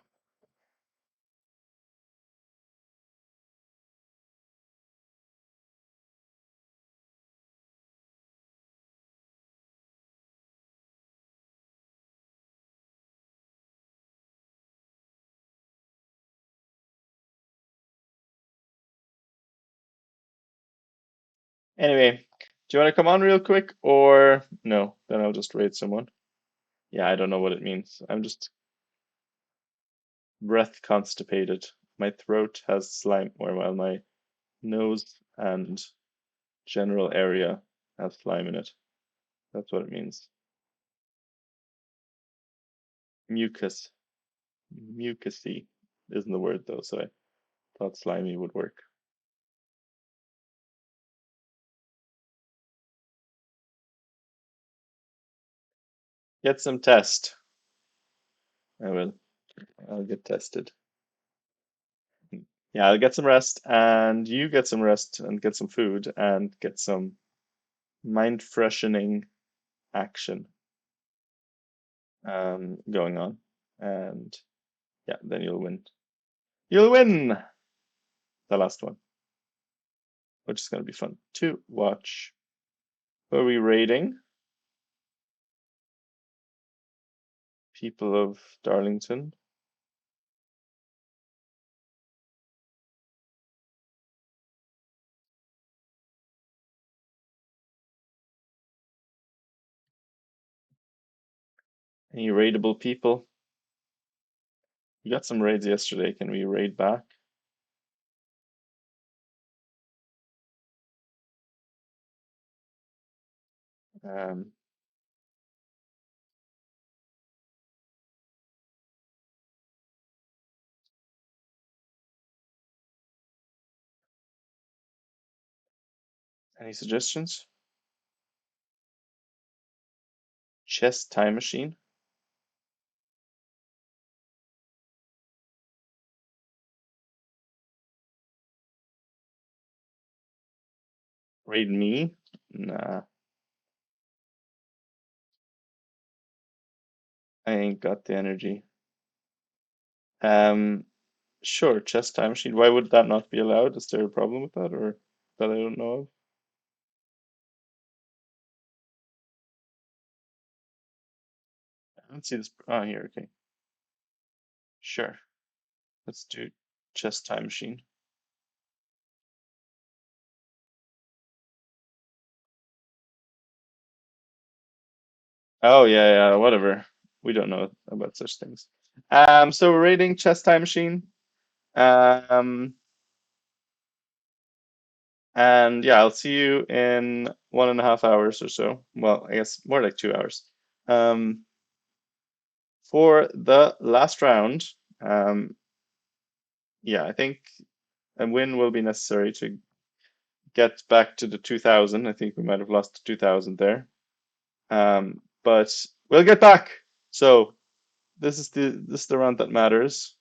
anyway, do you want to come on real quick or no? Then I'll just raid someone. Yeah, I don't know what it means. I'm just breath constipated. My throat has slime, or well, my nose and general area has slime in it. That's what it means. Mucus. Mucusy isn't the word though, so I thought slimy would work. Get some test. I will. I'll get tested. Yeah, I'll get some rest, and you get some rest, and get some food, and get some mind freshening action going on. And yeah, then you'll win. You'll win the last one, which is going to be fun to watch. Who are we rating? People of Darlington. Any raidable people? We got some raids yesterday. Can we raid back? Um, any suggestions? Chess time machine. Raid me? Nah, I ain't got the energy. Um, sure, chess time machine. Why would that not be allowed? Is there a problem with that, or that I don't know of? I don't see this. Oh, here. Okay, sure. Let's do chess time machine. Oh yeah, yeah, whatever. We don't know about such things. So we're rating chess time machine. Um, and yeah, I'll see you in 1.5 hours or so. Well, I guess more like 2 hours. Um, for the last round, um, yeah, I think a win will be necessary to get back to the 2000. I think we might have lost the 2000 there. But we'll get back. So this is the round that matters,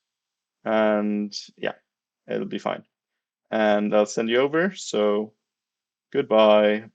and yeah, it'll be fine. And I'll send you over. So goodbye.